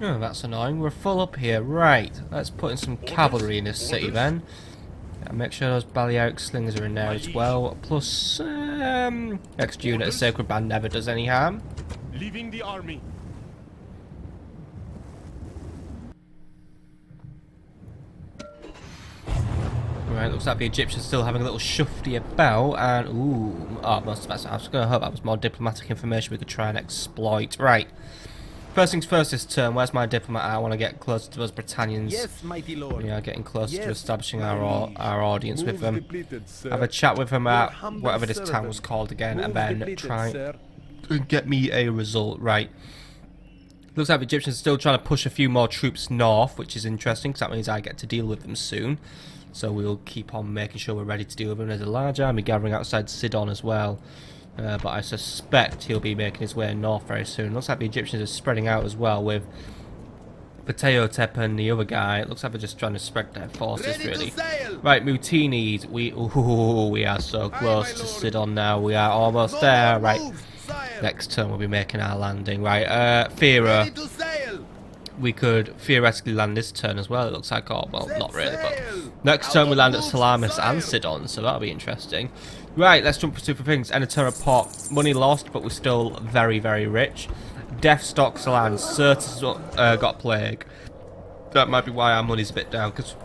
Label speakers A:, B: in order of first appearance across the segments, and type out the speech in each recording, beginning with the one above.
A: Oh, that's annoying. We're full up here. Right, let's put in some cavalry in this city then. And make sure those Balearic slings are in there as well. Plus, next unit of Sacred Band never does any harm.
B: Leaving the army.
A: Right, looks like the Egyptians still having a little shufty about, and ooh, oh, I was going to hope that was more diplomatic information we could try and exploit. Right, first things first this turn, where's my diplomat? I want to get closer to those Britannians.
C: Yes, mighty lord.
A: We are getting closer to
C: Yes,
A: establishing
C: my
A: our audience with them.
B: Depleted, sir.
A: Have a chat with them at
C: humble
A: whatever this town
C: servant.
A: was called again, and
C: Move
A: then
C: depleted,
A: try
C: sir.
A: and get me a result. Right. Looks like the Egyptians are still trying to push a few more troops north, which is interesting because that means I get to deal with them soon. So we'll keep on making sure we're ready to deal with him. There's a large army gathering outside Sidon as well. But I suspect he'll be making his way north very soon. Looks like the Egyptians are spreading out as well with Ptahhotep and the other guy. It looks like they're just trying to spread their forces really. Right, Mutinis. We are so close to Sidon now. We are almost there. Right. Next turn we'll be making our landing. Right, Thera. We could theoretically land this turn as well, it looks like. Oh, well, not really, but next turn we land at Salamis and Sidon, so that'll be interesting. Right, let's jump to things. Anaterra pot, money lost, but we're still very, very rich. Death stocks land, Sirtis got plague. That might be why our money's a bit down, because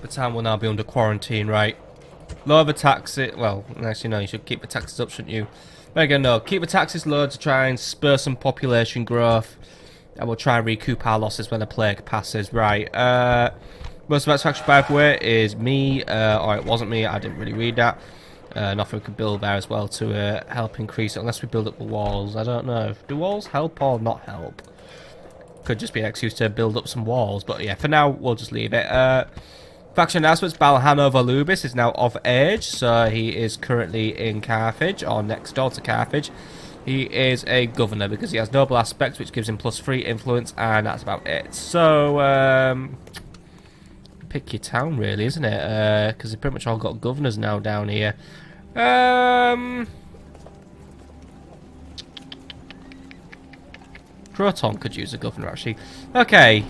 A: the town will now be under quarantine, right? Lower the taxes, well, actually no, you should keep the taxes up, shouldn't you? There you go, no, keep the taxes low to try and spur some population growth. And we'll try and recoup our losses when the plague passes. Right. Most of that faction by the way is me. Or it wasn't me. I didn't really read that. Nothing we could build there as well to help increase it. Unless we build up the walls. I don't know. Do walls help or not help? Could just be an excuse to build up some walls. But yeah, for now, we'll just leave it. Faction announcements. Balhano Volubis is now of age. So he is currently in Carthage. Or next door to Carthage. He is a governor because he has noble aspects, which gives him +3 influence, and that's about it. So, pick your town, really, isn't it? Because they've pretty much all got governors now down here. Croton could use a governor, actually. Okay,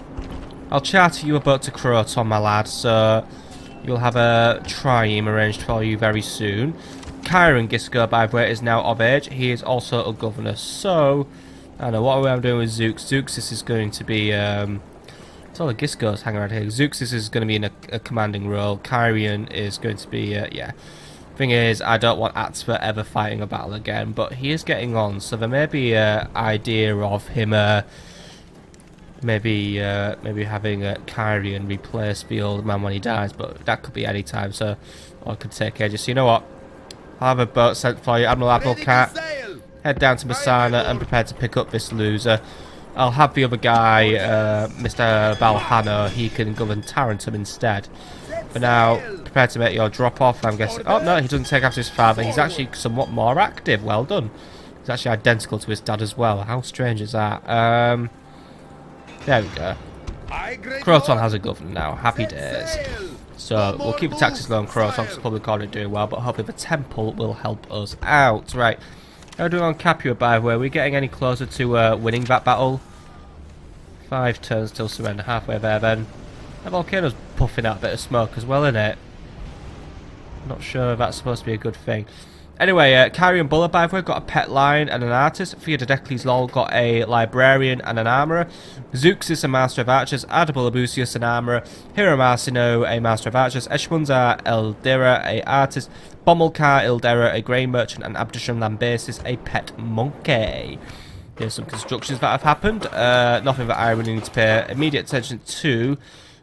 A: I'll charter you a boat to Croton, my lad. So you'll have a trireme arranged for you very soon. Kyron Gisco, by the way, is now of age. He is also a governor. So, I don't know, what am I doing with Zeux? Zeuxis is going to be, it's all the Giscos hanging around here. Zeuxis is going to be in a commanding role. Kyrian is going to be, yeah. Thing is, I don't want Atzva ever fighting a battle again, but he is getting on. So there may be an idea of him, maybe having Kyrian replace the old man when he dies, but that could be any time. So, or it could take ages. So you know what? I'll have a boat sent for you, Admiral Cat. Head down to Masana and prepare to pick up this loser. I'll have the other guy, Mr. Balhano, he can govern Tarentum instead. For now, prepare to make your drop off, I'm guessing. Oh no, he doesn't take after his father, he's actually somewhat more active, well done. He's actually identical to his dad as well, how strange is that? There we go. Croton has a governor now, happy days. So, we'll keep the taxes low on Croton because the public order doing well, but hopefully the temple will help us out. Right, how are we doing on Capua, by the way? Are we getting any closer to winning that battle? 5 turns till surrender, halfway there then. The volcano's puffing out a bit of smoke as well, isn't it? Not sure if that's supposed to be a good thing. Anyway, Kyrian Bulla, by the way, got a pet lion and an artist. Theododecles Lol got a librarian and an armourer. Zeuxis, a master of archers. Ardabulabusius, an armourer. Hiramarcino, a master of archers. Eshmunzar Eldera, a artist. Bommelkar Ildera, a grain merchant. And Abdusham Lambasis, a pet monkey. Here's some constructions that have happened. Nothing that I really need to pay immediate attention to.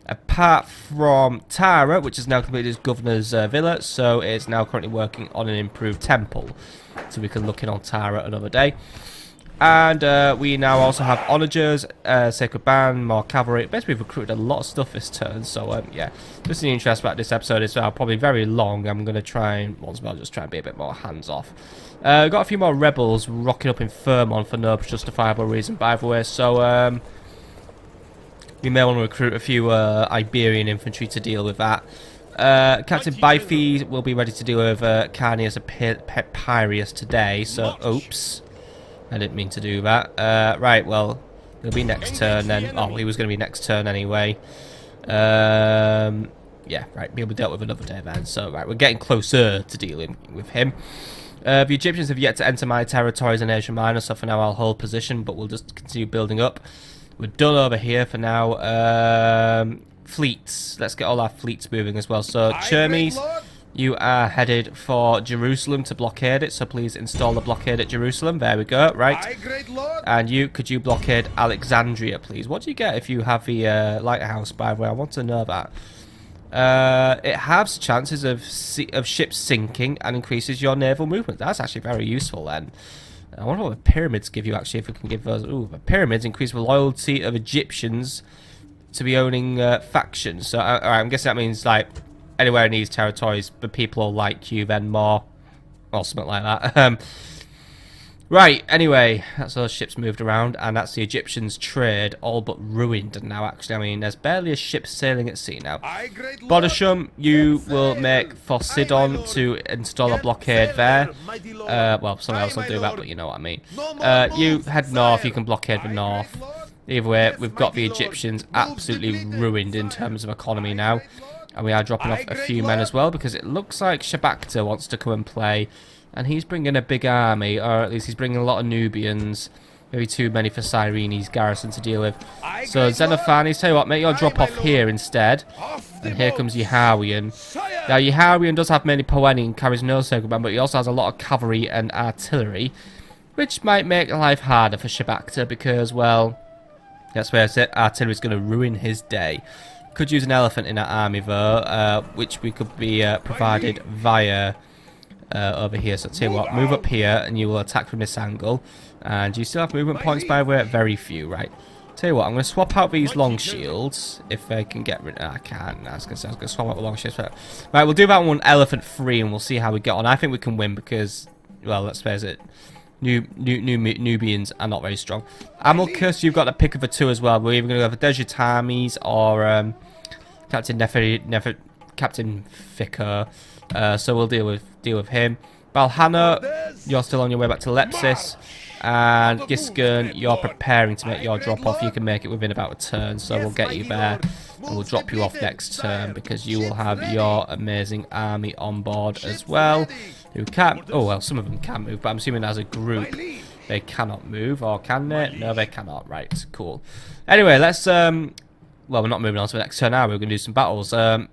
A: Apart from Tara, which has now completed his governor's villa, so it's now currently working on an improved temple. So we can look in on Tara another day. And we now also have onagers, sacred band, more cavalry. Basically, we've recruited a lot of stuff this turn. So yeah, just the interest about this episode is probably very long. I'm going to try and, once more, just try and be a bit more hands-off. Got a few more rebels rocking up in Firmon for no justifiable reason, by the way. So we may want to recruit a few Iberian infantry to deal with that. Captain Bife will be ready to deal with Carnius Pirius today, so oops. I didn't mean to do that. Right, well, He'll be next turn then. Oh, he was going to be next turn anyway. Yeah, right. He'll be dealt with another day then. So, right, we're getting closer to dealing with him. The Egyptians have yet to enter my territories in Asia Minor, so for now I'll hold position, but we'll just continue building up. We're done over here for now. Fleets. Let's get all our fleets moving as well. So, Chermes, you are headed for Jerusalem to blockade it, so please install the blockade at Jerusalem. There we go, right. And you, could you blockade Alexandria, please? What do you get if you have the lighthouse, by the way? I want to know that. It halves chances of ships sinking and increases your naval movement. That's actually very useful then. I wonder what the pyramids give you actually, if we can give those. Ooh, the pyramids increase the loyalty of Egyptians to be owning factions. So alright, I'm guessing that means like anywhere in these territories the people will like you then more, or something like that. Right, anyway, that's those ships moved around, and that's the Egyptians' trade all but ruined now, actually. I mean, there's barely a ship sailing at sea now. Bodisham, you will make for Sidon to install a blockade there. Well, someone else will do that, but you know what I mean. You head north, you can blockade the north. Either way, we've got the Egyptians absolutely ruined in terms of economy now. And we are dropping off a few men as well, because it looks like Shabakta wants to come and play. And he's bringing a big army, or at least he's bringing a lot of Nubians. Maybe too many for Cyrene's garrison to deal with. So Xenophanes, tell you what, make your drop off here instead. And here comes Yehawian. Now Yehawian does have many Poeni and carries no Segoban, but he also has a lot of cavalry and artillery, which might make life harder for Shabakta because, well, that's where I said artillery is going to ruin his day. Could use an elephant in our army though, which we could be provided via over here. So tell you what, move up here and you will attack from this angle. And you still have movement points, by the way? Very few, right? Tell you what, I'm going to swap out these long shields if I can get rid of. I can't. I was going to swap out the long shields. Right, we'll do that one elephant free and we'll see how we get on. I think we can win because, well, let's face it, Nubians are not very strong. Amilcus, you've got the pick of the two as well. We're either going to go for Desert Armies or Captain Captain Fikr. So we'll deal with him. Balhana, you're still on your way back to Lepsis. And Gisgun, you're preparing to make your drop off. You can make it within about a turn, so we'll get you there. And we'll drop you off next turn because you will have your amazing army on board as well. Who can? Oh well, some of them can move, but I'm assuming as a group they cannot move, or can they? No, they cannot. Right, cool. Anyway, let's well, we're not moving on to the next turn now. We're going to do some battles. So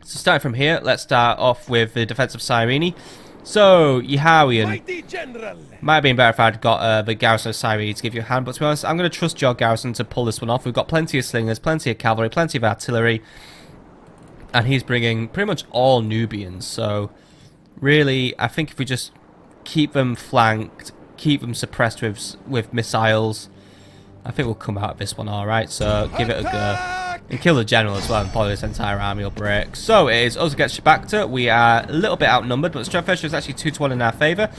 A: starting from here, let's start off with the defense of Cyrene. So, Yehawian, might have been better if I'd got the garrison of Cyrene to give you a hand, but to be honest, I'm going to trust your garrison to pull this one off. We've got plenty of slingers, plenty of cavalry, plenty of artillery, and he's bringing pretty much all Nubians, so really, I think if we just keep them flanked, keep them suppressed with missiles, I think we'll come out of this one alright, so give it a go. And kill the general as well, and probably this entire army will break. So it is us against Shabakta. We are a little bit outnumbered, but strength ratio is actually 2-to-1 in our favour.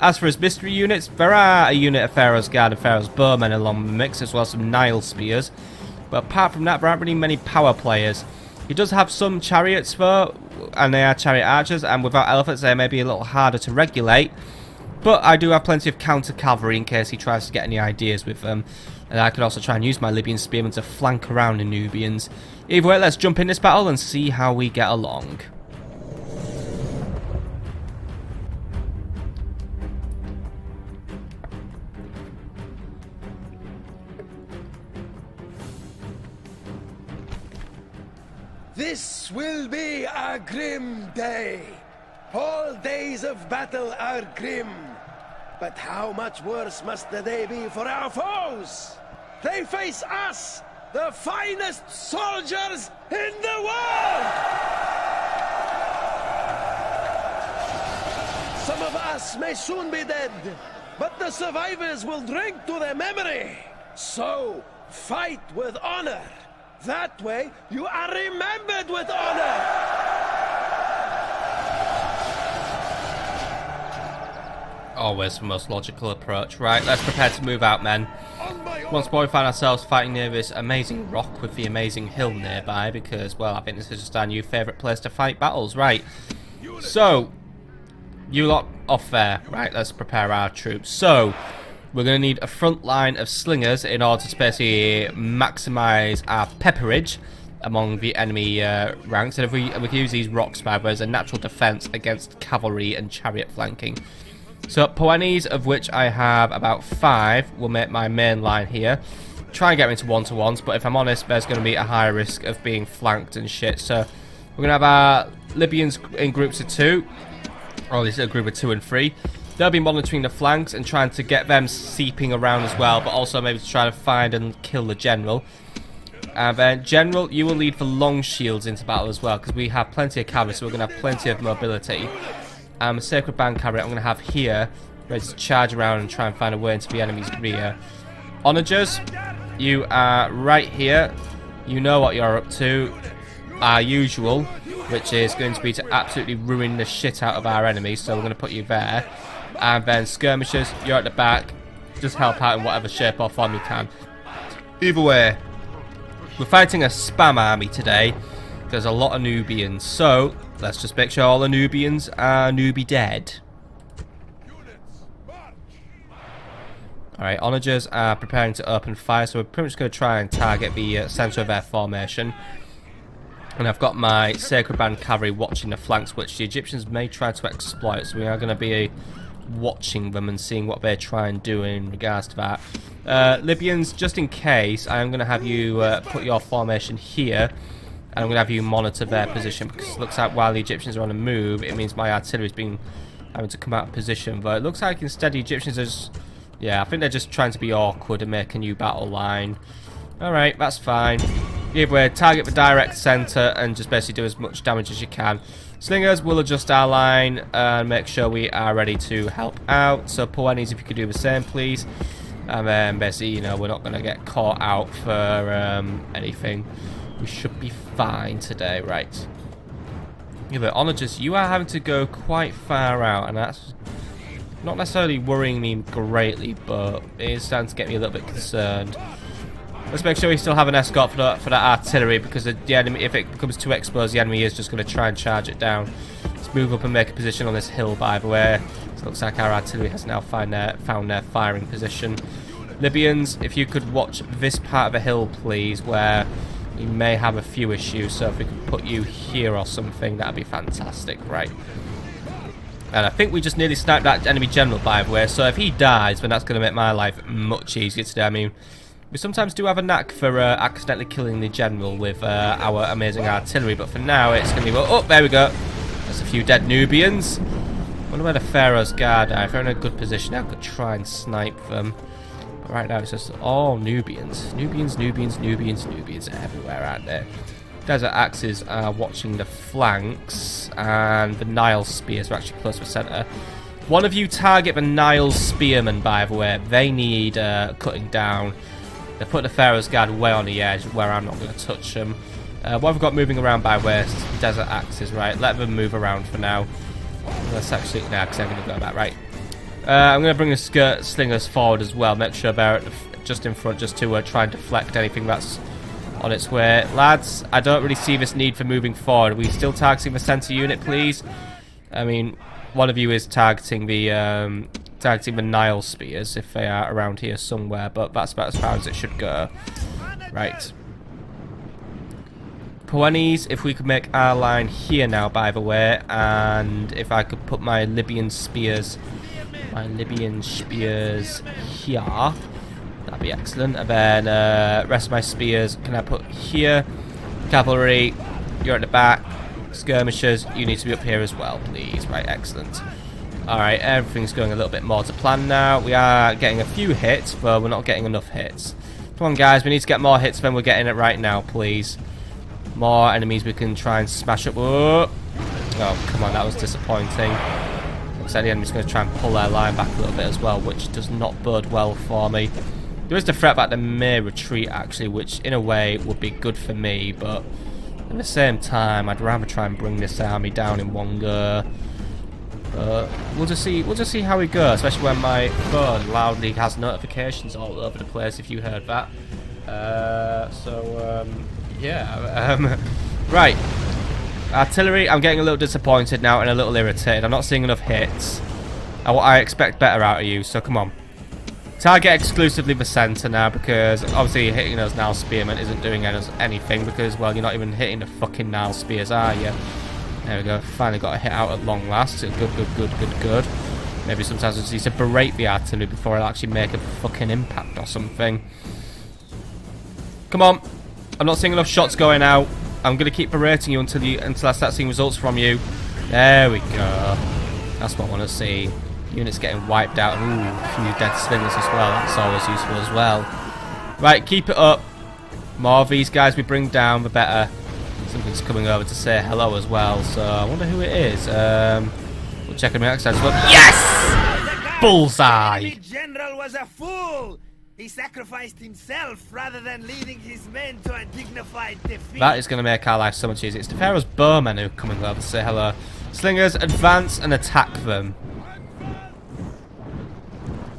A: As for his mystery units, there are a unit of Pharaoh's Guard and Pharaoh's Bowmen along the mix, as well as some Nile Spears. But apart from that, there aren't really many power players. He does have some chariots though, and they are chariot archers, and without elephants they may be a little harder to regulate. But I do have plenty of counter cavalry in case he tries to get any ideas with them. And I could also try and use my Libyan spearmen to flank around the Nubians. Either way, let's jump in this battle and see how we get along.
B: This will be a grim day. All days of battle are grim. But how much worse must the day be for our foes? They face us, the finest soldiers in the world! Some of us may soon be dead, but the survivors will drink to their memory. So, fight with honor. That way, you are remembered with honor!
A: Always the most logical approach. Right, let's prepare to move out, men. Once more we find ourselves fighting near this amazing rock with the amazing hill nearby because, well, I think this is just our new favourite place to fight battles. Right, so, you lot off there. Right, let's prepare our troops. So, We're going to need a front line of slingers in order to basically maximise our pepperage among the enemy ranks. And if we can use these rock spiders as a natural defence against cavalry and chariot flanking. So Poennies, of which I have about 5, will make my main line here. Try and get into one-to-ones, but if I'm honest, there's going to be a higher risk of being flanked and shit. So we're going to have our Libyans in groups of 2, or at least a group of 2 and 3. They'll be monitoring the flanks and trying to get them seeping around as well, but also maybe to try to find and kill the general. And then General, you will lead for long shields into battle as well, because we have plenty of cavalry, so we're going to have plenty of mobility. Sacred Band cavalry I'm going to have here, ready to charge around and try and find a way into the enemy's rear. Onagers, you are right here. You know what you're up to. Our usual, which is going to be to absolutely ruin the shit out of our enemies, so we're going to put you there. And then skirmishers, you're at the back. Just help out in whatever shape or form you can. Either way, we're fighting a spam army today. There's a lot of Nubians, so let's just make sure all the Nubians are newbie dead. Alright, onagers are preparing to open fire, so we're pretty much going to try and target the centre of their formation. And I've got my Sacred Band cavalry watching the flanks, which the Egyptians may try to exploit, so we are going to be watching them and seeing what they try and do in regards to that. Libyans, just in case, I am going to have you put your formation here, and I'm going to have you monitor their position, because it looks like while the Egyptians are on a move, it means my artillery is having to come out of position. But it looks like instead the Egyptians are just, yeah, I think they're just trying to be awkward and make a new battle line. Alright, that's fine. Either way, target the direct centre and just basically do as much damage as you can. Slingers will adjust our line and make sure we are ready to help out. So Poennies, if you could do the same, please. And then basically, you know, we're not going to get caught out for anything. We should be fine today, right? Yeah, but onagers, you are having to go quite far out, and that's not necessarily worrying me greatly, but it is starting to get me a little bit concerned. Let's make sure we still have an escort for that artillery, because the enemy, if it becomes too exposed, the enemy is just going to try and charge it down. Let's move up and make a position on this hill, by the way. So it looks like our artillery has now found their firing position. Libyans, if you could watch this part of the hill, please, where we may have a few issues. So if we could put you here or something, that'd be fantastic, right? And I think we just nearly sniped that enemy general, by the way. So if he dies, then that's going to make my life much easier today. I mean, we sometimes do have a knack for accidentally killing the general with our amazing artillery, but for now it's going to be, well, oh, there we go. There's a few dead Nubians. I wonder where the Pharaoh's guard are. If they're in a good position, I could try and snipe them. But right now it's just all Nubians. Nubians everywhere, aren't there? Desert Axes are watching the flanks, and the Nile Spears are actually close to the centre. One of you target the Nile Spearmen, by the way. They need cutting down. They put the Pharaoh's Guard way on the edge where I'm not going to touch them. What I've got moving around, by the way, is Desert Axes, right? Let them move around for now. Let's actually, nah, because I'm going to go back, right? I'm going to bring the slingers forward as well. Make sure they're just in front, just to try and deflect anything that's on its way. Lads, I don't really see this need for moving forward. Are we still targeting the centre unit, please? I mean, one of you is targeting the Nile Spears, if they are around here somewhere, but that's about as far as it should go. Right. Poennies, if we could make our line here now, by the way, and if I could put my Libyan spears here, that'd be excellent. And then rest of my spears can I put here? Cavalry, you're at the back. Skirmishers, you need to be up here as well, please. Right, excellent. Alright, everything's going a little bit more to plan now. We are getting a few hits, but we're not getting enough hits. Come on, guys, we need to get more hits than we're getting it right now, please. More enemies we can try and smash up. Whoa. Oh, come on, that was disappointing. Looks like the enemy's going to try and pull their line back a little bit as well, which does not bode well for me. There is the threat that they may retreat, actually, which in a way would be good for me, but at the same time, I'd rather try and bring this army down in one go. We'll just see how we go, especially when my phone loudly has notifications all over the place, if you heard that. Yeah. Right. Artillery, I'm getting a little disappointed now and a little irritated. I'm not seeing enough hits. I expect better out of you, so come on. Target exclusively the centre now, because obviously hitting those Nile Spearmen isn't doing anything, because, well, you're not even hitting the fucking Nile Spears, are you? There we go. Finally got a hit out at long last. Good. Maybe sometimes I just need to berate the artillery before I'll actually make a fucking impact or something. Come on. I'm not seeing enough shots going out. I'm going to keep berating you until I start seeing results from you. There we go. That's what I want to see. Units getting wiped out. Ooh, a few dead slingers as well. That's always useful as well. Right, keep it up. More of these guys we bring down, the better. Something's coming over to say hello as well. So I wonder who it is. We'll check him out. Yes! Bullseye!
C: The general was a fool. He sacrificed himself rather than leading his men to a dignified defeat.
A: That is going to make our life so much easier. It's the Pharaoh's bowmen who are coming over to say hello. Slingers, advance and attack them.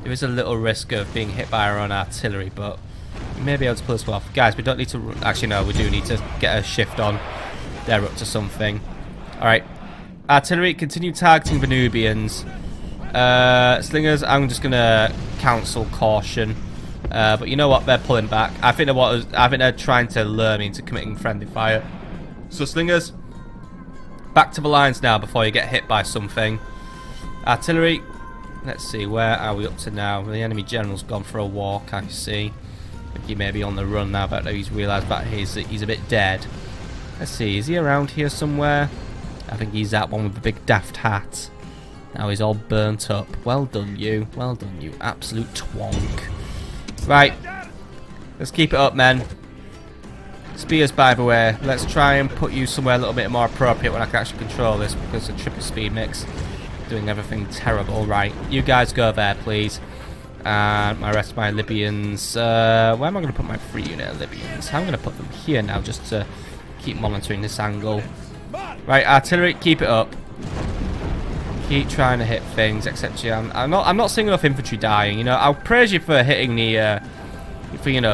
A: There is a little risk of being hit by our own artillery, but we may be able to pull this off. Guys, we don't need to... Actually, no, we do need to get a shift on. They're up to something. Alright. Artillery, continue targeting the Nubians. Slingers, I'm just going to counsel caution. But you know what? They're pulling back. I think they're trying to lure me into committing friendly fire. So, Slingers, back to the lines now before you get hit by something. Artillery... Let's see, where are we up to now? The enemy general's gone for a walk, I see. I think he may be on the run now, but he's realised that he's a bit dead. Let's see, is he around here somewhere? I think he's that one with the big daft hat. Now he's all burnt up. Well done, you. Well done, you absolute twonk. Right. Let's keep it up, men. Spears, by the way. Let's try and put you somewhere a little bit more appropriate when I can actually control this, because the triple speed mix doing everything terrible. Right, you guys go there, please. And my rest of my Libyans. Where am I going to put my free unit of Libyans? I'm going to put them here now, just to keep monitoring this angle. Right, artillery, keep it up. Keep trying to hit things, except you. I'm not seeing enough infantry dying. You know, I'll praise you for hitting the,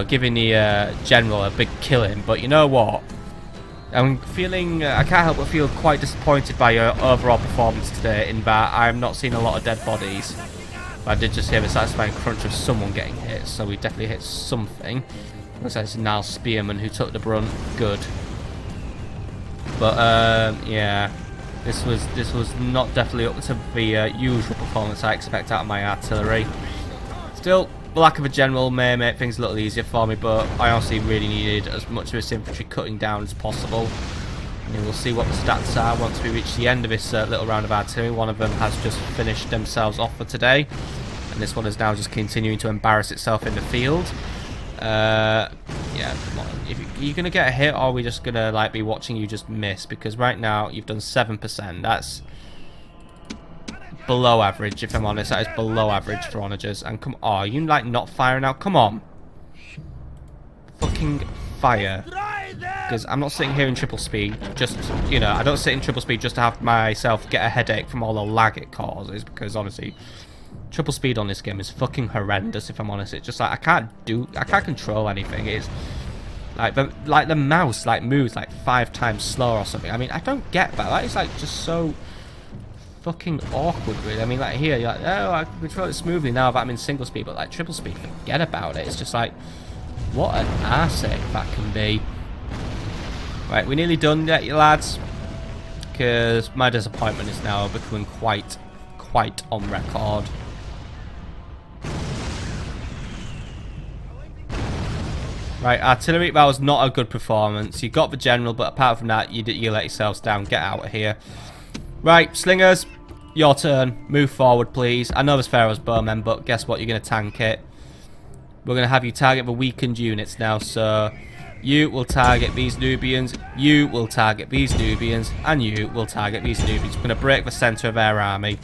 A: giving the general a big killing. But you know what? I'm feeling, I can't help but feel quite disappointed by your overall performance today, in that I'm not seeing a lot of dead bodies. But I did just hear the satisfying crunch of someone getting hit, so we definitely hit something. Looks like it's Nile Spearman who took the brunt. Good. But, yeah. This was not definitely up to the usual performance I expect out of my artillery. Still, the lack of a general may make things a little easier for me, but I honestly really needed as much of this infantry cutting down as possible. And we'll see what the stats are once we reach the end of this little round of artillery. One of them has just finished themselves off for today, and this one is now just continuing to embarrass itself in the field. Yeah, come on. If you're going to get a hit, or are we just going to like be watching you just miss? Because right now you've done 7%. That's below average, if I'm honest. That is below average for onagers. And come on, are you like not firing now? Come on. Fucking fire. Because I'm not sitting here in triple speed. Just, you know, I don't sit in triple speed just to have myself get a headache from all the lag it causes. Because honestly, triple speed on this game is fucking horrendous, if I'm honest. It's just like I can't control anything. It's like the mouse like moves like 5 times slower or something. I mean, I don't get that. That is like just so fucking awkward, really. I mean, like here, you're like, oh, I can control it smoothly now that I'm in single speed, but like triple speed, forget about it. It's just like, what an arseache that can be. Right, we're nearly done yet, you lads, because my disappointment is now becoming quite on record. Right, artillery, that was not a good performance. You got the general, but apart from that, you let yourselves down. Get out of here. Right, Slingers, your turn. Move forward, please. I know there's Pharaoh's bowmen, but guess what? You're going to tank it. We're going to have you target the weakened units now, so you will target these Nubians, you will target these Nubians, and you will target these Nubians. We're going to break the centre of their army.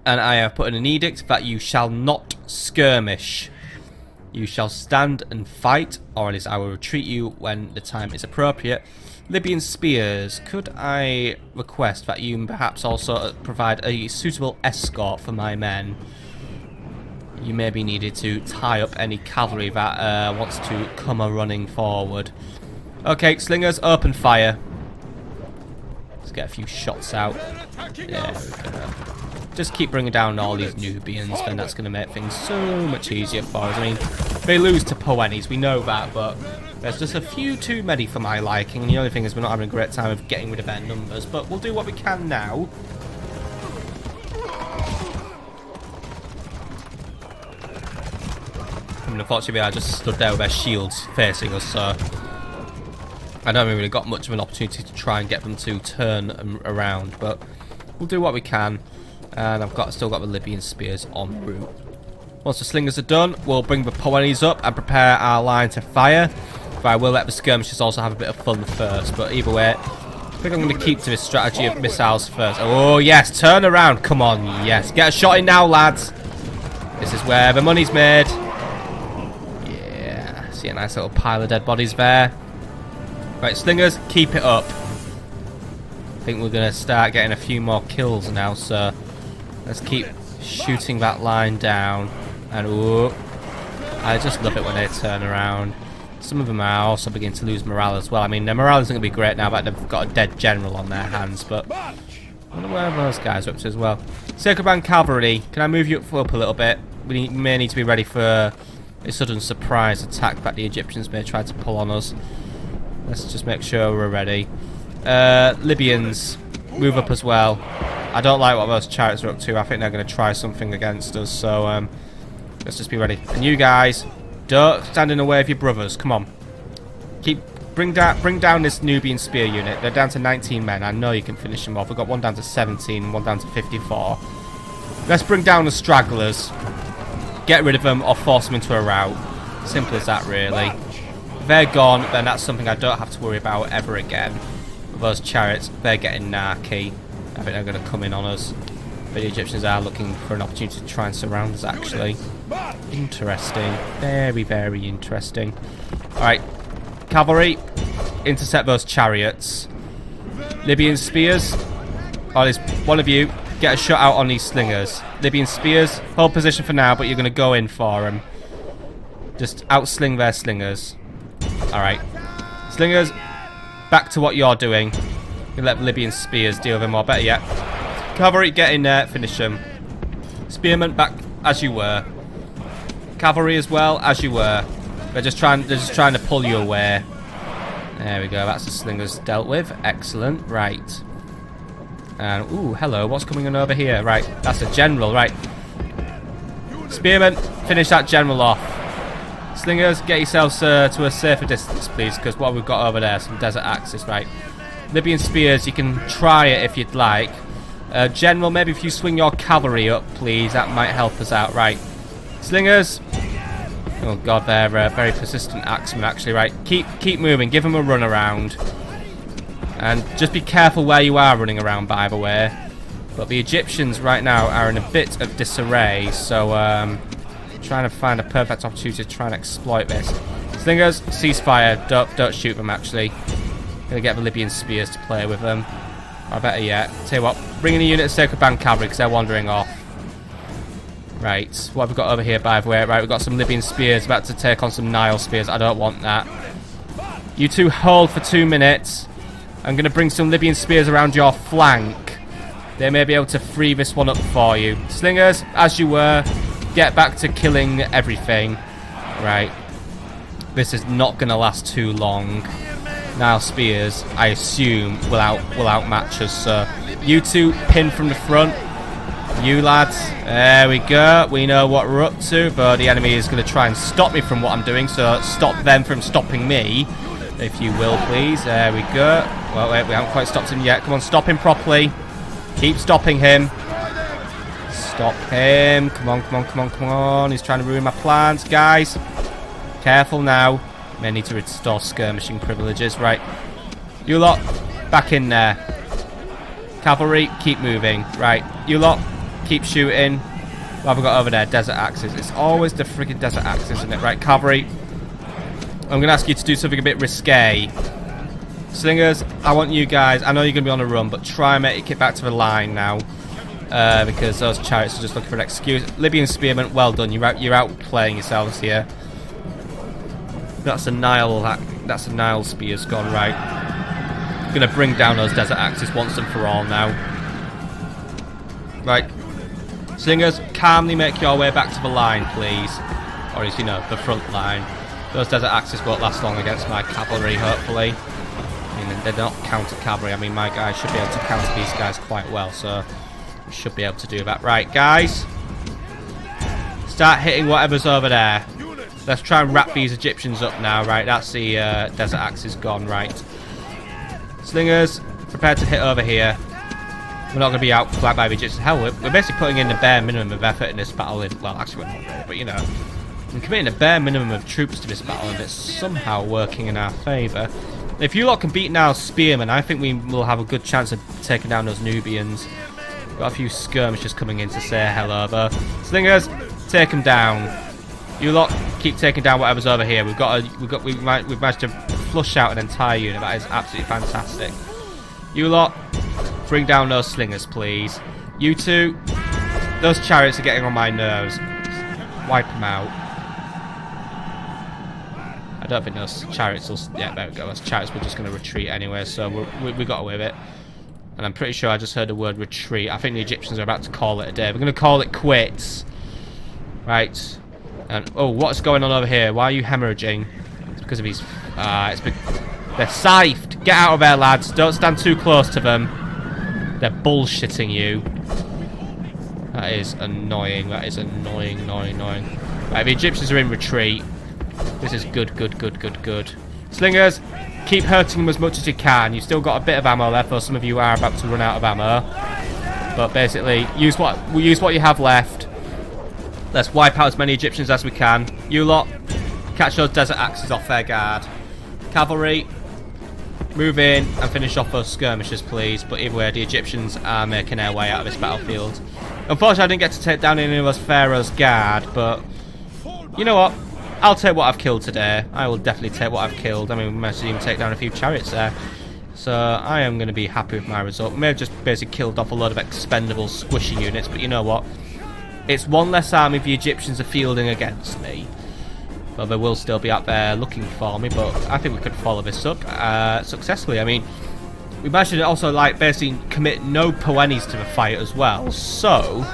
A: And I have put in an edict that you shall not skirmish. You shall stand and fight, or else I will retreat you when the time is appropriate. Libyan spears, could I request that you perhaps also provide a suitable escort for my men? You may be needed to tie up any cavalry that wants to come running forward. Okay, Slingers, open fire. Let's get a few shots out. There we go. just keep bringing down all these Nubians, then that's going to make things so much easier for us. I mean, they lose to Poenis, we know that, but there's just a few too many for my liking, and the only thing is we're not having a great time of getting rid of their numbers, but we'll do what we can now. I mean, unfortunately, I just stood there with their shields facing us, so I don't really got much of an opportunity to try and get them to turn around, but we'll do what we can. And I've still got the Libyan spears en route. Once the slingers are done, we'll bring the Poenis up and prepare our line to fire. But I will let the skirmishers also have a bit of fun first. But either way, I think I'm going to keep to this strategy of missiles first. Oh yes, turn around, come on, yes. Get a shot in now, lads. This is where the money's made. Yeah, see a nice little pile of dead bodies there. Right, slingers, keep it up. I think we're going to start getting a few more kills now, so let's keep shooting that line down. And ooh, I just love it when they turn around. Some of them are also beginning to lose morale as well. I mean, their morale isn't going to be great now that they've got a dead general on their hands, but I wonder where those guys are up to as well. Sacred Band Cavalry, can I move you up a little bit? We may need to be ready for a sudden surprise attack that the Egyptians may try to pull on us. Let's just make sure we're ready. Libyans, move up as well. I don't like what those chariots are up to. I think they're going to try something against us, so let's just be ready. And you guys, don't stand in the way of your brothers. Come on. Bring down this Nubian spear unit. They're down to 19 men. I know you can finish them off. We've got one down to 17 and one down to 54. Let's bring down the stragglers. Get rid of them or force them into a rout. Simple as that, really. If they're gone, then that's something I don't have to worry about ever again. Those chariots, they're getting narky. I think they're going to come in on us. But the Egyptians are looking for an opportunity to try and surround us, actually. Interesting. Very, very interesting. Alright. Cavalry, intercept those chariots. Libyan spears. Or at least one of you, get a shot out on these slingers. Libyan spears, hold position for now, but you're going to go in for them. Just outsling their slingers. Alright. Slingers, back to what you're doing. You let the Libyan spears deal with them, or better yet, cavalry, get in there, finish them. Spearmen, back as you were. Cavalry as well, as you were. They're just trying to pull you away. There we go, that's the slingers dealt with. Excellent, right. And, ooh, hello, what's coming on over here? Right, that's a general, right. Spearmen, finish that general off. Slingers, get yourselves to a safer distance, please, because what we've got over there, some desert axes, right. Libyan spears, you can try it if you'd like. General, maybe if you swing your cavalry up, please, that might help us out, right. Slingers. Oh god, they're very persistent axemen, actually, right. Keep moving, give them a run around. And just be careful where you are running around, by the way. But the Egyptians right now are in a bit of disarray, so trying to find a perfect opportunity to try and exploit this. Slingers, ceasefire. Don't shoot them, actually. Gonna get the Libyan spears to play with them. Or better yet, tell you what, bring in a unit of Sacred Band Cavalry because they're wandering off. Right, what have we got over here, by the way? Right, we've got some Libyan spears about to take on some Nile spears. I don't want that. You two hold for 2 minutes. I'm gonna bring some Libyan spears around your flank. They may be able to free this one up for you. Slingers, as you were, get back to killing everything. Right. This is not gonna last too long. Nile spears, I assume, will outmatch us. So you two pin from the front. You lads, there we go. We know what we're up to, but the enemy is going to try and stop me from what I'm doing. So stop them from stopping me, if you will, please. There we go. Well, wait, we haven't quite stopped him yet. Come on, stop him properly. Keep stopping him. Stop him. Come on, come on, come on, come on. He's trying to ruin my plans, guys. Careful now. May need to restore skirmishing privileges. Right. You lot, back in there. Cavalry, keep moving. Right. You lot, keep shooting. What have we got over there? Desert axes. It's always the freaking desert axes, isn't it? Right, cavalry. I'm going to ask you to do something a bit risque. Slingers, I want you guys, I know you're going to be on a run, but try and make it back to the line now. Because those chariots are just looking for an excuse. Libyan spearmen, well done. You're out playing yourselves here. That's a Nile spear's gone, right. Gonna bring down those desert axes once and for all now. Right. Slingers, calmly make your way back to the line, please. Or as you know, the front line. Those desert axes won't last long against my cavalry, hopefully. I mean, they're not counter cavalry. I mean, my guys should be able to counter these guys quite well, so we should be able to do that. Right, guys. Start hitting whatever's over there. Let's try and wrap these Egyptians up now. Right, that's the desert axes gone. Right. Slingers, prepare to hit over here. We're not going to be outflanked by the Egyptians. Hell, we're basically putting in the bare minimum of effort in this battle. Well, actually, we're not really, but you know. We're committing a bare minimum of troops to this battle, and it's somehow working in our favour. If you lot can beat now spearmen, I think we will have a good chance of taking down those Nubians. Got a few skirmishers coming in to say hello, though. Slingers, take them down. You lot keep taking down whatever's over here. We've managed to flush out an entire unit. That is absolutely fantastic. You lot, bring down those slingers, please. You two, those chariots are getting on my nerves. Wipe them out. I don't think those chariots will... Yeah, there we go. Those chariots were just going to retreat anyway, so we got away with it. And I'm pretty sure I just heard the word retreat. I think the Egyptians are about to call it a day. We're going to call it quits. Right. And oh, what's going on over here? Why are you hemorrhaging? It's because of these... they're scythed. Get out of there, lads. Don't stand too close to them. They're bullshitting you. That is annoying. That is annoying. Right, the Egyptians are in retreat. This is good. Slingers, keep hurting them as much as you can. You've still got a bit of ammo left, though some of you are about to run out of ammo. But basically, use what you have left. Let's wipe out as many Egyptians as we can. You lot, catch those desert axes off their guard. Cavalry, move in and finish off those skirmishers, please. But either way, the Egyptians are making their way out of this battlefield. Unfortunately, I didn't get to take down any of those Pharaoh's guard, but you know what? I'll take what I've killed today. I will definitely take what I've killed. I mean, we managed to even take down a few chariots there. So I am going to be happy with my result. We may have just basically killed off a lot of expendable squishy units, but you know what? It's one less army the Egyptians are fielding against me. Well, they will still be out there looking for me, but I think we could follow this up successfully. I mean, we managed to also, like, basically commit no Poenis to the fight as well. So,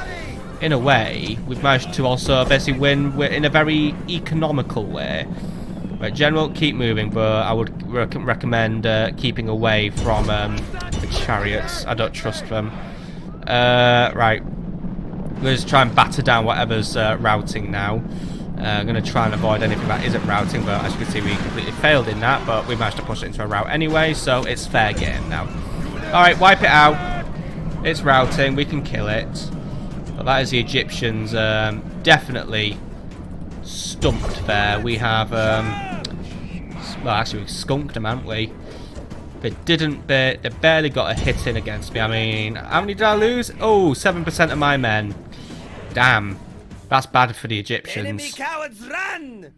A: in a way, we've managed to also basically win in a very economical way. Right, General, keep moving, but I would recommend keeping away from the chariots. I don't trust them. Right, we're just try and batter down whatever's routing now. I'm going to try and avoid anything that isn't routing, but as you can see, we completely failed in that, but we managed to push it into a route anyway, so it's fair game now. Alright, wipe it out. It's routing, we can kill it. But that is the Egyptians definitely stumped there. We have, well, actually, we skunked them, haven't we? They barely got a hit in against me. I mean, how many did I lose? Oh, 7% of my men. Damn. That's bad for the Egyptians.
C: Enemy cowards, run!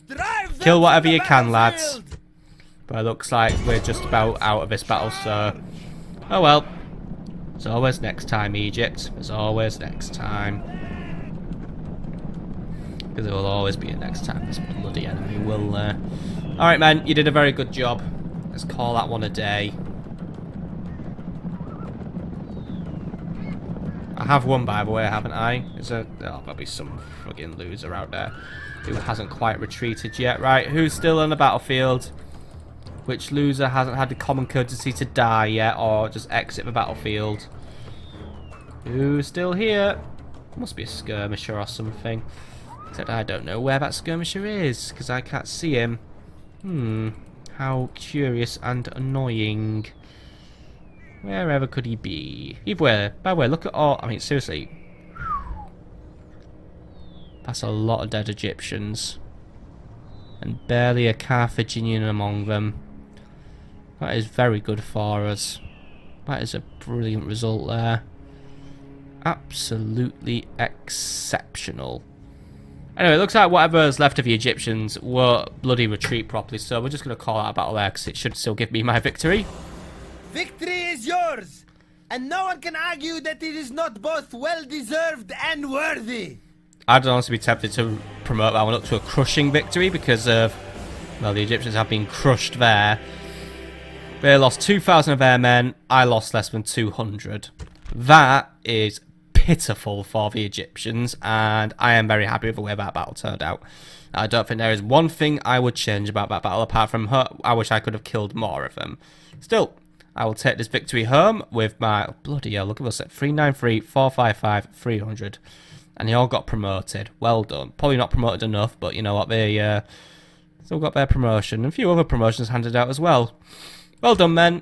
C: Drive them
A: Kill whatever
C: from
A: you
C: the
A: can, lads.
C: battlefield!
A: But it looks like we're just about out of this battle, so... Oh well. There's always next time, Egypt. There's always next time. Because there will always be a next time. This bloody enemy will... Alright, men. You did a very good job. Let's call that one a day. I have won, by the way, haven't I? Oh, there'll be some friggin' loser out there who hasn't quite retreated yet. Right, who's still on the battlefield? Which loser hasn't had the common courtesy to die yet or just exit the battlefield? Who's still here? Must be a skirmisher or something. Except I don't know where that skirmisher is because I can't see him. How curious and annoying. Wherever could he be? Either way, by the way, look at all... I mean, seriously. That's a lot of dead Egyptians. And barely a Carthaginian among them. That is very good for us. That is a brilliant result there. Absolutely exceptional. Anyway, it looks like whatever's left of the Egyptians won't bloody retreat properly, so we're just going to call out a battle there because it should still give me my victory.
C: Victory is yours, and no one can argue that it is not both well-deserved and worthy.
A: I'd honestly be tempted to promote that one up to a crushing victory because of, well, the Egyptians have been crushed there. They lost 2,000 of their men. I lost less than 200. That is pitiful for the Egyptians, and I am very happy with the way that battle turned out. I don't think there is one thing I would change about that battle, apart from I wish I could have killed more of them. Still, I will take this victory home with my... Bloody hell, look at us at 393, 455, 300. And they all got promoted. Well done. Probably not promoted enough, but you know what, they still got their promotion. And a few other promotions handed out as well. Well done, men.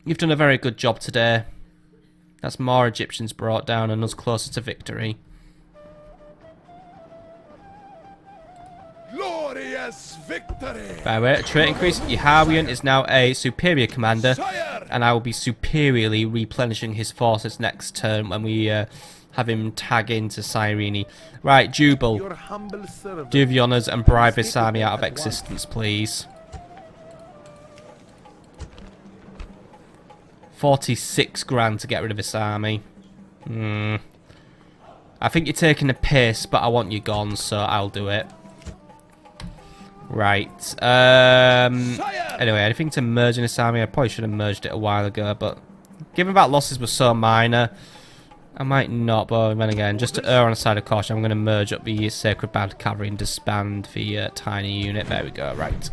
A: You've done a very good job today. That's more Egyptians brought down and us closer to victory.
B: Glorious victory!
A: By the way, a trait increase. Yaharian is now a superior commander, and I will be superiorly replenishing his forces next turn when we have him tag into Cyrene. Right, Jubal, do the honours and bribe this army out of existence, please. 46 grand to get rid of this army. I think you're taking a piss, but I want you gone, so I'll do it. Right. Anyway, anything to merge in this army? I probably should have merged it a while ago, but given that losses were so minor, I might not. But then again, just to err on the side of caution, I'm going to merge up the Sacred Band Cavalry and disband the tiny unit. There we go. Right.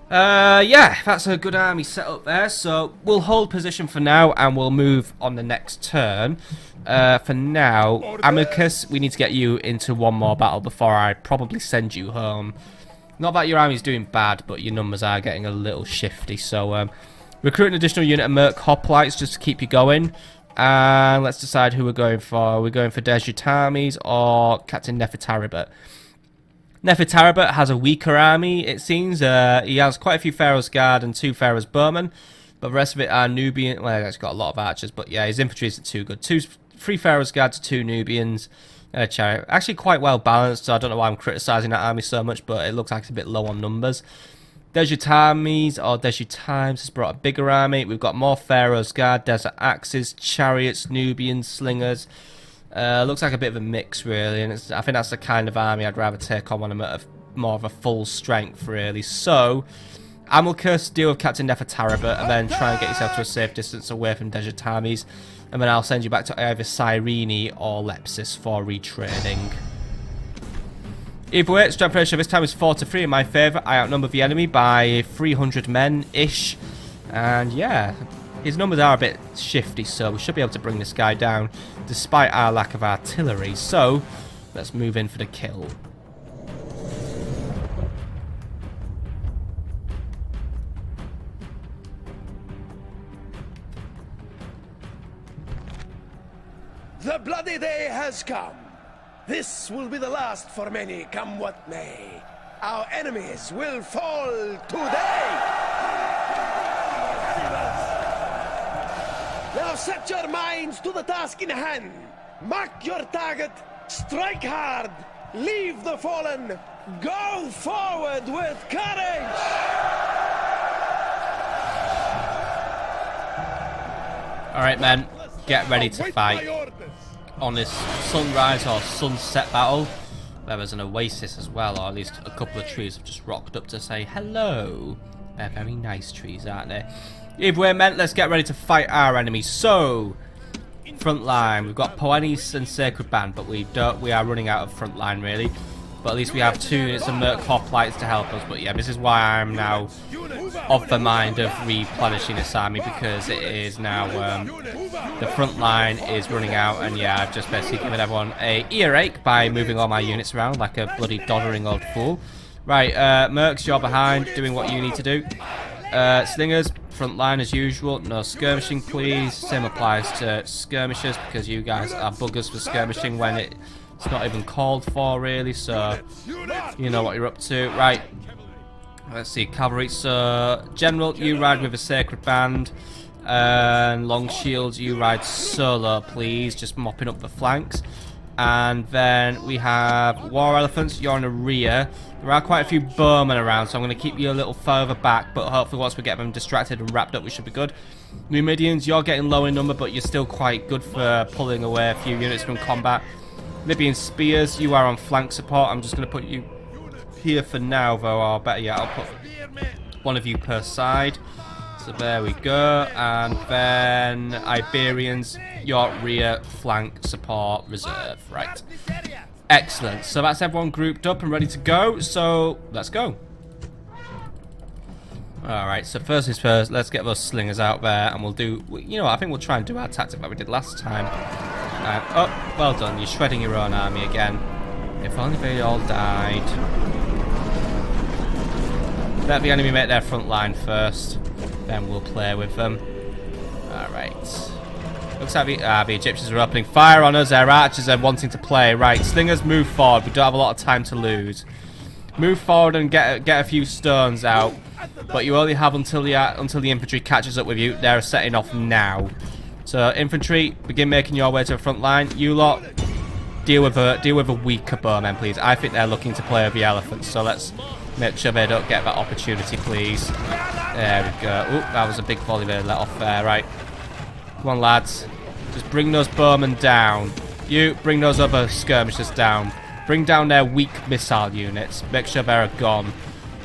A: Yeah, that's a good army set up there. So we'll hold position for now, and we'll move on the next turn. For now, Amicus, we need to get you into one more battle before I probably send you home. Not that your army's doing bad, but your numbers are getting a little shifty. So, recruit an additional unit of Merc Hoplites just to keep you going. And let's decide who we're going for. Are we going for Armies or Captain Nefertaribat? Nefertaribat has a weaker army, it seems. He has quite a few Pharaoh's Guard and 2 Pharaoh's Bowmen. But the rest of it are Nubian. Well, he's got a lot of archers, but yeah, his infantry isn't too good. 3 Pharaoh's Guard to 2 Nubians. Chariot. Actually quite well balanced, so I don't know why I'm criticising that army so much, but it looks like it's a bit low on numbers. Armies or Times has brought a bigger army. We've got more Pharaoh's Guard, Desert Axes, Chariots, Nubians, Slingers. Looks like a bit of a mix, really, and I think that's the kind of army I'd rather take on when I'm at more of a full strength, really. So, Amilcus, deal with Captain Nefertaribat, and then try and get yourself to a safe distance away from Armies. And then I'll send you back to either Cyrene or Lepsis for retrading. Either way, strength ratio this time is 4-3 in my favour. I outnumber the enemy by 300 men-ish. And yeah, his numbers are a bit shifty, so we should be able to bring this guy down despite our lack of artillery. So, let's move in for the kill.
B: The bloody day has come. This will be the last for many, come what may. Our enemies will fall today! Now set your minds to the task in hand. Mark your target, strike hard, leave the fallen, go forward with courage!
A: Alright, men, get ready to fight. On this sunrise or sunset battle, there was an oasis as well, or at least a couple of trees have just rocked up to say hello. They're very nice trees, aren't they? Either way, men, let's get ready to fight our enemies. So, front line, we've got Poenis and Sacred Band, but we are running out of front line, really. But at least we have 2 units of Merc Hoplites to help us. But yeah, this is why I'm now of the mind of replenishing this army, because it is now the front line is running out, and yeah, I've just basically given everyone a earache by moving all my units around like a bloody doddering old fool. Right, Mercs, you're behind, doing what you need to do. Slingers, front line as usual, no skirmishing please. Same applies to skirmishers, because you guys are buggers for skirmishing when it's not even called for, really, so you know what you're up to. Right, let's see, cavalry. So, General, you ride with a Sacred Band, and Long Shields, you ride solo, please, just mopping up the flanks. And then we have War Elephants, you're in the rear. There are quite a few bowmen around, so I'm going to keep you a little further back, but hopefully once we get them distracted and wrapped up, we should be good. Numidians, you're getting low in number, but you're still quite good for pulling away a few units from combat. Libyan Spears, you are on flank support. I'm just going to put you here for now, though, or better yet, I'll put one of you per side. So there we go. And then Iberians, your rear flank support reserve. Right. Excellent. So that's everyone grouped up and ready to go. So let's go. Alright, so first is first, let's get those slingers out there and we'll do, you know what, I think we'll try and do our tactic like we did last time. Oh, well done, you're shredding your own army again. If only they all died. Let the enemy make their front line first, then we'll play with them. Alright. Looks like the Egyptians are opening fire on us, their archers are wanting to play. Right, slingers move forward, we don't have a lot of time to lose. Move forward and get a few stones out. But you only have until the infantry catches up with you. They're setting off now. So infantry, begin making your way to the front line. You lot, deal with a weaker bowman, please. I think they're looking to play with the elephants. So let's make sure they don't get that opportunity, please. There we go. Oop, that was a big volley they let off there. Right, come on, lads. Just bring those bowmen down. You bring those other skirmishers down. Bring down their weak missile units. Make sure they're gone.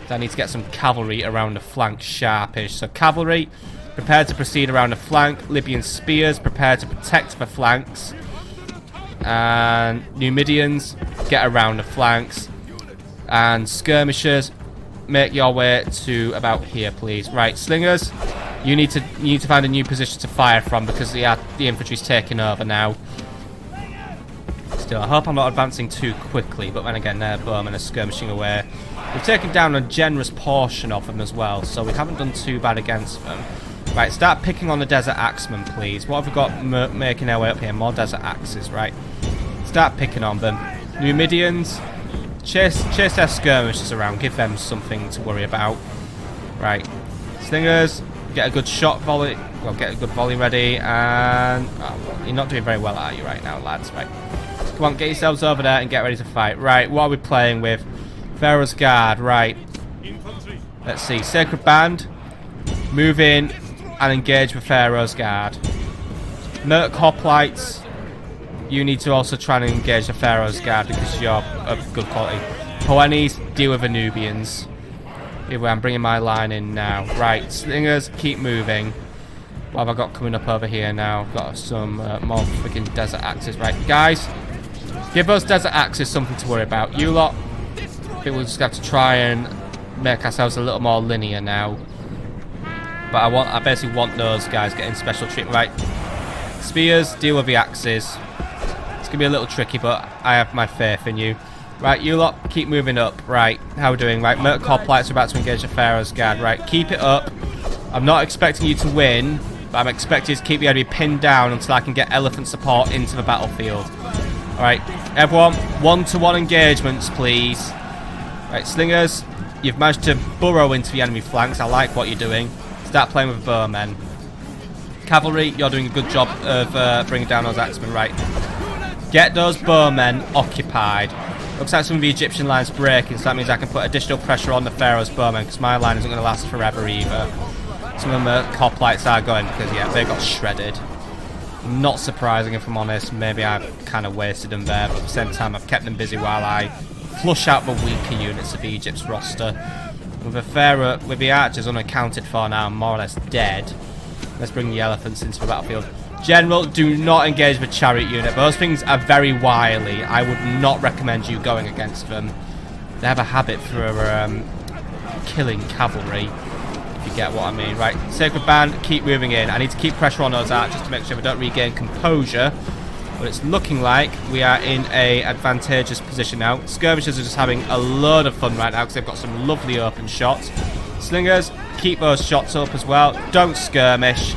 A: I need to get some cavalry around the flank sharpish. So cavalry, prepare to proceed around the flank. Libyan spears, prepare to protect the flanks. And Numidians, get around the flanks. And skirmishers, make your way to about here, please. Right, slingers, you need to find a new position to fire from because the infantry's taking over now. Still, I hope I'm not advancing too quickly, but then again, their bowmen are skirmishing away. We've taken down a generous portion of them as well, so we haven't done too bad against them. Right, start picking on the desert axemen, please. What have we got making our way up here? More desert axes, right. Start picking on them. Numidians, chase their skirmishers around. Give them something to worry about. Right. Slingers, get a good shot volley. Well, get a good volley ready. And well, you're not doing very well, are you, right now, lads? Right. Come on, get yourselves over there and get ready to fight. Right, what are we playing with? Pharaoh's Guard, right. Let's see. Sacred Band. Move in and engage with Pharaoh's Guard. Merc Hoplites. You need to also try and engage the Pharaoh's Guard because you're of good quality. Poenis, deal with the Nubians. Here I'm bringing my line in now. Right, slingers, keep moving. What have I got coming up over here now? I've got some more freaking desert axes. Right, guys. Give those desert axes something to worry about. You lot. I think we'll just have to try and make ourselves a little more linear now. But I basically want those guys getting special treatment. Right, spears, deal with the axes. It's gonna be a little tricky, but I have my faith in you. Right, you lot, keep moving up. Right, how are we doing? Right, Merc Hoplites are about to engage the Pharaoh's Guard. Right, keep it up. I'm not expecting you to win, but I'm expecting you to keep the enemy pinned down until I can get elephant support into the battlefield. Alright, everyone, one-to-one engagements, please. Right, slingers, you've managed to burrow into the enemy flanks. I like what you're doing. Start playing with bowmen. Cavalry, you're doing a good job of bringing down those axemen. Right, get those bowmen occupied. Looks like some of the Egyptian lines breaking, so that means I can put additional pressure on the Pharaoh's bowmen because my line isn't going to last forever either. Some of the hoplites are going because, yeah, they got shredded. Not surprising, if I'm honest. Maybe I've kind of wasted them there, but at the same time I've kept them busy while I flush out the weaker units of Egypt's roster. With the Pharaoh, with the archers unaccounted for now, more or less dead. Let's bring the elephants into the battlefield. General, do not engage the chariot unit. Those things are very wily. I would not recommend you going against them. They have a habit for killing cavalry, if you get what I mean. Right, Sacred Band, keep moving in. I need to keep pressure on those archers to make sure we don't regain composure. But it's looking like we are in a advantageous position now. Skirmishers are just having a load of fun right now because they've got some lovely open shots. Slingers, keep those shots up as well. Don't skirmish.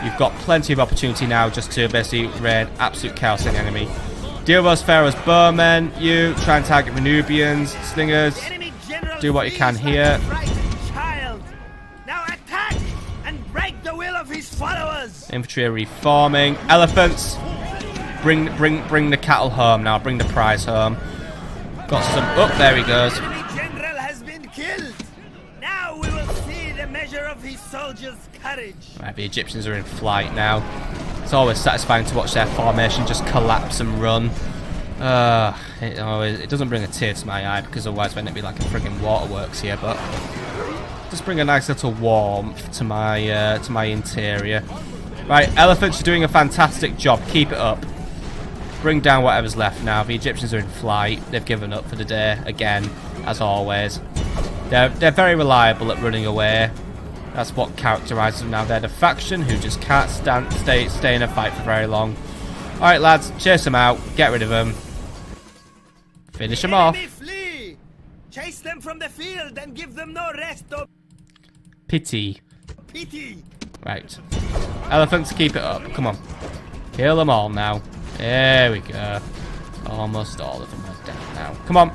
A: You've got plenty of opportunity now just to basically rain absolute chaos in the enemy. Deal with those Pharaoh's bowmen. You try and target the Nubians. Slingers, do what you can here.
C: Now attack and break the will of his followers.
A: Infantry are reforming. Elephants, bring the cattle home now. Bring the prize home. Got some. Oh, there he goes.
C: The enemy general has been killed. Now we will see the measure of his soldiers' courage.
A: Right, the Egyptians are in flight now. It's always satisfying to watch their formation just collapse and run. It doesn't bring a tear to my eye because otherwise then it'd be like a friggin' waterworks here, but just bring a nice little warmth to my interior. Right, elephants are doing a fantastic job. Keep it up. Bring down whatever's left now. The Egyptians are in flight. They've given up for the day again, as always. They're very reliable at running away. That's what characterises them now. They're the faction who just can't stay in a fight for very long. Alright, lads, chase them out. Get rid of them. Finish them off.
C: Flee! Chase them from the field and give them no rest or
A: Pity.
C: pity.
A: Right. Elephants, keep it up. Come on. Kill them all now. There we go. Almost all of them are dead now. Come on.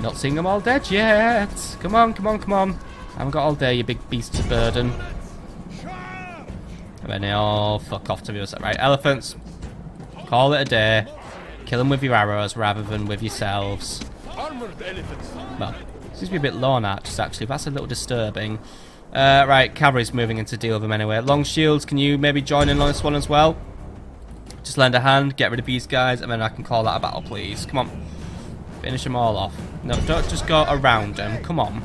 A: Not seeing them all dead yet. Come on, come on, come on. I haven't got all day, you big beasts of burden. And then they all fuck off to the other side. Right, elephants. Call it a day. Kill them with your arrows rather than with yourselves.
B: Armored elephants.
A: Well, seems to be a bit low on archers actually. That's a little disturbing. Right, cavalry's moving in to deal with them anyway. Long shields, can you maybe join in on this one as well? Just lend a hand, get rid of these guys, and then I can call that a battle, please. Come on. Finish them all off. No, don't just go around them. Come on.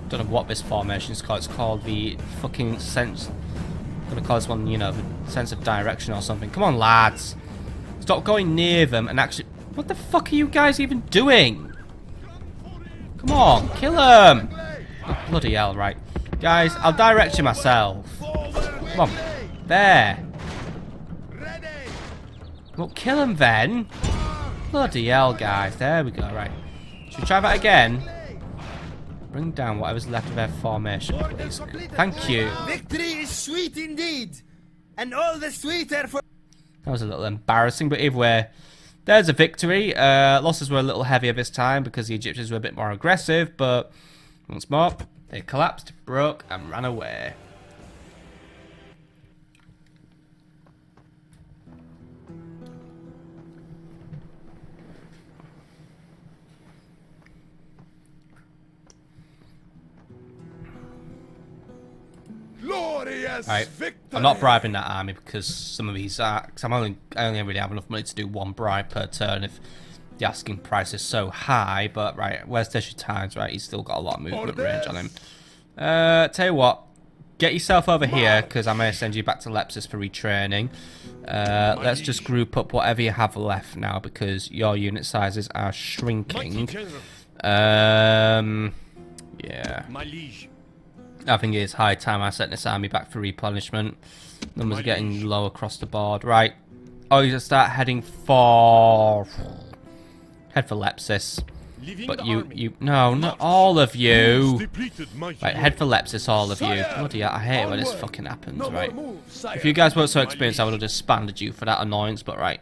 A: Don't know what this formation is called. It's called the fucking sense. I'm gonna call this one, you know, the sense of direction or something. Come on, lads. Stop going near them and actually. What the fuck are you guys even doing? Come on, kill them. Oh, bloody hell, right. Guys, I'll direct you myself. Come on. There. Well, kill them then. Bloody hell, guys. There we go, right. Should we try that again? Bring down whatever's left of their formation, please. Thank you.
C: Victory is sweet indeed, and all the sweeter for.
A: That was a little embarrassing, but either way, there's a victory. Losses were a little heavier this time because the Egyptians were a bit more aggressive, but once more, they collapsed, broke, and ran away.
B: Glorious
A: Right.
B: victory.
A: I'm not bribing that army because some of these are. Cause I only really have enough money to do one bribe per turn if the asking price is so high. But right, where's Desha Times? Right, he's still got a lot of movement range on him. Tell you what, get yourself over here because I may send you back to Lepsis for retraining. Let's just group up whatever you have left now because your unit sizes are shrinking. Yeah.
B: My liege.
A: I think it is high time I sent this army back for replenishment. Numbers are getting low across the board. Right. Oh, you just start heading for... Head for Lepsis. But no, not all of you. Right, head for Lepsis, all of you. Bloody hell, I hate it when this fucking happens, right? If you guys weren't so experienced, I would have disbanded you for that annoyance, but right.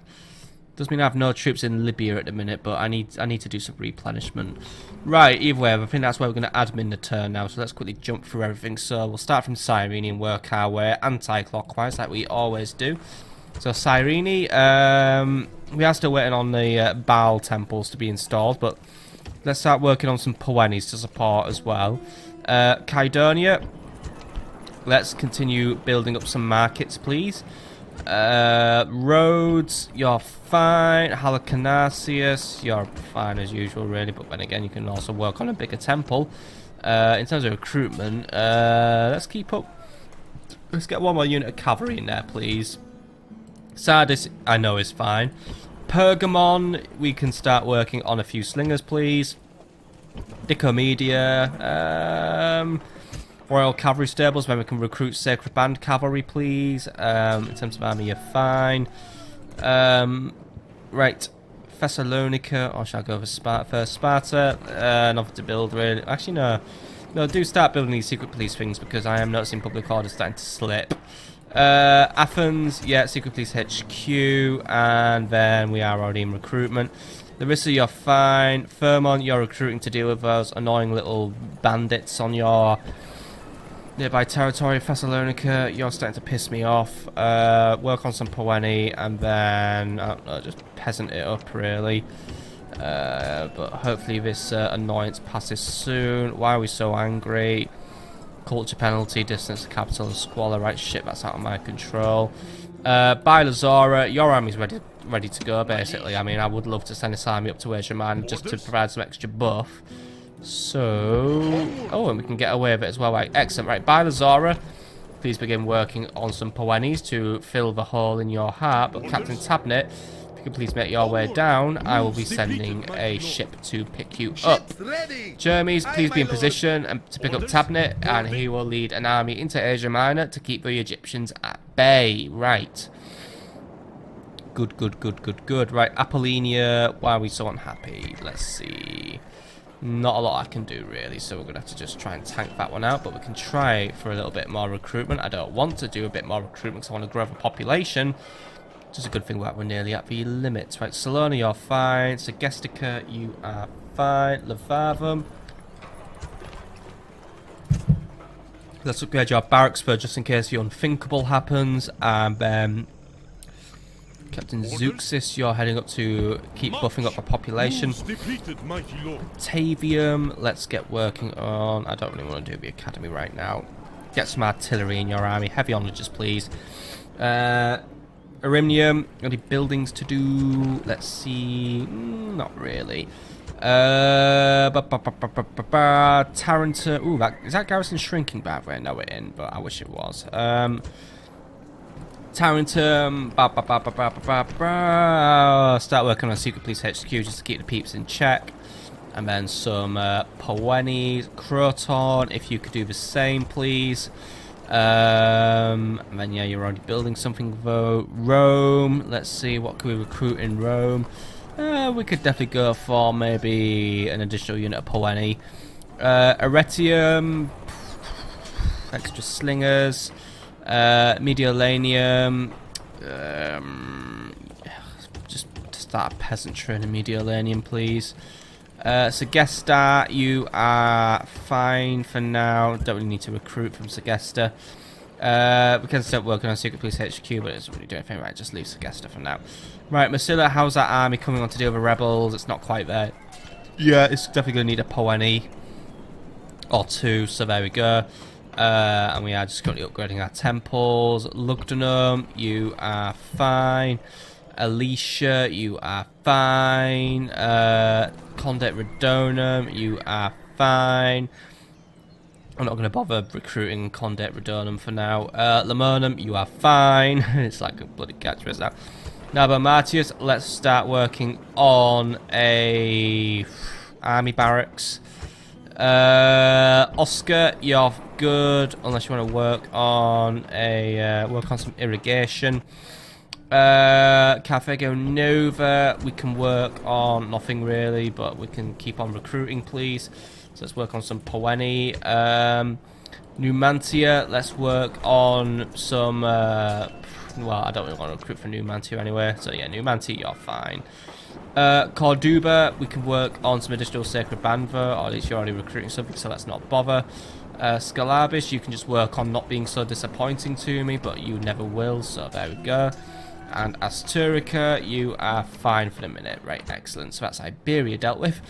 A: Does mean I have no troops in Libya at the minute, but I need to do some replenishment. Right, either way, I think that's where we're going to admin the turn now, so let's quickly jump through everything. So we'll start from Cyrene and work our way anti-clockwise, like we always do. So Cyrene, we are still waiting on the Baal temples to be installed, but let's start working on some Poenis to support as well. Kydonia, let's continue building up some markets, please. Rhodes, you're fine. Halicarnassus, you're fine as usual, really. But then again, you can also work on a bigger temple. In terms of recruitment, let's keep up. Let's get one more unit of cavalry in there, please. Sardis, I know, is fine. Pergamon, we can start working on a few slingers, please. Dicomedia, Royal Cavalry Stables, where we can recruit Sacred Band Cavalry, please. In terms of army, you're fine. Right. Thessalonica, or shall I go over Sparta first? Sparta, nothing to build, really. Actually, no. No, do start building these secret police things, because I am noticing public order starting to slip. Athens, yeah, secret police HQ, and then we are already in recruitment. Larissa, you're fine. Fermont, you're recruiting to deal with those annoying little bandits on your nearby territory. Thessalonica, you're starting to piss me off. Work on some Poeni, and then, I don't know, just peasant it up, really. But hopefully this annoyance passes soon. Why are we so angry? Culture penalty, distance to capital, and squalor. Right, shit, that's out of my control. Bilazora, your army's ready to go, basically. I mean, I would love to send this army up to Asia Man just to provide some extra buff. So, oh, and we can get away with it as well. Right, excellent. Right, Bilazora, please begin working on some Poenies to fill the hole in your heart. But Captain Tabnet, if you could please make your way down, I will be sending a ship to pick you up. Jeremy's, please be in position to pick up Tabnet, and he will lead an army into Asia Minor to keep the Egyptians at bay. Right. Good, good, good, good, good. Right, Apollonia, why are we so unhappy? Let's see. Not a lot I can do, really, so we're going to have to just try and tank that one out, but we can try for a little bit more recruitment. I don't want to do a bit more recruitment because I want to grow the population. Just a good thing that we're nearly at the limits. Right, Salona, you're fine. Segestica, you are fine. Levathum. Let's upgrade your barracks for just in case the unthinkable happens. And Captain Zeuxis, you're heading up to keep buffing up the population. Tavium, let's get working on... I don't really want to do the academy right now. Get some artillery in your army. Heavy on just please. Arimnium, any buildings to do? Let's see. Not really. Tarentum. Ooh, is that garrison shrinking by the way? No, it isn't, but I wish it was. Tarentum, start working on Secret Police HQ just to keep the peeps in check. And then some Poenies. Croton, if you could do the same, please. And then, yeah, you're already building something, though. Rome, let's see, what can we recruit in Rome? We could definitely go for maybe an additional unit of Poeni. Aretium, extra slingers. Mediolanium, just start a peasantry in a Mediolanium, please. Segesta, you are fine for now. Don't really need to recruit from Segesta. We can start working on Secret Police HQ, but it doesn't really do anything. Right, just leave Segesta for now. Right, Masilla, how's that army coming on to deal with the rebels? It's not quite there. Yeah, it's definitely going to need a Poeni or two, so there we go. And we are just currently upgrading our temples. Lugdunum, you are fine. Alicia, you are fine. Condet Redonum, you are fine. I'm not going to bother recruiting Condet Redonum for now. Lamonum, you are fine. It's like a bloody catchphrase now. Now, but Martius, let's start working on a army barracks. Oscar, you're good, unless you want to work on some irrigation. Carthago Nova, we can work on nothing really, but we can keep on recruiting, please. So let's work on some Poeni. Numantia, let's work on some. Well, I don't really want to recruit for Numantia anyway. So yeah, Numantia, you're fine. Corduba, we can work on some additional Sacred Banva, or at least you're already recruiting something, so let's not bother. Scalabis, you can just work on not being so disappointing to me, but you never will, so there we go. And Asturica, you are fine for the minute. Right, excellent. So that's Iberia dealt with.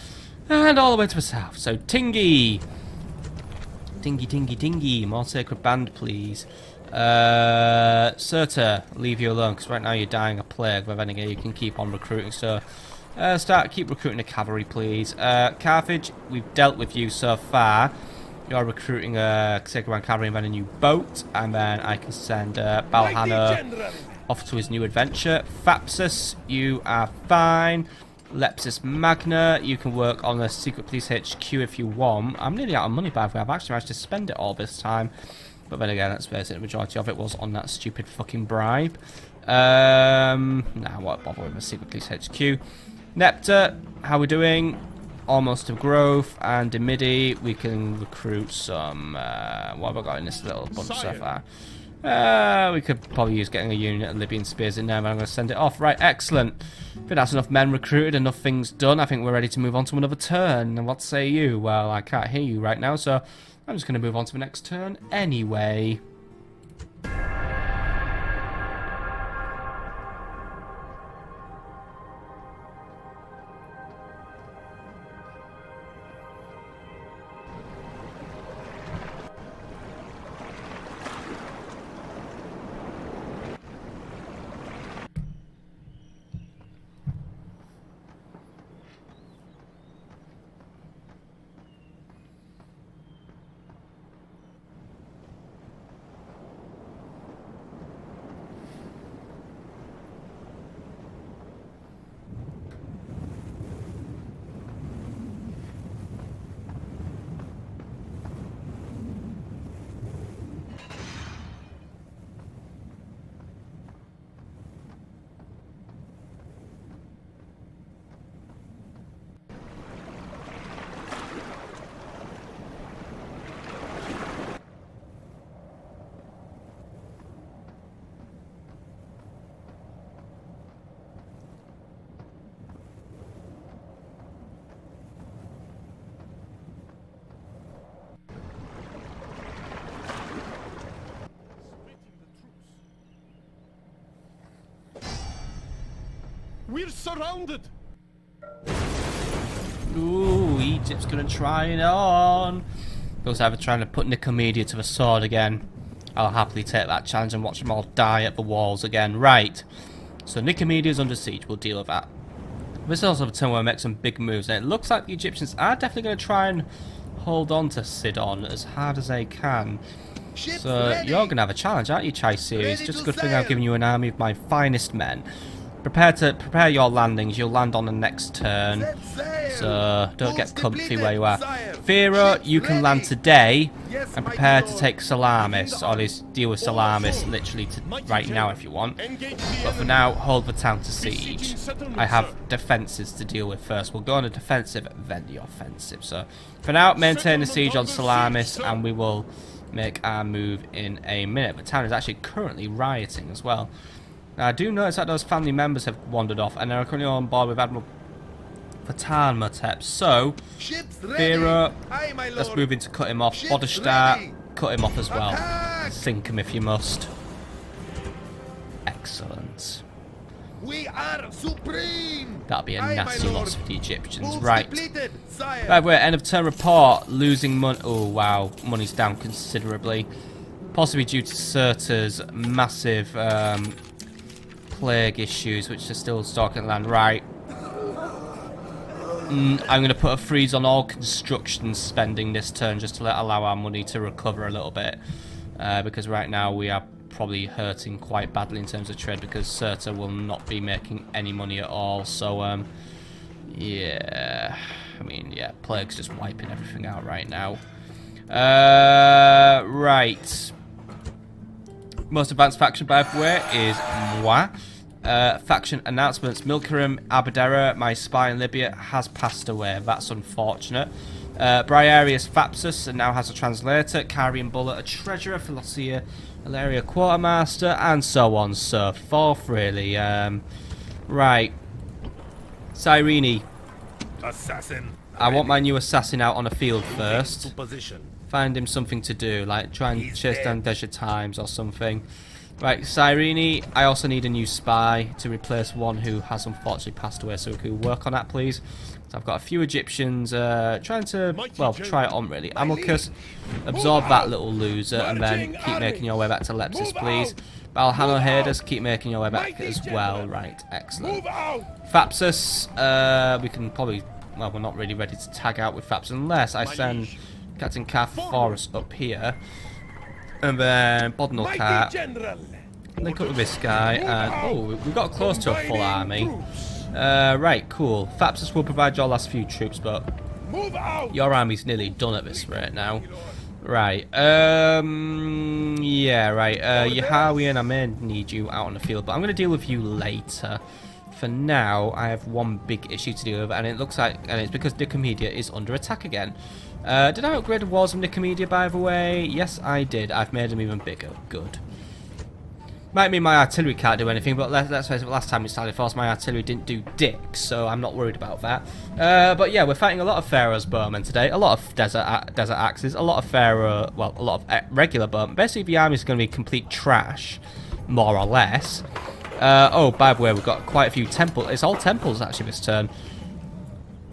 A: And all the way to the south. So Tingy. Tingy. More Sacred Band, please. Surta, leave you alone, because right now you're dying of plague, but then again you can keep on recruiting, so keep recruiting the cavalry, please. Carthage, we've dealt with you so far. You're recruiting a Sacred Band cavalry and then a new boat, and then I can send Balhano off to his new adventure. Thapsus, you are fine. Lepsis Magna, you can work on the Secret Police HQ if you want. I'm nearly out of money, by the way. I've actually managed to spend it all this time. But then again, let's face it, the majority of it was on that stupid fucking bribe. Nah, I won't bother with the Secret Police HQ. Nepta, how we doing? Almost to growth. And in MIDI, we can recruit some... what have I got in this little bunch so far? We could probably use getting a unit of Libyan spears in there, but I'm going to send it off. Right, excellent. I think that's enough men recruited, enough things done. I think we're ready to move on to another turn. And what say you? Well, I can't hear you right now, so I'm just going to move on to the next turn anyway.
B: We're surrounded.
A: Ooh, Egypt's gonna try it on. Looks like they're trying to put Nicomedia to the sword again. I'll happily take that challenge and watch them all die at the walls again. Right. So Nicomedia's under siege. We'll deal with that. This is also the turn where we make some big moves. And it looks like the Egyptians are definitely going to try and hold on to Sidon as hard as they can. So you're going to have a challenge, aren't you, Chai Series? Just a good thing I've given you an army of my finest men. Prepare your landings. You'll land on the next turn. So don't get comfy where you are. Pharaoh, you can land today and prepare to take Salamis, or at least deal with Salamis literally right now if you want. But for now, hold the town to siege. I have defences to deal with first. We'll go on a defensive, then the offensive. So for now, maintain the siege on Salamis, and we will make our move in a minute. The town is actually currently rioting as well. Now, I do notice that those family members have wandered off, and they're currently on board with Admiral Fatan Motep. So, Pharaoh, let's move in to cut him off. Bodestar, cut him off as well. Sink him if you must. Excellent.
B: We are supreme.
A: That'll be a nasty loss for the Egyptians. Right. By the way, end of turn report. Losing money. Oh, wow. Money's down considerably. Possibly due to Sirta's massive plague issues, which are still stalking land. Right. I'm going to put a freeze on all construction spending this turn just to allow our money to recover a little bit. Because right now we are probably hurting quite badly in terms of trade because Sirta will not be making any money at all. So, yeah. I mean, yeah, plague's just wiping everything out right now. Right. Most advanced faction, by the way, is Moi. Faction announcements. Milkarim Abadera, my spy in Libya, has passed away. That's unfortunate. Briarius Thapsus now has a translator. Carian Bullet, a treasurer. Philosia Ilaria quartermaster, and so on so forth, really. Right. Cyrene.
B: Assassin.
A: I want my new assassin out on a field first. Find him something to do, like try and chase down Desert Times or something. Right, Cyrene, I also need a new spy to replace one who has unfortunately passed away, so we can work on that, please. So I've got a few Egyptians trying to, well, try it on, really. Amilcus, absorb that little loser, and then keep making your way back to Lepsis, please. Balhanohedus, keep making your way back as well. Right, excellent. Thapsus, we can probably, well, we're not really ready to tag out with Thapsus unless I send Captain Carthaginian up here. And then Bodnalcat, link up with this guy, and oh, we got close to a full army. Right, cool. Thapsus will provide your last few troops, but your army's nearly done at this rate now. Right, yeah, right. Yahawian, I may need you out on the field, but I'm going to deal with you later. For now, I have one big issue to deal with, and it looks like, and it's because Nicomedia is under attack again. Did I upgrade the walls of Nicomedia, by the way? Yes, I did. I've made them even bigger. Good. Might mean my artillery can't do anything, but let's face it, last time we started Force, my artillery didn't do dick, so I'm not worried about that. But yeah, we're fighting a lot of Pharaoh's bowmen today, a lot of desert axes, a lot of Pharaoh, well, a lot of regular bowmen. Basically, the army's going to be complete trash, more or less. Oh, by the way, we've got quite a few temples. It's all temples, actually, this turn.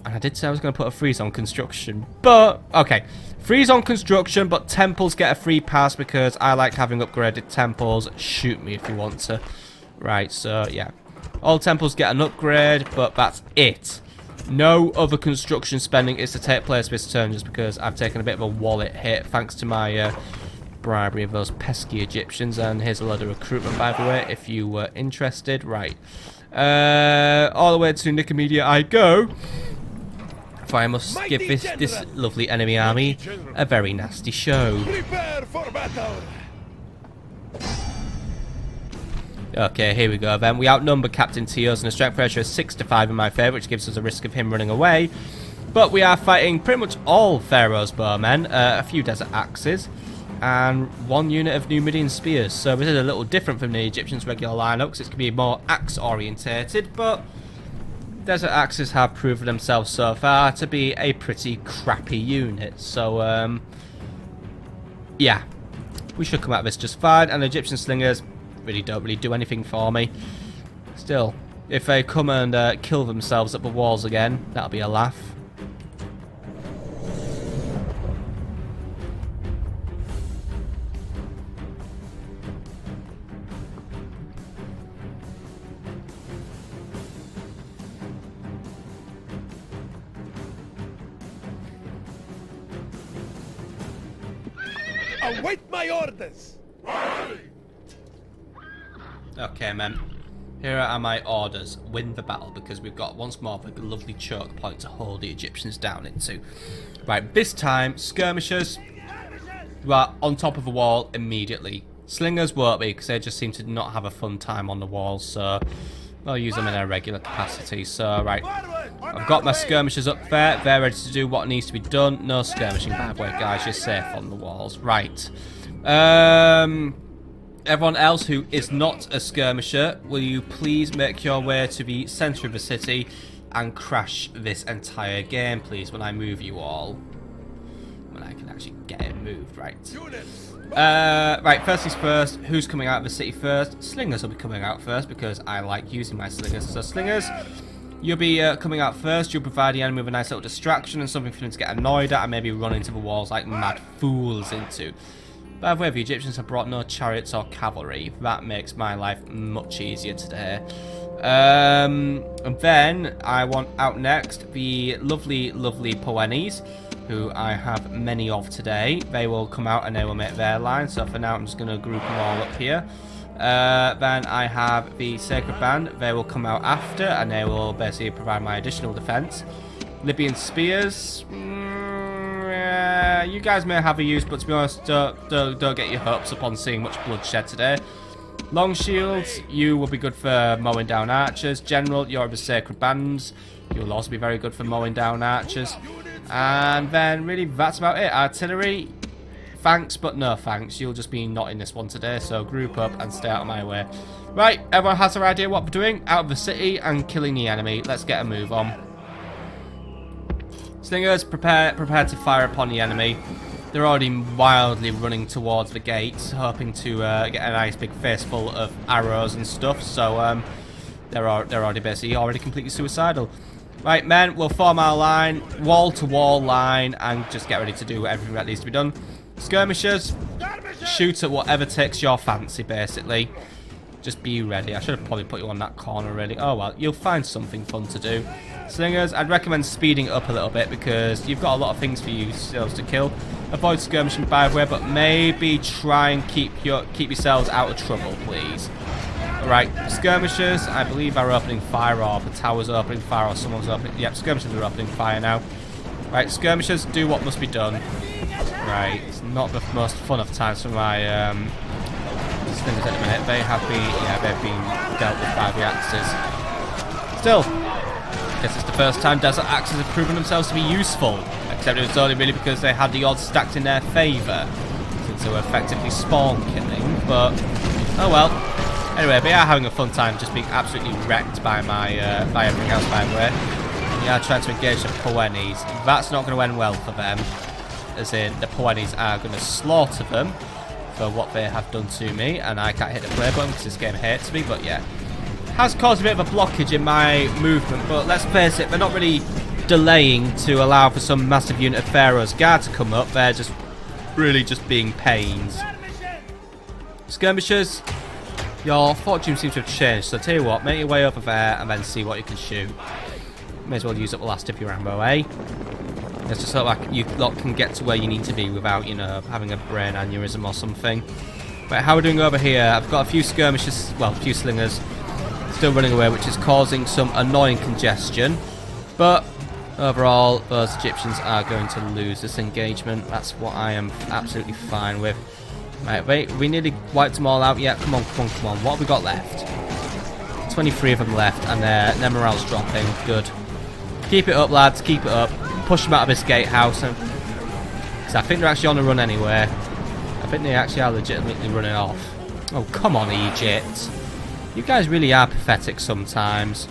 A: And I did say I was going to put a freeze on construction, but, okay. Freeze on construction, but temples get a free pass because I like having upgraded temples. Shoot me if you want to. Right, so, yeah. All temples get an upgrade, but that's it. No other construction spending is to take place this turn just because I've taken a bit of a wallet hit thanks to my bribery of those pesky Egyptians. And here's a load of recruitment, by the way, if you were interested. Right. All the way to Nicomedia I go. For I must give this lovely enemy army a very nasty show.
B: Prepare for battle.
A: Okay, here we go then. We outnumber Captain Teos and a strength ratio of 6 to 5 in my favour, which gives us a risk of him running away. But we are fighting pretty much all Pharaoh's bowmen, a few desert axes, and one unit of Numidian spears. So this is a little different from the Egyptians' regular lineup, because it's going to be more axe orientated, but desert axes have proven themselves so far to be a pretty crappy unit. So, yeah, we should come out of this just fine. And Egyptian slingers don't really do anything for me. Still, If they come and kill themselves at the walls again, that'll be a laugh.
B: Await my orders!
A: Okay, men. Here are my orders. Win the battle, because we've got once more the lovely choke point to hold the Egyptians down into. Right, this time, skirmishers, you are on top of the wall immediately. Slingers won't be, because they just seem to not have a fun time on the wall, so I'll use them in a regular capacity. So, right, I've got my skirmishers up there. They're ready to do what needs to be done. No skirmishing, by the way, guys. You're safe on the walls. Right. Everyone else who is not a skirmisher, will you please make your way to the centre of the city and crash this entire game, please, when I move you all. When I can actually get it moved, right. Right, first things first, who's coming out of the city first? Slingers will be coming out first, because I like using my slingers. So slingers, you'll be coming out first. You'll provide the enemy with a nice little distraction and something for them to get annoyed at and maybe run into the walls like mad fools into. By the way, the Egyptians have brought no chariots or cavalry. That makes my life much easier today. And then I want out next the lovely, lovely Poenis, who I have many of today. They will come out and they will make their line. So for now, I'm just going to group them all up here. Then I have the Sacred Band. They will come out after and they will basically provide my additional defense. Libyan Spears. You guys may have a use, but to be honest, don't get your hopes up on seeing much bloodshed today. Long Shields, you will be good for mowing down archers. General, you're the Sacred Bands. You will also be very good for mowing down archers. And then, really, that's about it. Artillery, thanks, but no thanks. You'll just be not in this one today, so group up and stay out of my way. Right, everyone has their idea what we're doing. Out of the city and killing the enemy. Let's get a move on. Slingers, prepare to fire upon the enemy. They're already wildly running towards the gates, hoping to get a nice big face full of arrows and stuff. So they're already basically completely suicidal. Right, men, we'll form our line, wall-to-wall line, and just get ready to do everything that needs to be done. Skirmishers, shoot at whatever takes your fancy, basically. Just be ready. I should have probably put you on that corner, really. Oh, well, you'll find something fun to do. Slingers, I'd recommend speeding up a little bit because you've got a lot of things for yourselves to kill. Avoid skirmishing, by the way, but maybe try and keep yourselves out of trouble, please. Alright, skirmishers, I believe are opening fire, or the tower's opening fire, or someone's opening... Yep, skirmishers are opening fire now. Right, skirmishers, do what must be done. Right, it's not the most fun of times for my slingers at the minute. They have been, yeah, they've been dealt with by the axes. Still, I guess it's the first time desert axes have proven themselves to be useful. Except it was only really because they had the odds stacked in their favour, since they were effectively spawn killing, but oh well. Anyway, they are having a fun time just being absolutely wrecked by my by everything else, by the way. They are trying to engage the Poenis. That's not going to end well for them, as in the Poenis are going to slaughter them for what they have done to me, and I can't hit the play button because this game hates me, but yeah. Has caused a bit of a blockage in my movement, but let's face it, they're not really delaying to allow for some massive unit of Pharaoh's Guard to come up. They're just really just being pains. Skirmishers, your fortune seems to have changed, so tell you what, make your way over there and then see what you can shoot. May as well use up the last of your ammo, eh? It's just sort of like you lot can get to where you need to be without, you know, having a brain aneurysm or something. Right, how are we doing over here? I've got a few skirmishers, well, a few slingers still running away, which is causing some annoying congestion. But overall, those Egyptians are going to lose this engagement. That's what I am absolutely fine with. Right, wait, we nearly wiped them all out. Yeah, come on, come on, come on. What have we got left? 23 of them left, and their morale's dropping. Good. Keep it up, lads. Keep it up. Push them out of this gatehouse. Because I think they're actually on the run anyway. I think they actually are legitimately running off. Oh, come on, Egypt. You guys really are pathetic sometimes.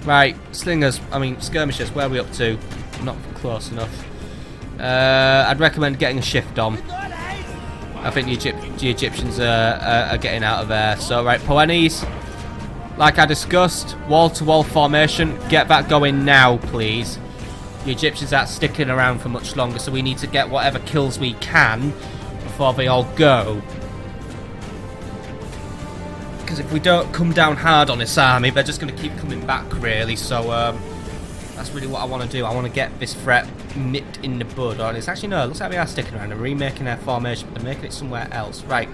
A: Right, slingers, I mean skirmishers, where are we up to? Not close enough. I'd recommend getting a shift on. I think the Egyptians are getting out of there. So, right, Poenis, Like I discussed, wall-to-wall formation. Get that going now, please. The Egyptians aren't sticking around for much longer, so we need to get whatever kills we can before they all go. Because if we don't come down hard on this army, they're just going to keep coming back, really. So that's really what I want to do. I want to get this threat nipped in the bud. Or it's actually, no, it looks like they are sticking around. They're remaking their formation, but they're making it somewhere else. Right,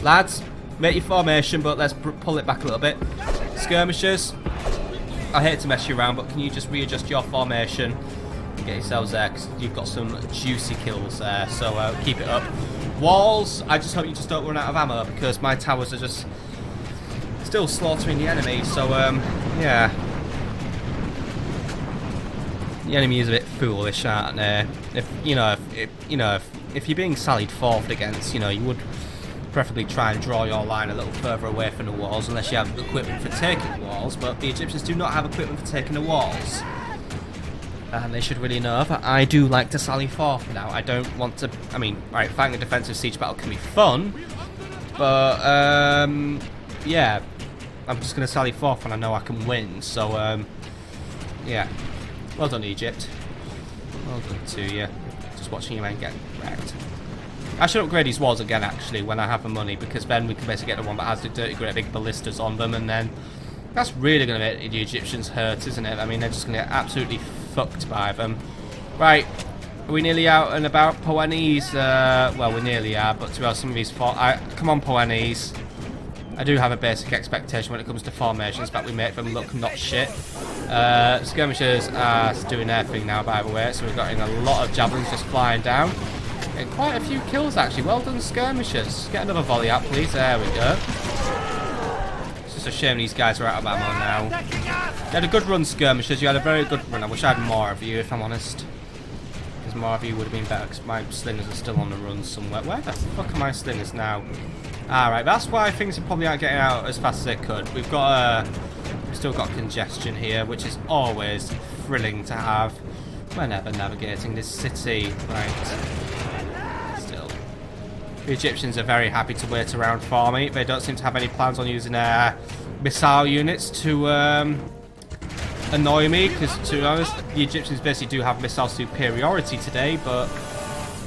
A: lads, make your formation, but let's pull it back a little bit. Skirmishers, I hate to mess you around, but can you just readjust your formation and get yourselves there, because you've got some juicy kills there, so keep it up. Walls, I just hope you just don't run out of ammo, because my towers are just still slaughtering the enemy, so yeah. The enemy is a bit foolish, aren't they? If you're being sallied forward against, you would preferably try and draw your line a little further away from the walls, unless you have equipment for taking walls, but the Egyptians do not have equipment for taking the walls. And they should really know that I do like to sally forth now. I don't want to, right, fighting a defensive siege battle can be fun, but yeah, I'm just going to sally forth and I know I can win, so yeah. Well done, Egypt. Well done to you. Just watching you men get wrecked. I should upgrade these walls again, actually, when I have the money, because then we can basically get the one that has the dirty great big ballistas on them, and then that's really going to make the Egyptians hurt, isn't it? I mean, they're just going to get absolutely fucked by them. Right, are we nearly out and about? Poenes, well, we nearly are, but to be honest, some of these come on, Poenes. I do have a basic expectation when it comes to formations, but we make them look not shit. Skirmishers are doing their thing now, by the way, so we've got a lot of javelins just flying down. Getting quite a few kills, actually. Well done, Skirmishers. Get another volley out, please. There we go. It's just a shame these guys are out of ammo now. You had a good run, Skirmishers. You had a very good run. I wish I had more of you, if I'm honest. Because more of you would have been better, because my slingers are still on the run somewhere. Where the fuck are my slingers now? Alright, that's why things are probably not getting out as fast as they could. We've still got congestion here, which is always thrilling to have whenever navigating this city. Right. Still. The Egyptians are very happy to wait around for me. They don't seem to have any plans on using their missile units to annoy me, because to be honest, the Egyptians basically do have missile superiority today, but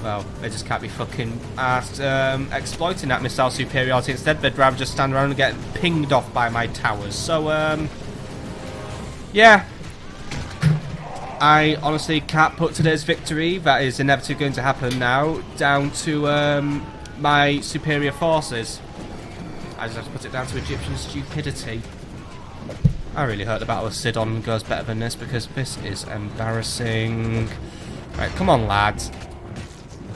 A: well, they just can't be fucking asked exploiting that missile superiority. Instead, they'd rather just stand around and get pinged off by my towers. So, yeah. I honestly can't put today's victory, that is inevitably going to happen now, down to my superior forces. I just have to put it down to Egyptian stupidity. I really hope the Battle of Sidon goes better than this, because this is embarrassing. Right, come on, lads.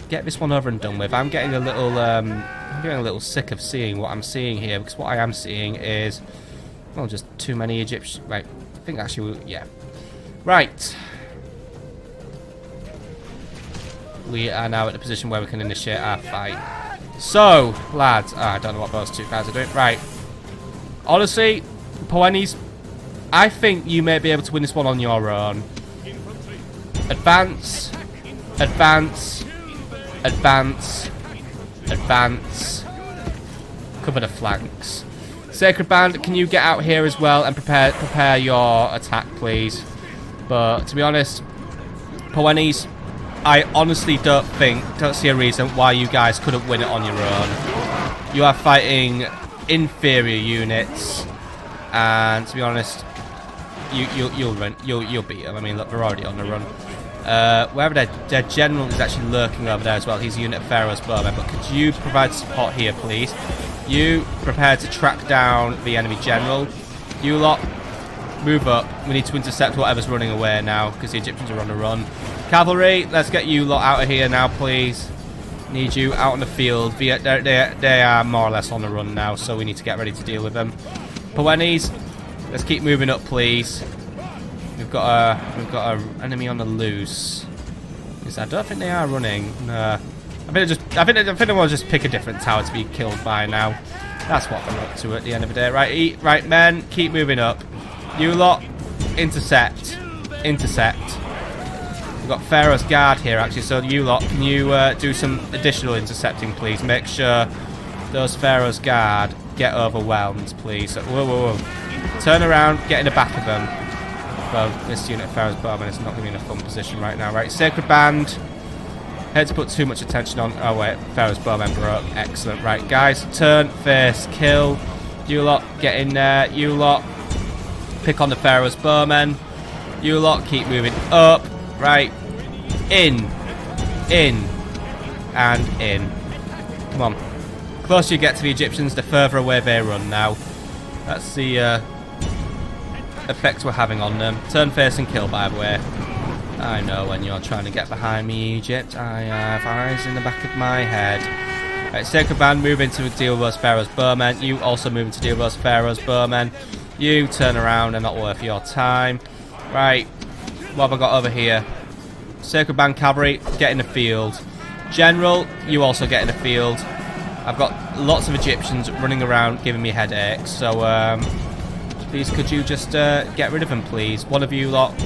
A: Get this one over and done with. I'm getting a little sick of seeing what I'm seeing here, because what I am seeing is, well, just too many Egyptians. Right, I think actually, yeah. Right. We are now at the position where we can initiate our fight. So, lads, I don't know what those two guys are doing. Right. Honestly, Poenes, I think you may be able to win this one on your own. Advance. Advance. Advance. Advance. Cover the flanks. Sacred Band, can you get out here as well and prepare your attack, please? But to be honest, Poenes, I honestly don't see a reason why you guys couldn't win it on your own. You are fighting inferior units, and to be honest, you'll beat them. I mean, look, they're already on the run. Wherever their general is actually lurking over there as well. He's a unit of Pharaoh's bowmen, but could you provide support here, please? You prepare to track down the enemy general. You lot, move up. We need to intercept whatever's running away now, because the Egyptians are on the run. Cavalry, let's get you lot out of here now, please. Need you out on the field. They are more or less on the run now, so we need to get ready to deal with them. Poenes, let's keep moving up, please. We've got a enemy on the loose. I don't think they are running. No. I think they want to just pick a different tower to be killed by now. That's what they're up to at the end of the day. Right, men, keep moving up. You lot, intercept. Intercept. We've got Pharaoh's Guard here, actually, so you lot, can you do some additional intercepting, please? Make sure those Pharaoh's Guard get overwhelmed, please. Whoa. Turn around, get in the back of them. Well, this unit of Pharaoh's Bowman is not going to be in a fun position right now. Right, Sacred Band. Had to put too much attention on. Oh wait, Pharaoh's Bowman broke. Excellent. Right, guys, turn, face, kill. You lot, get in there. You lot, pick on the Pharaoh's Bowmen. You lot, keep moving up. Right, in, and in. Come on. The closer you get to the Egyptians, the further away they run now. That's the effect we're having on them. Turn, face, and kill, by the way. I know when you're trying to get behind me, Egypt. I have eyes in the back of my head. Right, Sacred Band, move in to deal with those Pharaoh's Bowmen. You also move in to deal with those Pharaoh's Bowmen. You turn around, they're not worth your time. Right, what have I got over here? Sacred Band Cavalry, get in the field. General, you also get in the field. I've got lots of Egyptians running around giving me headaches, so please could you just get rid of them, please? One of you lot,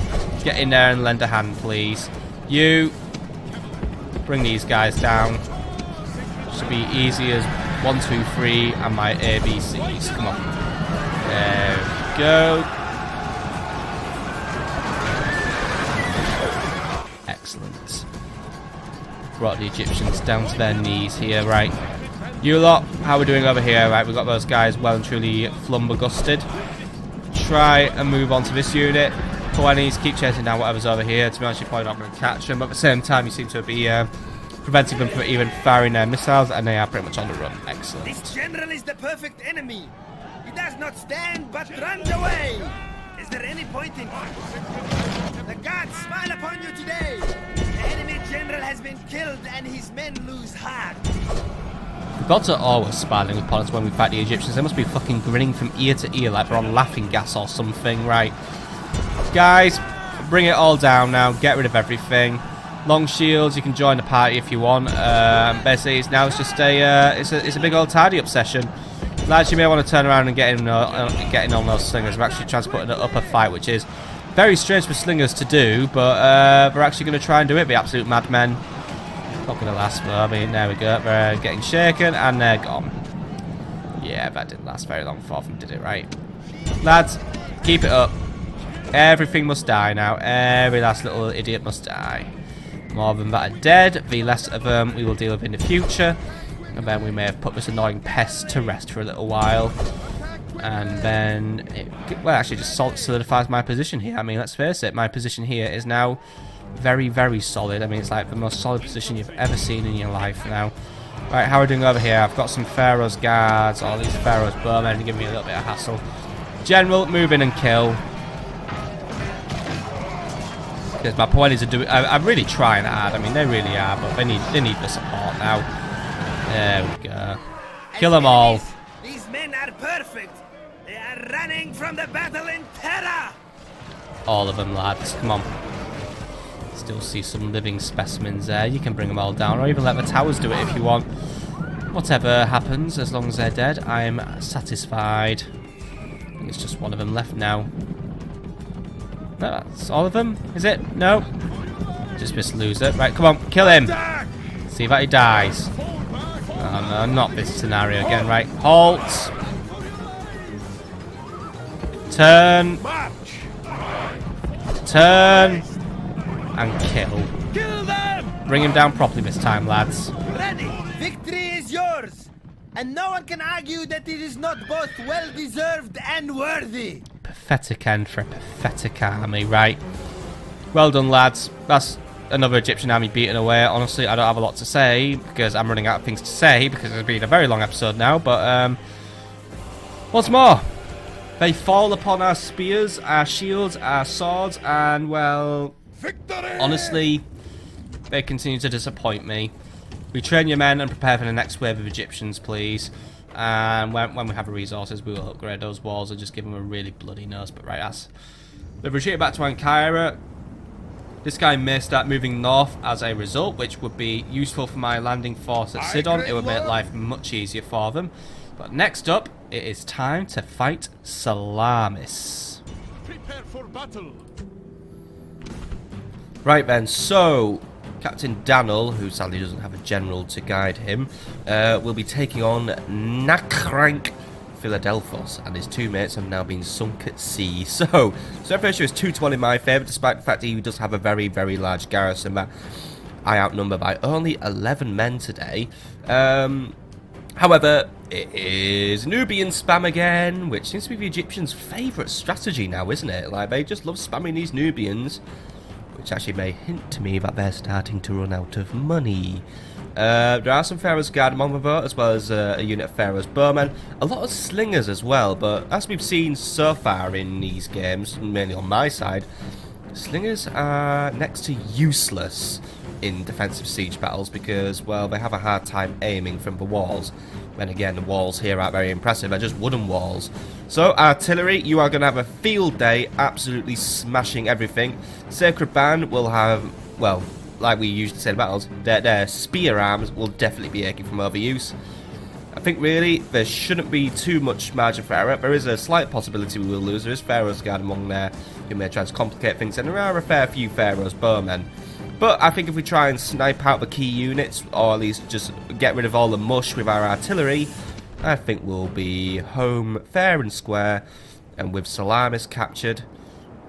A: get in there and lend a hand, please. You, bring these guys down. Should be easy as 1, 2, 3 and my ABCs. Come on. There we go. Excellent. Brought the Egyptians down to their knees here, right. You lot, how are we doing over here? Right, we've got those guys well and truly flumbergusted. Try and move on to this unit. Koanis, keep chasing down whatever's over here. To be honest, you're probably not going to catch them. But at the same time, you seem to be preventing them from even firing their missiles, and they are pretty much on the run. Excellent.
C: This general is the perfect enemy. He does not stand, but runs away. Is there any point in... The gods smile upon you today. The enemy general has been killed, and his men lose heart.
A: The gods are always smiling upon us when we fight the Egyptians. They must be fucking grinning from ear to ear like they're on laughing gas or something. Right. Guys, bring it all down now. Get rid of everything. Long shields, you can join the party if you want. Basically, it's just it's a big old tidy up session. Lads, you may want to turn around and get in on those slingers. We're actually transporting an upper fight, which is very strange for slingers to do, but we're actually going to try and do it. The absolute madmen. Not going to last, though. I mean, there we go. They're getting shaken, and they're gone. Yeah, that didn't last very long for them, did it? Right. Lads, keep it up. Everything must die now. Every last little idiot must die. More of them that are dead, the less of them we will deal with in the future. And then we may have put this annoying pest to rest for a little while. And then it, well, actually just solidifies my position here. I mean, let's face it, my position here is now very, very solid. I mean, it's like the most solid position you've ever seen in your life now. Right, how are we doing over here? I've got some Pharaoh's guards, all these Pharaoh's bowmen to give me a little bit of hassle. General, move in and kill. Because my point is to do it. I'm really trying hard. I mean, they really are, but they need the support now. There we go. Kill them all.
C: These men are perfect. They are running from the battle in terror.
A: All of them, lads. Come on. Still see some living specimens there. You can bring them all down, or even let the towers do it if you want. Whatever happens, as long as they're dead, I'm satisfied. I think it's just one of them left now. No, that's all of them, is it? No. Just this loser. Right, come on, kill him. See that he dies. Oh no, not this scenario again. Right, halt. Turn. Turn. And kill.
C: Kill them!
A: Bring him down properly this time, lads.
C: Ready! Victory is yours! And no one can argue that it is not both well-deserved and worthy.
A: Pathetic end for a pathetic army, right? Well done, lads. That's another Egyptian army beaten away. Honestly, I don't have a lot to say because I'm running out of things to say because it's been a very long episode now. But what's more, they fall upon our spears, our shields, our swords, and well, victory! Honestly, they continue to disappoint me. Retrain your men and prepare for the next wave of Egyptians, please. And when we have the resources, we will upgrade those walls and just give them a really bloody nose. But right, as they've retreated back to Ankara, this guy may start moving north as a result, which would be useful for my landing force at Sidon. It would make life much easier for them. But next up, it is time to fight Salamis.
D: Prepare for battle.
A: Right then, so Captain Daniel, who sadly doesn't have a general to guide him, will be taking on Nakrank Philadelphos, and his 2 mates have now been sunk at sea. So strength ratio is 2-1 in my favour, despite the fact that he does have a very, very large garrison that I outnumber by only 11 men today. However, it is Nubian spam again, which seems to be the Egyptians' favourite strategy now, isn't it? Like, they just love spamming these Nubians, which actually may hint to me that they're starting to run out of money. There are some Pharaoh's Guard among the vote, as well as a unit of Pharaoh's Bowmen. A lot of Slingers as well, but as we've seen so far in these games, mainly on my side, Slingers are next to useless in defensive siege battles because, well, they have a hard time aiming from the walls. Then again, the walls here aren't very impressive, they're just wooden walls. So, artillery, you are going to have a field day, absolutely smashing everything. Sacred Band will have, well, like we usually say in battles, their spear arms will definitely be aching from overuse. I think really there shouldn't be too much margin for error. There is a slight possibility we will lose. There is Pharaoh's Guard among there who may try to complicate things, and there are a fair few Pharaoh's Bowmen. But I think if we try and snipe out the key units, or at least just get rid of all the mush with our artillery, I think we'll be home fair and square. And with Salamis captured,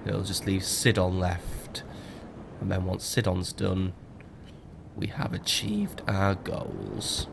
A: it'll just leave Sidon left. And then once Sidon's done, we have achieved our goals.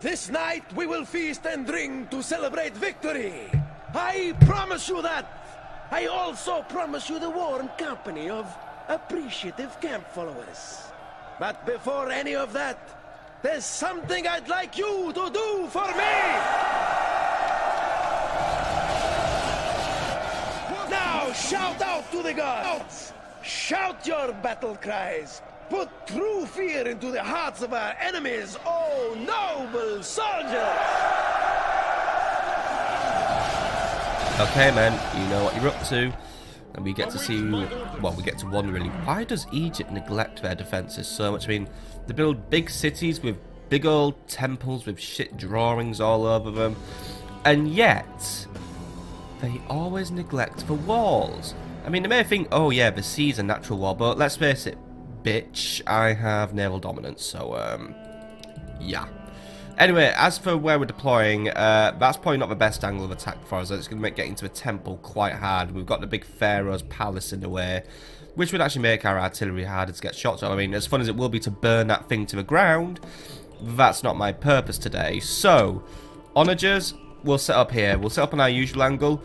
B: This night we will feast and drink to celebrate victory. I promise you that. I also promise you the warm company of appreciative camp followers. But before any of that, there's something I'd like you to do for me. Now shout out to the gods. Shout your battle cries. Put true fear into the hearts of our enemies, oh noble soldiers!
A: Okay, men, you know what you're up to. And we get to see, well, we get to wonder really, why does Egypt neglect their defences so much? I mean, they build big cities with big old temples with shit drawings all over them. And yet, they always neglect the walls. I mean, they may think, oh yeah, the sea's a natural wall, but let's face it, bitch, I have naval dominance, so, yeah. Anyway, as for where we're deploying, that's probably not the best angle of attack for us. It's going to make getting to a temple quite hard. We've got the big Pharaoh's palace in the way, which would actually make our artillery harder to get shots at. I mean, as fun as it will be to burn that thing to the ground, that's not my purpose today. So, onagers, we'll set up here. We'll set up on our usual angle.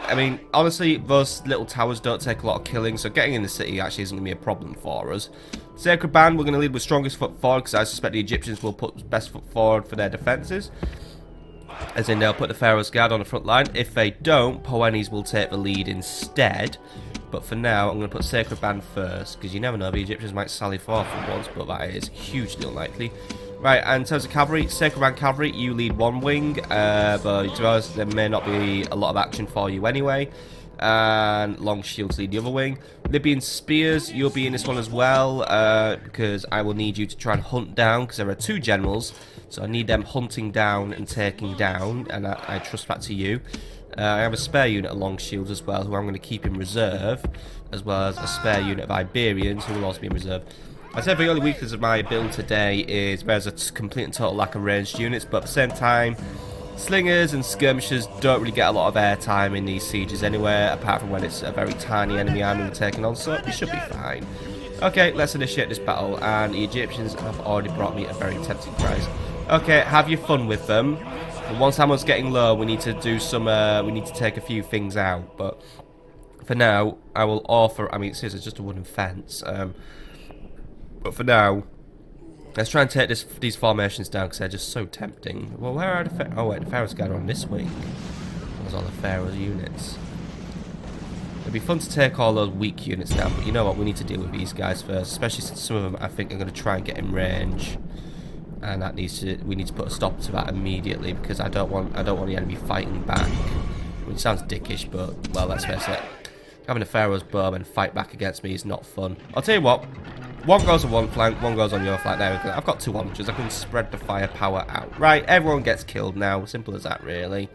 A: I mean, honestly, those little towers don't take a lot of killing, so getting in the city actually isn't going to be a problem for us. Sacred Band, we're going to lead with strongest foot forward, because I suspect the Egyptians will put best foot forward for their defences. As in, they'll put the Pharaoh's Guard on the front line. If they don't, Poenis will take the lead instead. But for now, I'm going to put Sacred Band first, because you never know, the Egyptians might sally forth for once, but that is hugely unlikely. Right, and in terms of cavalry, Sacred Band cavalry, you lead one wing, but to be honest, there may not be a lot of action for you anyway. And long shields lead the other wing. Libyan spears, you'll be in this one as well, because I will need you to try and hunt down, because there are 2 generals, so I need them hunting down and taking down, and I trust that to you. I have a spare unit of long shields as well, who I'm going to keep in reserve, as well as a spare unit of Iberians, who will also be in reserve. I said the only weakness of my build today is there's a complete and total lack of ranged units, but at the same time, slingers and skirmishers don't really get a lot of airtime in these sieges anywhere, apart from when it's a very tiny enemy army we're taking on, so we should be fine. Okay, let's initiate this battle, and the Egyptians have already brought me a very tempting prize. Okay, have your fun with them. And once ammo's getting low, we need to do some, we need to take a few things out, but for now, I will offer, I mean, seriously, it's just a wooden fence, but for now, let's try and take these formations down because they're just so tempting. Well, where are the oh wait, the Pharaoh's Guard are on this wing. Those are the Pharaoh's units. It'd be fun to take all those weak units down, but you know what? We need to deal with these guys first, especially since some of them I think are going to try and get in range, and that needs to we need to put a stop to that immediately because I don't want the enemy fighting back. Which sounds dickish, but well, let's face it. Having a Pharaoh's bowman fight back against me is not fun. I'll tell you what. One goes on one flank, one goes on your flank. There we go. I've got 2 archers. I can spread the firepower out. Right, everyone gets killed now. Simple as that, really.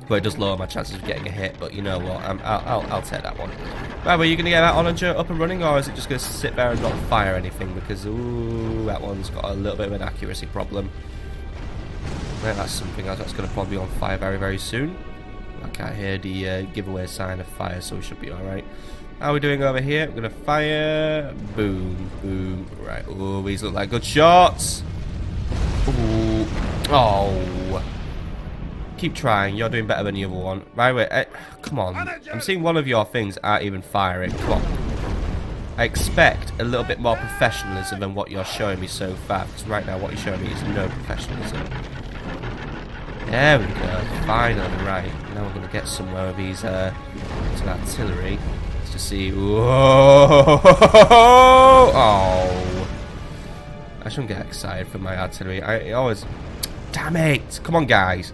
A: Well, it does lower my chances of getting a hit, but you know what? I'll take that one. Right, well, are you going to get that onager up and running, or is it just going to sit there and not fire anything? Because, ooh, that one's got a little bit of an accuracy problem. Yeah, that's something else that's going to probably be on fire very, very soon. I can't hear the giveaway sign of fire, so we should be alright. How are we doing over here? We're going to fire. Boom, boom. Right, ooh, these look like good shots. Ooh. Oh. Keep trying. You're doing better than the other one. Right, wait. Come on. I'm seeing one of your things aren't even firing. Come on. I expect a little bit more professionalism than what you're showing me so far. Because right now what you're showing me is no professionalism. There we go. Finally, right. Now we're going to get somewhere with these artillery. Let's just see. Whoa! Oh. I shouldn't get excited for my artillery. I always... Damn it! Come on, guys.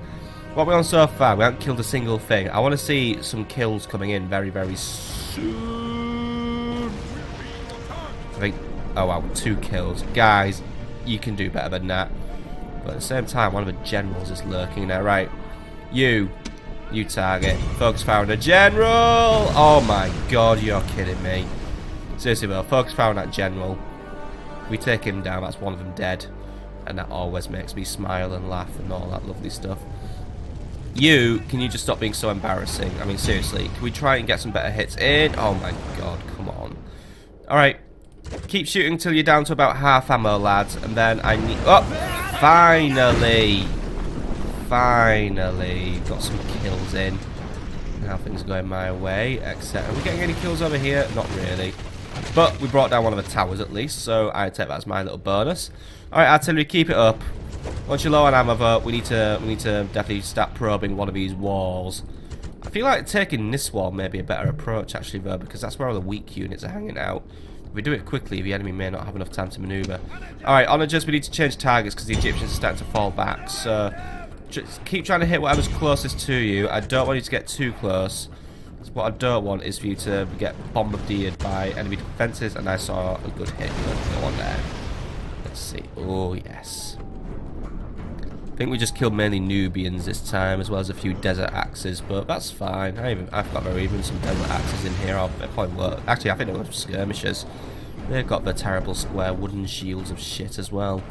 A: What are we on so far? We haven't killed a single thing. I want to see some kills coming in very, very soon. I think... Oh, wow. 2 kills. Guys, you can do better than that. But at the same time, one of the generals is lurking there. Right. You target. Focus fire on the general. Oh my god, you're kidding me. Seriously, though. Focus fire on that general. We take him down. That's one of them dead. And that always makes me smile and laugh and all that lovely stuff. Can you just stop being so embarrassing? I mean, seriously, can we try and get some better hits in? Oh my god, come on. Alright, keep shooting until you're down to about half ammo, lads, and then I need... Oh, finally! Finally, got some kills in. Now things are going my way, except... Are we getting any kills over here? Not really. But we brought down one of the towers at least, so I take that as my little bonus. Alright, artillery, keep it up. Once you're low on ammo, though, we need to definitely start probing one of these walls. I feel like taking this wall may be a better approach, actually, though, because that's where all the weak units are hanging out. If we do it quickly, the enemy may not have enough time to maneuver. Alright, onagers, we need to change targets because the Egyptians are starting to fall back. So, just keep trying to hit whatever's closest to you. I don't want you to get too close. What I don't want is for you to get bombardier by enemy defences, and I saw a good hit go on there. Let's see. Oh, yes. I think we just killed mainly Nubians this time, as well as a few desert axes, but that's fine. I've got even some desert axes in here. I'll probably work. Actually, I think they're skirmishers. They've got the terrible square wooden shields of shit as well.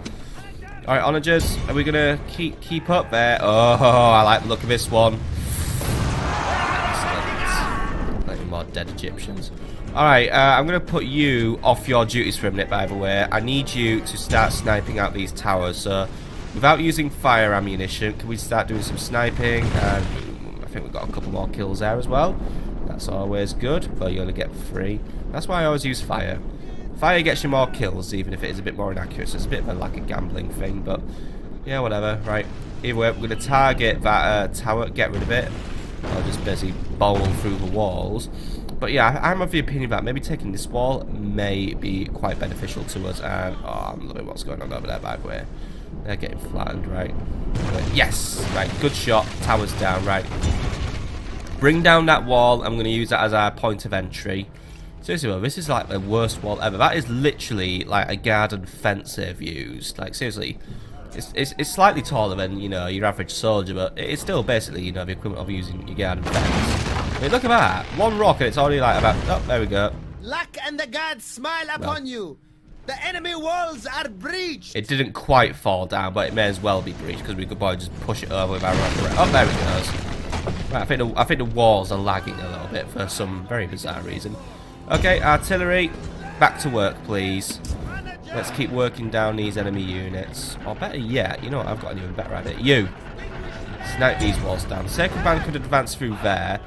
A: Alright, onagers, are we gonna keep up there? Oh, I like the look of this one. Excellent. Plenty more dead Egyptians. Alright, I'm going to put you off your duties for a minute, by the way. I need you to start sniping out these towers. So, without using fire ammunition, can we start doing some sniping? And I think we've got a couple more kills there as well. That's always good, but you only get 3. That's why I always use fire. Fire gets you more kills, even if it is a bit more inaccurate. So it's a bit of like a gambling thing, but yeah, whatever. Right, either way, we're going to target that tower, get rid of it. I'll just basically bowl through the walls. But yeah, I'm of the opinion that maybe taking this wall may be quite beneficial to us. And oh, I'm loving what's going on over there, by the way. They're getting flattened, right? Yes, right, good shot. Tower's down, right. Bring down that wall. I'm going to use that as our point of entry. Seriously, well, this is like the worst wall ever. That is literally like a garden fence they've used. Like, seriously, it's slightly taller than, you know, your average soldier, but it's still basically, you know, the equivalent of using your garden fence. I mean, look at that. One rock and it's already like about... Oh, there we go.
C: Luck and the gods smile upon you. The enemy walls are breached.
A: It didn't quite fall down, but it may as well be breached because we could probably just push it over with our rocket. Oh, there it goes. Right, I think the walls are lagging a little bit for some very bizarre reason. Okay, artillery, back to work, please. Let's keep working down these enemy units. Or better yet, you know what? I've got an even better idea. You snipe these walls down. The second band could advance through there,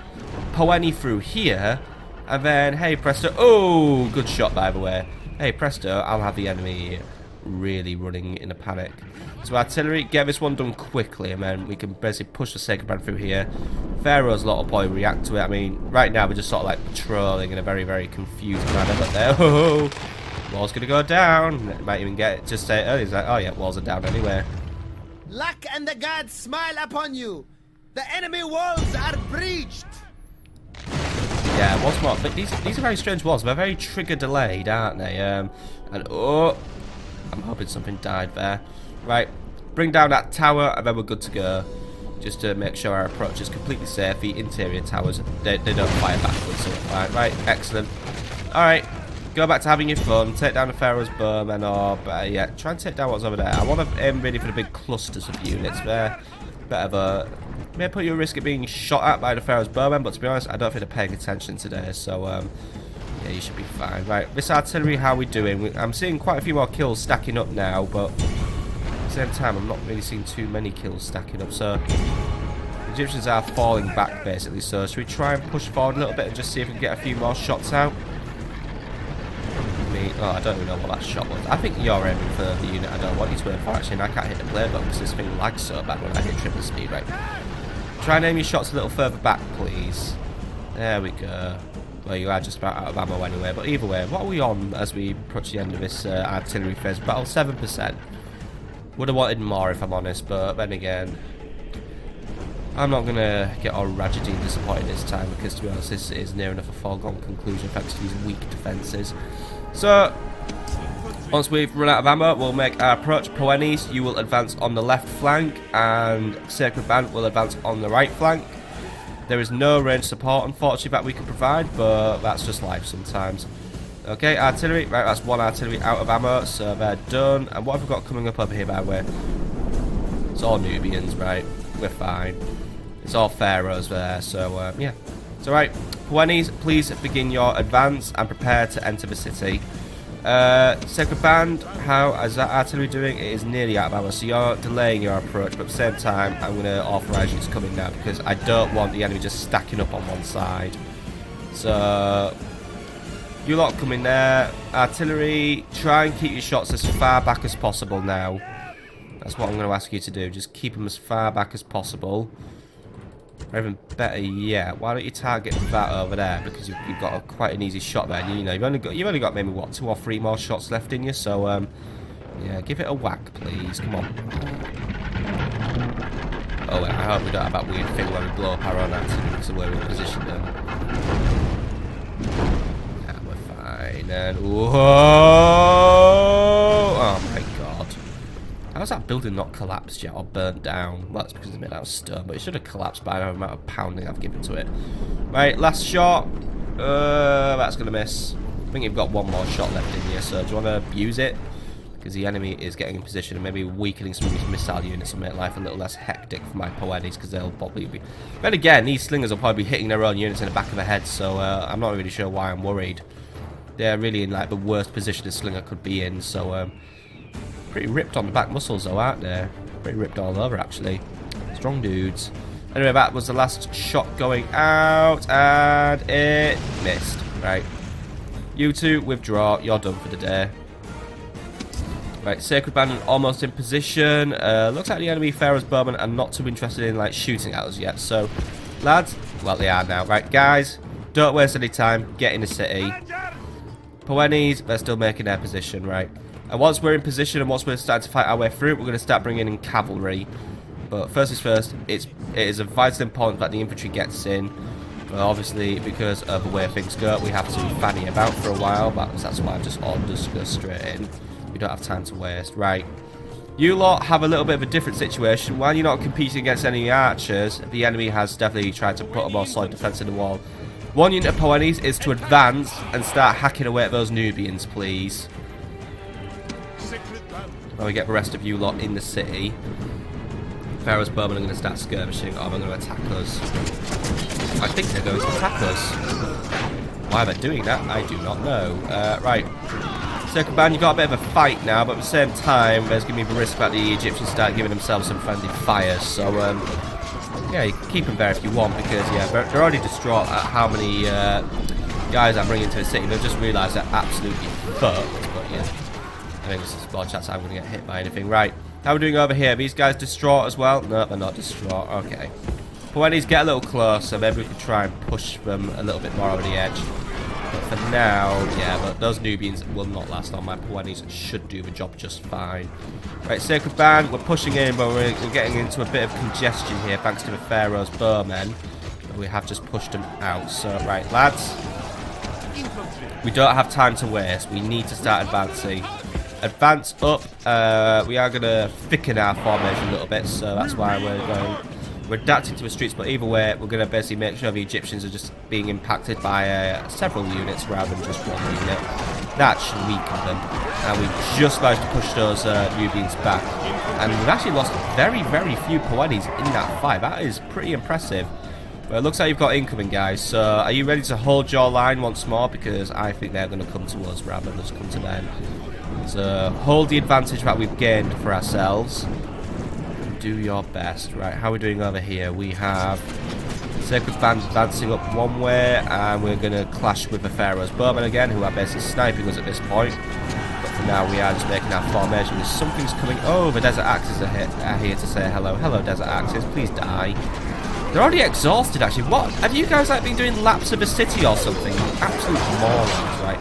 A: Poeni through here, and then hey presto. Oh, good shot by the way. Hey presto, I'll have the enemy really running in a panic. So artillery, get this one done quickly, and then we can basically push the second band through here. Pharaoh's lot will probably react to it. I mean, right now we're just sort of like patrolling in a very, very confused manner. But there, oh, wall's gonna go down. It might even get it, just say it earlier. It's like, oh yeah, walls are down anyway.
C: Luck and the gods smile upon you. The enemy walls are breached.
A: Yeah, once more. But these are very strange walls. They're very trigger delayed, aren't they? And oh, I'm hoping something died there. Right, bring down that tower, and then we're good to go. Just to make sure our approach is completely safe. The interior towers, they don't fire backwards. So right, excellent. All right, go back to having your fun. Take down the Pharaoh's bowmen, or yeah, try and take down what's over there. I want to aim really for the big clusters of units there. Bit of a may put you at risk of being shot at by the Pharaoh's bowmen, but to be honest, I don't think they're paying attention today. So yeah, you should be fine. Right, this artillery, how are we doing? I'm seeing quite a few more kills stacking up now, but at the same time, I'm not really seeing too many kills stacking up. So the Egyptians are falling back basically. So should we try and push forward a little bit and just see if we can get a few more shots out? Oh, I don't even know what that shot was. I think you're aiming for the unit I don't want you to aim for, actually, and I can't hit the play button because this thing lags so bad when I hit triple speed. Right, try and aim your shots a little further back, please. There we go. Well, you are just about out of ammo anyway, but either way, what are we on as we approach the end of this artillery phase battle? 7%. Would have wanted more, if I'm honest, but then again, I'm not going to get all raggedy and disappointed this time, because to be honest, this is near enough a foregone conclusion thanks to these weak defences. So, once we've run out of ammo, we'll make our approach. Poenis, you will advance on the left flank, and Sacred Band will advance on the right flank. There is no range support, unfortunately, that we can provide, but that's just life sometimes. Okay, artillery. Right, that's one artillery out of ammo, so they're done. And what have we got coming up over here, by the way? It's all Nubians, right? We're fine. It's all pharaohs there, so yeah. It's alright. Poenis, please begin your advance and prepare to enter the city. Sacred Band, how is that artillery doing? It is nearly out of ammo, so you're delaying your approach, but at the same time, I'm going to authorise you to come in now because I don't want the enemy just stacking up on one side. So, you lot come in there. Artillery, try and keep your shots as far back as possible now. That's what I'm going to ask you to do. Just keep them as far back as possible. Or even better yet, why don't you target that over there, because you've got quite an easy shot there. You know, you've only got maybe what, 2 or 3 more shots left in you. So yeah, give it a whack, please. Come on. Oh wait, I hope we don't have that weird thing where we blow up our own artillery because of where we position them. Yeah, we're fine. And whoa! Oh my god. How's that building not collapsed yet or burnt down? Well, that's because it's made out of stone, but it should have collapsed by the amount of pounding I've given to it. Right, last shot. That's going to miss. I think you've got one more shot left in here, so do you want to use it? Because the enemy is getting in position and maybe weakening some of these missile units will make life a little less hectic for my Poenis, because they'll probably be... Then again, these slingers will probably be hitting their own units in the back of the head, so I'm not really sure why I'm worried. They're really in like the worst position a slinger could be in, so... pretty ripped on the back muscles though, aren't they? Pretty ripped all over actually. Strong dudes. Anyway, that was the last shot going out, and it missed. Right. You two withdraw. You're done for the day. Right, Sacred Band almost in position. Looks like the enemy Pharaoh's bowmen are not too interested in like shooting at us yet. So, lads, well they are now. Right, guys, don't waste any time. Get in the city. Poenis, they're still making their position, right? And once we're in position and once we're starting to fight our way through, we're going to start bringing in cavalry. But first is first, it is of vital importance that the infantry gets in. But obviously, because of the way things go, we have to fanny about for a while. That's why I've just ordered us to go straight in. We don't have time to waste. Right. You lot have a little bit of a different situation. While you're not competing against any archers, the enemy has definitely tried to put a more solid defense in the wall. One unit of Poenis is to advance and start hacking away at those Nubians, please. While we get the rest of you lot in the city. Pharaoh's bowmen are going to start skirmishing, or they're going to attack us. I think they're going to attack us. Why they're doing that, I do not know. Right. Sacred Band, you've got a bit of a fight now, but at the same time, there's going to be the risk that the Egyptians start giving themselves some friendly fires. So, yeah, you can keep them there if you want, because, yeah, they're already distraught at how many guys I'm bringing to the city. They've just realised they're absolutely fucked, but, yeah. I think there's a small chance I'm going to get hit by anything. Right, how are we doing over here? These guys distraught as well? No, they're not distraught. Okay. Poenis, get a little closer. Maybe we can try and push them a little bit more over the edge. But for now, yeah, but those Nubians will not last long. My Poenis should do the job just fine. Right, Sacred Band, we're pushing in, but we're getting into a bit of congestion here thanks to the Pharaoh's bowmen. We have just pushed them out. So, right, lads. We don't have time to waste. We need to start advancing. Advance up. We are going to thicken our formation a little bit, so that's why we're adapting to the streets. But either way, we're going to basically make sure the Egyptians are just being impacted by several units rather than just one unit. That should weaken them. And we just managed to push those Nubians back. And we've actually lost very, very few Poenis in that fight. That is pretty impressive. But it looks like you've got incoming, guys. So are you ready to hold your line once more? Because I think they're going to come to us rather than just come to them. So hold the advantage that we've gained for ourselves. Do your best. Right, how are we doing over here? We have Sacred Band advancing up one way, and we're going to clash with the Pharaoh's Bowmen again, who are basically sniping us at this point. But for now, we are just making our formation. Something's coming. Oh, the Desert Axes are here to say hello. Hello, Desert Axes. Please die. They're already exhausted, actually. What? Have you guys like been doing laps of a city or something? Absolute morons, right?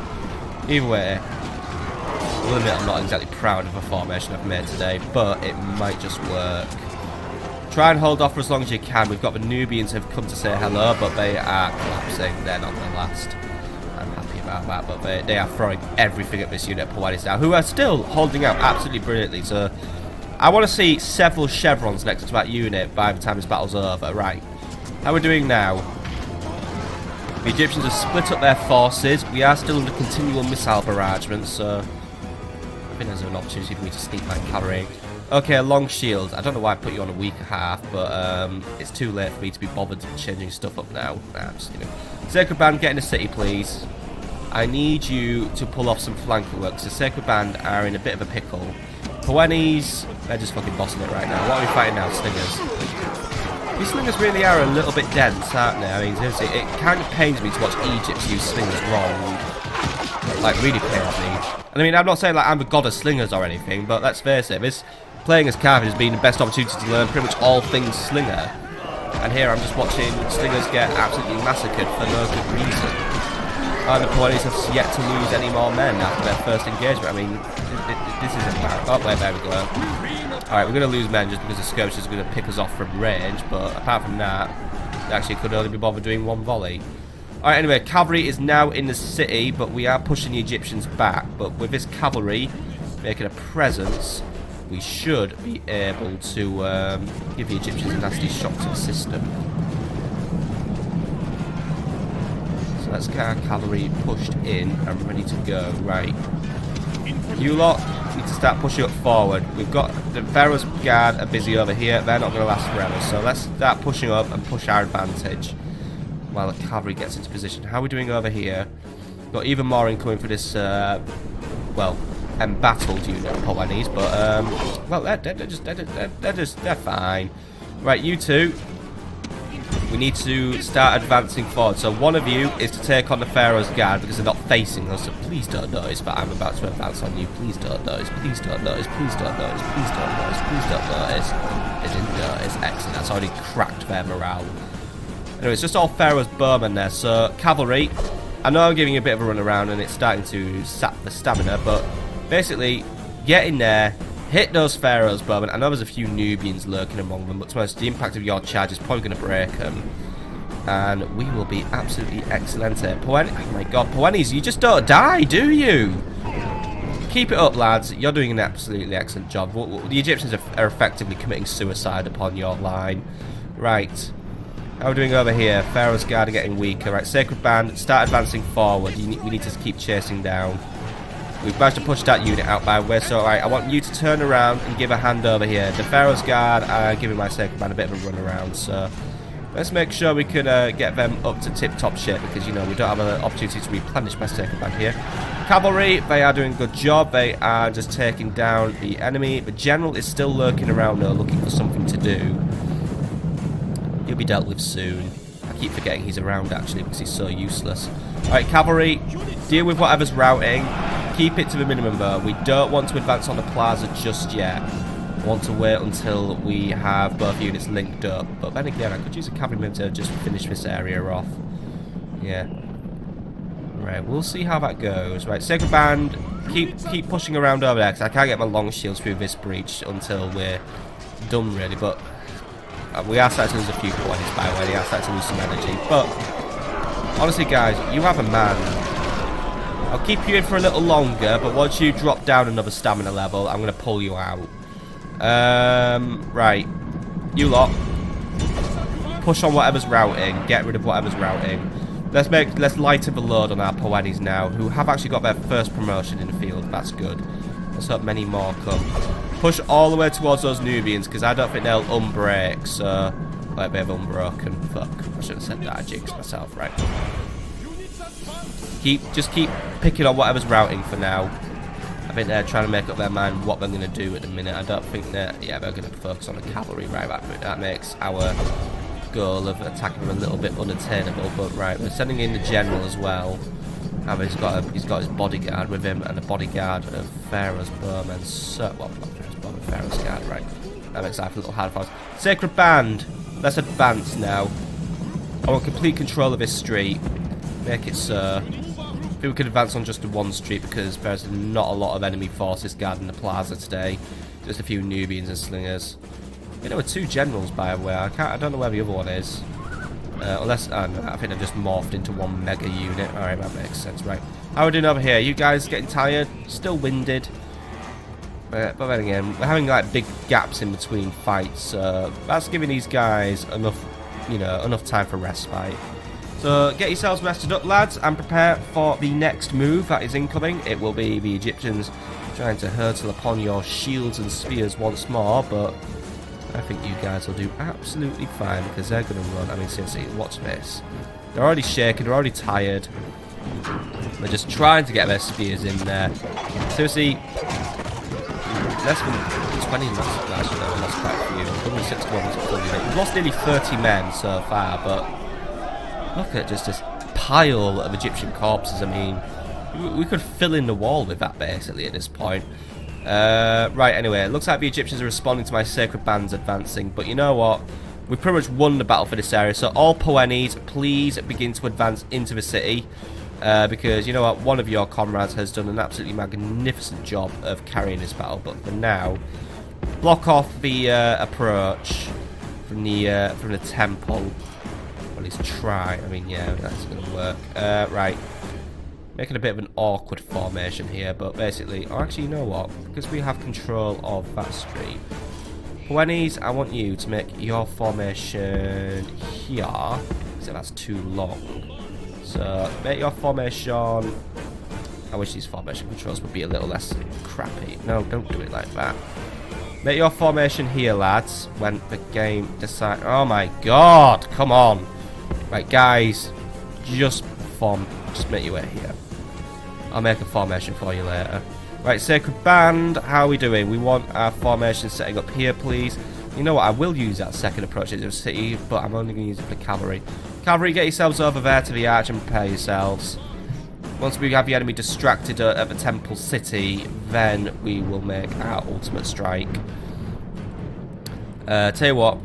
A: Either way, I will admit I'm not exactly proud of the formation I've made today, but it might just work. Try and hold off for as long as you can. We've got the Nubians who have come to say hello, but they are collapsing. They're not going to last. I'm happy about that, but they are throwing everything at this unit of Poetis now, who are still holding out absolutely brilliantly. So I want to see several chevrons next to that unit by the time this battle's over. Right, how are we doing now? The Egyptians have split up their forces. We are still under continual missile barragement, so I think there's an opportunity for me to sneak my cavalry. Okay, long shield. I don't know why I put you on a weaker half, but it's too late for me to be bothered changing stuff up now. Nah, just, you know. Sacred Band, get in the city, please. I need you to pull off some flanking work. So Sacred Band are in a bit of a pickle. Poenis, they're just fucking bossing it right now. What are we fighting now? Slingers. These slingers really are a little bit dense, aren't they? I mean, seriously, it kind of pains me to watch Egypt use slingers wrong. Like, really pains me. And I mean, I'm not saying like I'm the god of slingers or anything, but let's face it, this playing as Carthage has been the best opportunity to learn pretty much all things slinger. And here I'm just watching slingers get absolutely massacred for no good reason. And the Poenis have yet to lose any more men after their first engagement. I mean, this is embarrassing. Oh, there we go. Alright, we're going to lose men just because the skirmishers are going to pick us off from range, but apart from that, they actually could only be bothered doing one volley. Alright, anyway, cavalry is now in the city, but we are pushing the Egyptians back. But with this cavalry making a presence, we should be able to give the Egyptians a nasty shock to the system. So let's get our cavalry pushed in and ready to go. Right. You lot need to start pushing up forward. We've got the Pharaoh's Guard are busy over here. They're not going to last forever. So let's start pushing up and push our advantage while the cavalry gets into position. How are we doing over here? Got even more incoming for this, well, embattled unit of Poenis, but well, they're fine. Right, you two, we need to start advancing forward. So one of you is to take on the Pharaoh's Guard because they're not facing us. So please don't notice that I'm about to advance on you. Please don't notice. Please don't notice. Please don't notice. Please don't notice. Please don't notice. They didn't notice. Excellent. That's already cracked their morale. Anyway, it's just all Pharaoh's bowmen there. So cavalry, I know I'm giving you a bit of a run around and it's starting to sap the stamina, but basically, get in there, hit those Pharaoh's bowmen. I know there's a few Nubians lurking among them, but to be honest, the impact of your charge is probably going to break them. And we will be absolutely excellent here. Oh my god, Poenis, you just don't die, do you? Keep it up, lads. You're doing an absolutely excellent job. The Egyptians are effectively committing suicide upon your line. Right. How are we doing over here? Pharaoh's Guard are getting weaker. Right, Sacred Band, start advancing forward. We need to keep chasing down. We've managed to push that unit out by way, so right, I want you to turn around and give a hand over here. The Pharaoh's Guard are giving my Sacred Band a bit of a run around, so let's make sure we can get them up to tip-top shape, because, you know, we don't have an opportunity to replenish my Sacred Band here. Cavalry, they are doing a good job. They are just taking down the enemy. The General is still lurking around, though, looking for something to do. He'll be dealt with soon. I keep forgetting he's around, actually, because he's so useless. Alright, Cavalry, deal with whatever's routing. Keep it to the minimum, though. We don't want to advance on the plaza just yet. I want to wait until we have both units linked up. But then again, I could use a cavalryman to just finish this area off. Yeah. Right, we'll see how that goes. Right, Sacred Band, keep pushing around over there, because I can't get my long shields through this breach until we're done, really. But We are starting to lose a few points, by the way. We are starting to lose some energy. But, honestly, guys, you have a man. I'll keep you in for a little longer, but once you drop down another stamina level, I'm going to pull you out. Right. You lot. Push on whatever's routing. Get rid of whatever's routing. Let's lighten the load on our Poenis now, who have actually got their first promotion in the field. That's good. Let's hope many more come. Push all the way towards those Nubians, because I don't think they'll unbreak, so... Like, they've unbroken. Fuck. I should have said that. I jinxed myself, right. Just keep picking on whatever's routing for now. I think they're trying to make up their mind what they're going to do at the minute. I don't think that... Yeah, they're going to focus on the cavalry, right? That makes our goal of attacking them a little bit unattainable, but right, we're sending in the general as well. And he's got his bodyguard with him, and the bodyguard of Pharaoh's bowmen. So, well, not Pharaoh's bowmen, Pharaoh's guard, right. That makes life a little hard for us. Sacred Band! Let's advance now. I want complete control of this street. Make it so. I think we could advance on just the one street because there's not a lot of enemy forces guarding the plaza today. Just a few Nubians and slingers. You know, there were 2 generals, by the way. I don't know where the other one is. Unless, no, I think I've just morphed into one mega unit. Alright, that makes sense, right. How are we doing over here? You guys getting tired? Still winded? But then again, we're having like big gaps in between fights, so that's giving these guys enough, you know, enough time for respite. So get yourselves rested up, lads, and prepare for the next move that is incoming. It will be the Egyptians trying to hurtle upon your shields and spears once more, but I think you guys will do absolutely fine because they're going to run. I mean, seriously, watch this. They're already shaking, they're already tired. They're just trying to get their spears in there. Seriously, less than 20 last actually, we lost quite a few. 161 was fully lit. We've lost nearly 30 men so far, but look at just this pile of Egyptian corpses. I mean, we could fill in the wall with that basically at this point. Right, anyway, it looks like the Egyptians are responding to my sacred bands advancing, but you know what? We've pretty much won the battle for this area, so all Poenis, please begin to advance into the city, because you know what? One of your comrades has done an absolutely magnificent job of carrying this battle, but for now, block off the approach from the temple. Or at least try. I mean, yeah, that's going to work. Right. Making a bit of an awkward formation here, but basically... Oh, actually, you know what? Because we have control of that street. Poenis, I want you to make your formation here. So that's too long. So, make your formation... I wish these formation controls would be a little less crappy. No, don't do it like that. Make your formation here, lads, when the game decides... Oh my god, come on. Right, guys, just make your way here. I'll make a formation for you later. Right, Sacred Band, how are we doing? We want our formation setting up here, please. You know what, I will use that second approach into the city, but I'm only going to use it for cavalry. Cavalry, get yourselves over there to the arch and prepare yourselves. Once we have the enemy distracted at the temple city, then we will make our ultimate strike. Tell you what,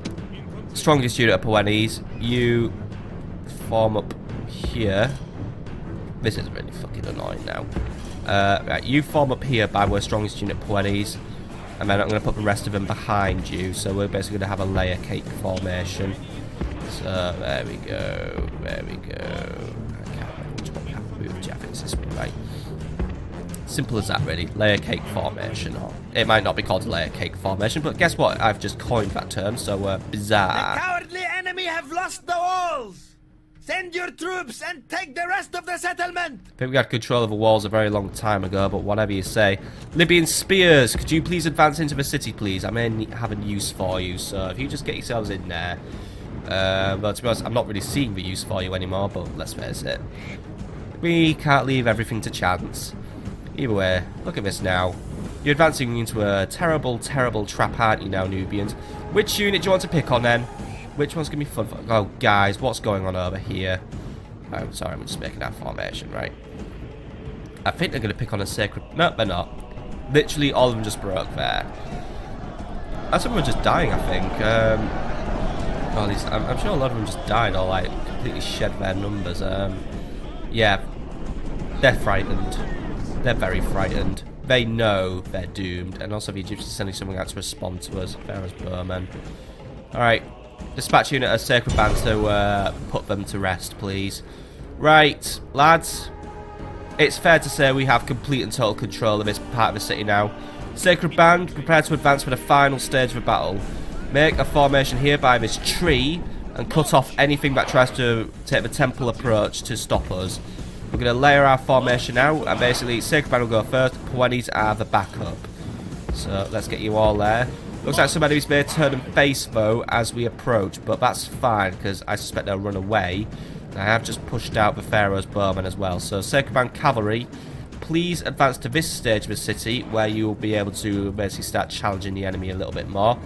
A: strongest unit of Poenis, you form up here. This is really fucking annoying now. Right, you form up here by our strongest unit Poenis, and then I'm going to put the rest of them behind you, so we're basically going to have a layer cake formation. So, there we go, there we go. I can't remember which one we have moved, I think it's this one, right? Simple as that, really. Layer cake formation. Or it might not be called a layer cake formation, but guess what? I've just coined that term, so bizarre.
C: The cowardly enemy have lost the walls! Send your troops and take the rest of the settlement!
A: I think we had control of the walls a very long time ago, but whatever you say. Libyan spears, could you please advance into the city, please? I may have a use for you, so if you just get yourselves in there. But to be honest, I'm not really seeing the use for you anymore, but let's face it. We can't leave everything to chance. Either way, look at this now. You're advancing into a terrible, terrible trap, aren't you now, Nubians? Which unit do you want to pick on, then? Which one's going to be fun for... Oh, guys, what's going on over here? Oh, I'm sorry, I'm just making that formation, right? I think they're going to pick on a sacred... No, they're not. Literally, all of them just broke there. Some of them are just dying, I think. Or at least, I'm sure a lot of them just died or, like, completely shed their numbers. Yeah, they're frightened. They're very frightened. They know they're doomed. And also, the Egyptians are sending someone out to respond to us. Pharaoh's bowmen. Alright. Dispatch unit of Sacred Band to put them to rest, please. Right, lads. It's fair to say we have complete and total control of this part of the city now. Sacred Band, prepare to advance for the final stage of the battle. Make a formation here by this tree and cut off anything that tries to take the temple approach to stop us. We're going to layer our formation out, and basically Sacred Band will go first, Puenis are the backup. So let's get you all there. Looks like some enemies may turn and face though as we approach, but that's fine because I suspect they'll run away. I have just pushed out the Pharaoh's bowmen as well. So Sacred Band cavalry, please advance to this stage of the city where you will be able to basically start challenging the enemy a little bit more.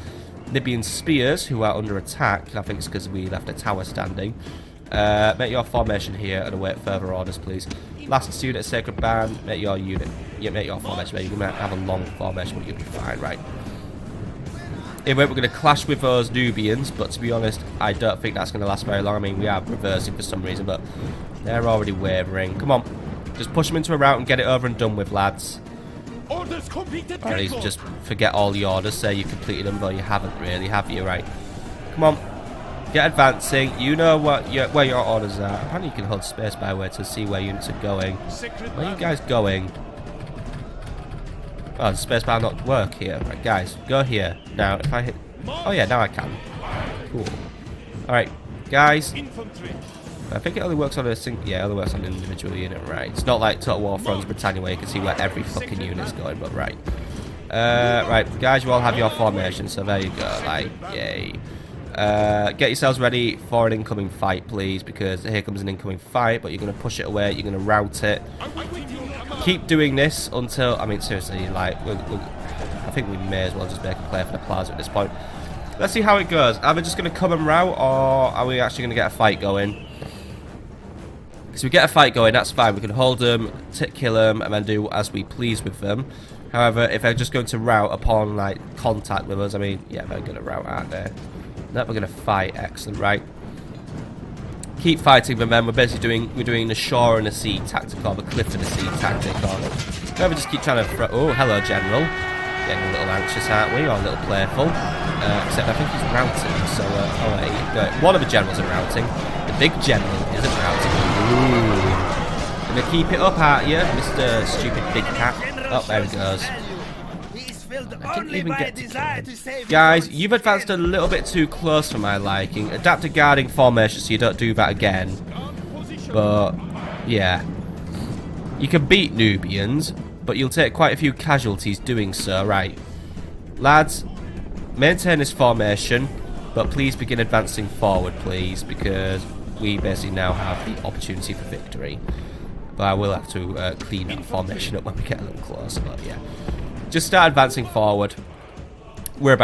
A: Libyan spears who are under attack, I think it's because we left a tower standing. Make your formation here and await further orders, please. Last unit, Sacred Band, make your unit. Yeah, make your formation. You're going to have a long formation, but you'll be fine, right? Anyway, we're going to clash with those Nubians, but to be honest, I don't think that's going to last very long. I mean, we are reversing for some reason, but they're already wavering. Come on, just push them into a rout and get it over and done with, lads.
D: Orders completed.
A: Or at least just forget all the orders, say you completed them, though you haven't really, have you? Right. Come on, get advancing. You know where your orders are. Apparently you can hold space by way to see where units are going. Where are you guys going? Oh, the spacebar not work here. Right, guys, go here. Now, if I hit... Oh, yeah, now I can. Cool. Alright, guys. I think it only works on a single... Yeah, it only works on an individual unit, right. It's not like Total War Fronts Britannia where you can see where every fucking unit's going, but right. Right, guys, you all have your formation, so there you go. Like, yay. Get yourselves ready for an incoming fight, please, because here comes an incoming fight, but you're going to push it away, you're going to rout it. Keep doing this until, I mean, seriously, like, I think we may as well just make a play for the plaza at this point. Let's see how it goes. Are they just going to come and rout, or are we actually going to get a fight going? Because if we get a fight going, that's fine. We can hold them, kill them, and then do as we please with them. However, if they're just going to rout upon, like, contact with us, I mean, yeah, they're going to rout, aren't they? No, we're going to fight. Excellent, right. Keep fighting them, then we're basically doing the shore and the sea tactic, or the cliff and the sea tactic, or no, we just keep trying to oh, hello, General. Getting a little anxious, aren't we, or a little playful? Except I think he's routing, so oh wait, one of the generals are routing. The big general isn't routing. Ooh. Gonna keep it up, aren't you, Mr. Stupid Big Cat? Oh, there he goes. I didn't even get to kill him. Guys, you've advanced a little bit too close for my liking. Adapt a guarding formation so you don't do that again. But, yeah. You can beat Nubians, but you'll take quite a few casualties doing so, right? Lads, maintain this formation, but please begin advancing forward, please, because we basically now have the opportunity for victory. But I will have to clean that formation up when we get a little closer, but yeah. Just start advancing forward. We're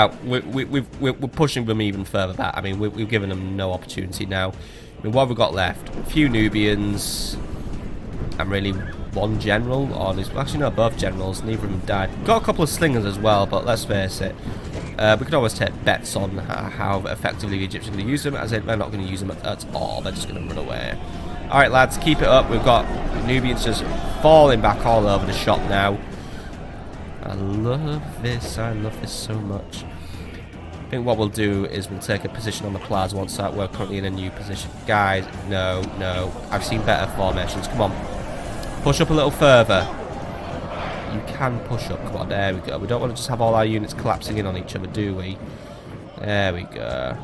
A: pushing them even further back. I mean, we've given them no opportunity now. I mean, what have we got left? A few Nubians. And really one general. Or there's actually no, both generals. Neither of them died. Got a couple of slingers as well, but let's face it. We can always take bets on how effectively the Egyptians are going to use them. As in, they're not going to use them at all. They're just going to run away. Alright, lads, keep it up. We've got Nubians just falling back all over the shop now. I love this so much. I think what we'll do is we'll take a position on the plaza once we're currently in a new position. Guys, no, I've seen better formations. Come on. Push up a little further. You can push up. Come on, there we go. We don't want to just have all our units collapsing in on each other, do we? There we go.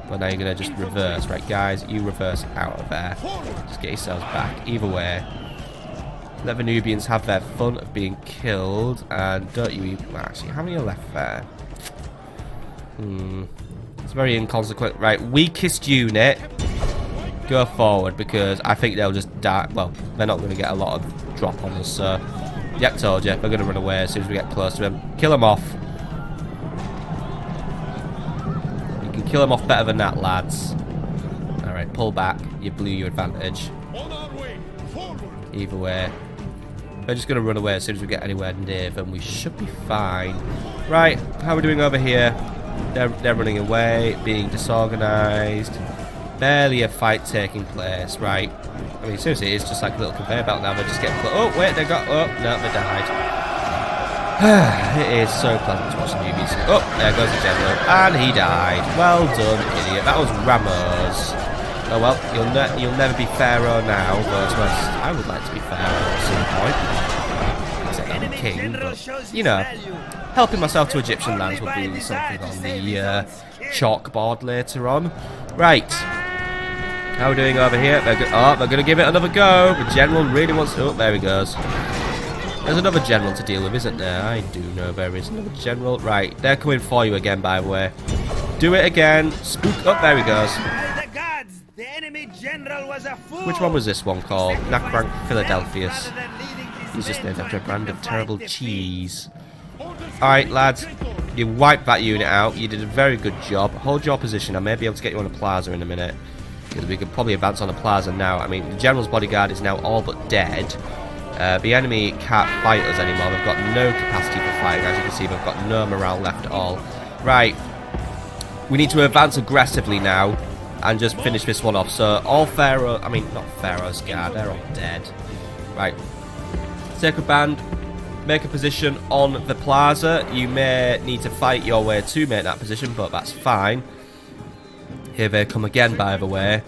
A: But now you're going to just reverse. Right, guys, you reverse out of there. Just get yourselves back. Either way. Let the Nubians have their fun of being killed, and don't you even... Actually, how many are left there? It's very inconsequent. Right, weakest unit, go forward, because I think they'll just die. Well, they're not going to get a lot of drop on us, so... Yeah, told you, they're going to run away as soon as we get close to them. Kill them off. You can kill them off better than that, lads. Alright, pull back. You blew your advantage. Either way. They're just going to run away as soon as we get anywhere near them. We should be fine. Right, how are we doing over here? They're running away, being disorganised. Barely a fight taking place, right? I mean, seriously, it's just like a little conveyor belt now. They're just getting... Oh, wait, they got... Oh, no, they died. It is so pleasant to watch the newbies. Oh, there goes the general. And he died. Well done, idiot. That was Ramos. Oh well, you'll never be Pharaoh now, but I would like to be Pharaoh at some point. Except I'm a king, but, you know, helping myself to Egyptian lands will be something on the chalkboard later on. Right. How are we doing over here? They're going to give it another go. The general really wants to... Oh, there he goes. There's another general to deal with, isn't there? I do know there is another general. Right, they're coming for you again, by the way. Do it again. Spook. Oh, there he goes.
C: The enemy general was a fool.
A: Which one was this one called? Nakrank Philadelphius. He's just named after a brand of terrible cheese. Alright, lads. You wiped that unit out. You did a very good job. Hold your position. I may be able to get you on a plaza in a minute. Because we could probably advance on a plaza now. I mean, the general's bodyguard is now all but dead. The enemy can't fight us anymore. They've got no capacity for fighting. As you can see, they've got no morale left at all. Right. We need to advance aggressively now. And just finish this one off. So all Pharaoh, I mean not Pharaoh's guard, they're all dead. Right. Sacred Band, make a position on the plaza. You may need to fight your way to make that position, but that's fine. Here they come again, by the way.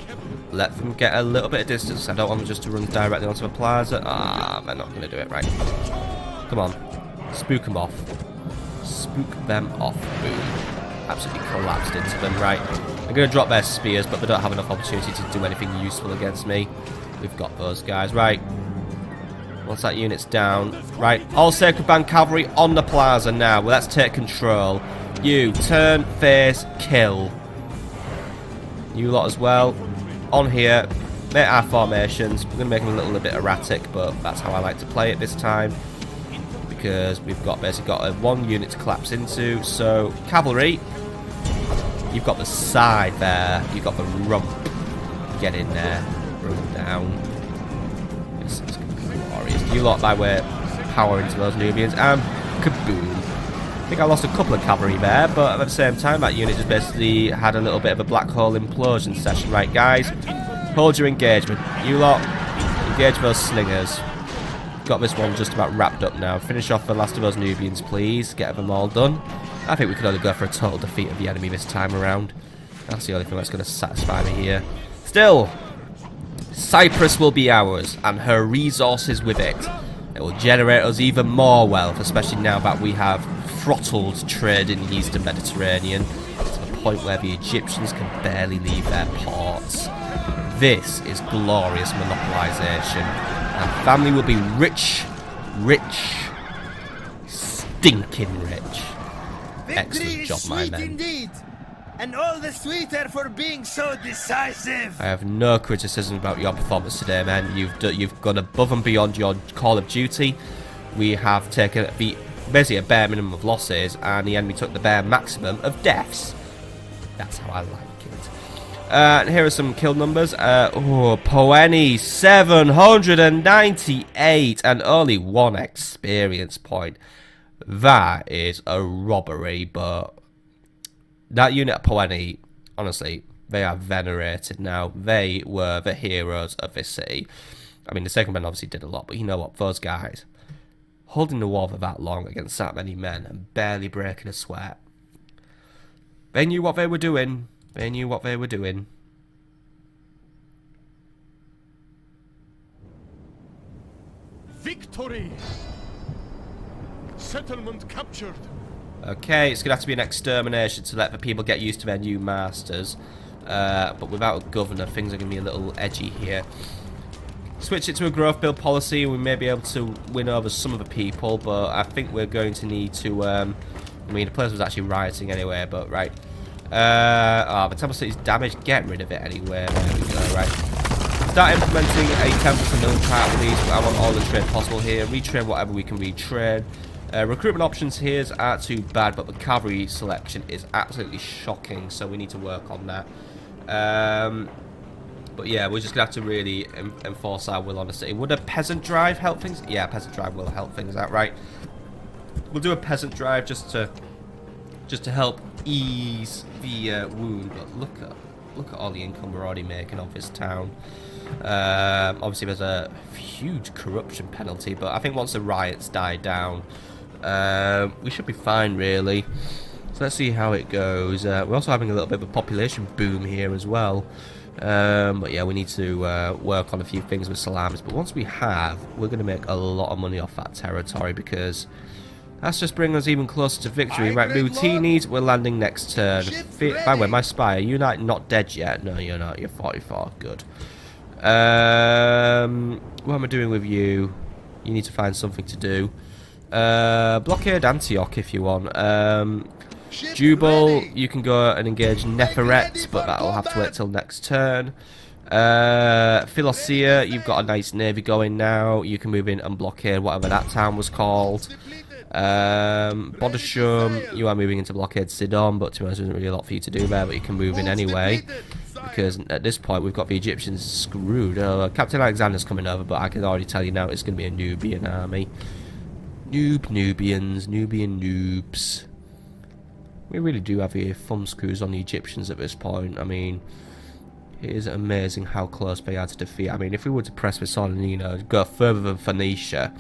A: Let them get a little bit of distance. I don't want them just to run directly onto the plaza. Ah, they're not going to do it right. Come on. Spook them off. Spook them off. Boom. Absolutely collapsed into them. Right. They're going to drop their spears, but they don't have enough opportunity to do anything useful against me. We've got those guys. Right. Once that unit's down. Right. All Sacred Band cavalry on the plaza now. Well, let's take control. You, turn, face, kill. You lot as well. On here. Make our formations. We're going to make them a little bit erratic, but that's how I like to play it this time. Because we've got basically got one unit to collapse into. So, cavalry. You've got the side there. You've got the rump. Get in there. Run down. It's going to be glorious. You lot, by way, power into those Nubians. And kaboom. I think I lost a couple of cavalry there, but at the same time, that unit just basically had a little bit of a black hole implosion session. Right, guys. Hold your engagement. You lot, engage those slingers. Got this one just about wrapped up now. Finish off the last of those Nubians, please. Get them all done. I think we can only go for a total defeat of the enemy this time around. That's the only thing that's going to satisfy me here. Still, Cyprus will be ours, and her resources with it. It will generate us even more wealth, especially now that we have throttled trade in the Eastern Mediterranean to the point where the Egyptians can barely leave their ports. This is glorious monopolization. Our family will be rich, stinking rich. Excellent job, my men.
C: Indeed, and all the sweeter for being so decisive.
A: I have no criticism about your performance today, man. You've gone above and beyond your call of duty. We have taken basically a bare minimum of losses, and the enemy took the bare maximum of deaths. That's how I like it. And here are some kill numbers. Poeni 798 and only 1 experience point. That is a robbery, but that unit at Poeni, honestly, they are venerated now. They were the heroes of this city. I mean, the Sacred Band obviously did a lot, but you know what? Those guys, holding the wall for that long against that many men and barely breaking a sweat. They knew what they were doing. They knew what they were doing.
D: Victory! Settlement captured.
A: Okay, it's going to have to be an extermination to let the people get used to their new masters. But without a governor, things are going to be a little edgy here. Switch it to a growth build policy, and we may be able to win over some of the people, but I think we're going to need to... I mean, the place was actually rioting anyway, but right. The temple city's damaged. Get rid of it anyway. There we go, right. Start implementing a 10% military, please. I want all the trade possible here. Retrain whatever we can retrain. Recruitment options here aren't too bad, but the cavalry selection is absolutely shocking, so we need to work on that. But yeah, we're just going to have to really enforce our will on the city. Would a peasant drive help things? Yeah, peasant drive will help things out, right? We'll do a peasant drive just to help ease the wound. But look at all the income we're already making off this town. Obviously, there's a huge corruption penalty, but I think once the riots die down, We should be fine, really. So let's see how it goes. We're also having a little bit of a population boom here as well. But yeah, we need to work on a few things with Salamis. But once we have, we're going to make a lot of money off that territory, because that's just bringing us even closer to victory. Right, Routinis, we're landing next turn. By the way, my spy, are you not dead yet? No, you're not. You're 44. Good. What am I doing with you? You need to find something to do. Blockade Antioch if you want. Jubal, you can go and engage Neferet, but that'll have to wait till next turn. Philosia, you've got a nice navy going now. You can move in and blockade whatever that town was called. Bodishum, you are moving into blockade Sidon, but to be honest, there isn't really a lot for you to do there, but you can move in anyway. Because at this point, we've got the Egyptians screwed. Captain Alexander's coming over, but I can already tell you now it's going to be a Nubian army. Nubian noobs. We really do have a thumb screws on the Egyptians at this point. I mean, it is amazing how close they are to defeat. I mean, if we were to press this on and, you know, go further than Phoenicia,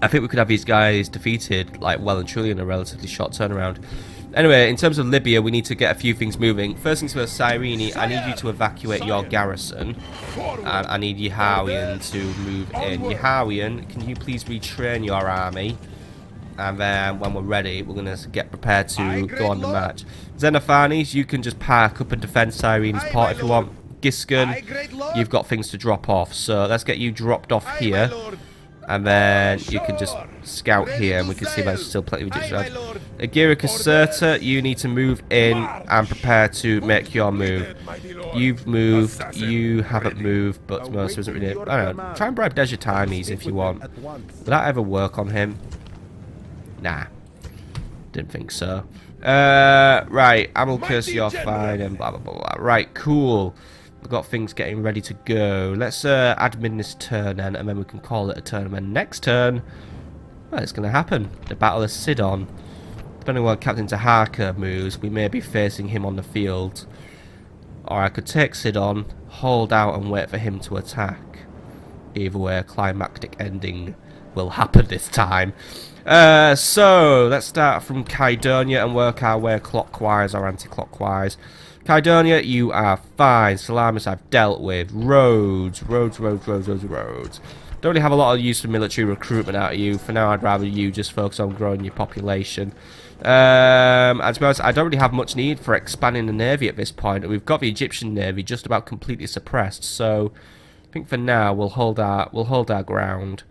A: I think we could have these guys defeated, like, well and truly in a relatively short turnaround. Anyway, in terms of Libya, we need to get a few things moving. First things first, Cyrene, I need you to evacuate your garrison. And I need Yehawian to move in. Yehawian, can you please retrain your army? And then when we're ready, we're going to get prepared to go on the march. Xenophanes, you can just park up and defend Cyrene's port if you want. Giscon, you've got things to drop off. So let's get you dropped off here. And then you can just scout here, and we can see there's still plenty of Egyptians. Agira Caserta, you need to move in and prepare to make your move. You've moved, you haven't moved, but most isn't really. I don't know. Try and bribe Dejatarmes if you want. Will that ever work on him? Nah. Didn't think so. Right, Amilcus, you're fine, and blah blah blah blah. Right, cool. We've got things getting ready to go. Let's admin this turn then, and then we can call it a turn. And then next turn, well, it's going to happen. The Battle of Sidon. Depending on what Captain Taharka moves, we may be facing him on the field. Or I could take Sidon, hold out and wait for him to attack. Either way, a climactic ending will happen this time. So, let's start from Kydonia and work our way clockwise or anti-clockwise. Kydonia, you are fine. Salamis, I've dealt with. Roads. Don't really have a lot of use for military recruitment out of you. For now, I'd rather you just focus on growing your population. And to be honest, I don't really have much need for expanding the navy at this point. We've got the Egyptian navy just about completely suppressed. So, I think for now we'll hold our ground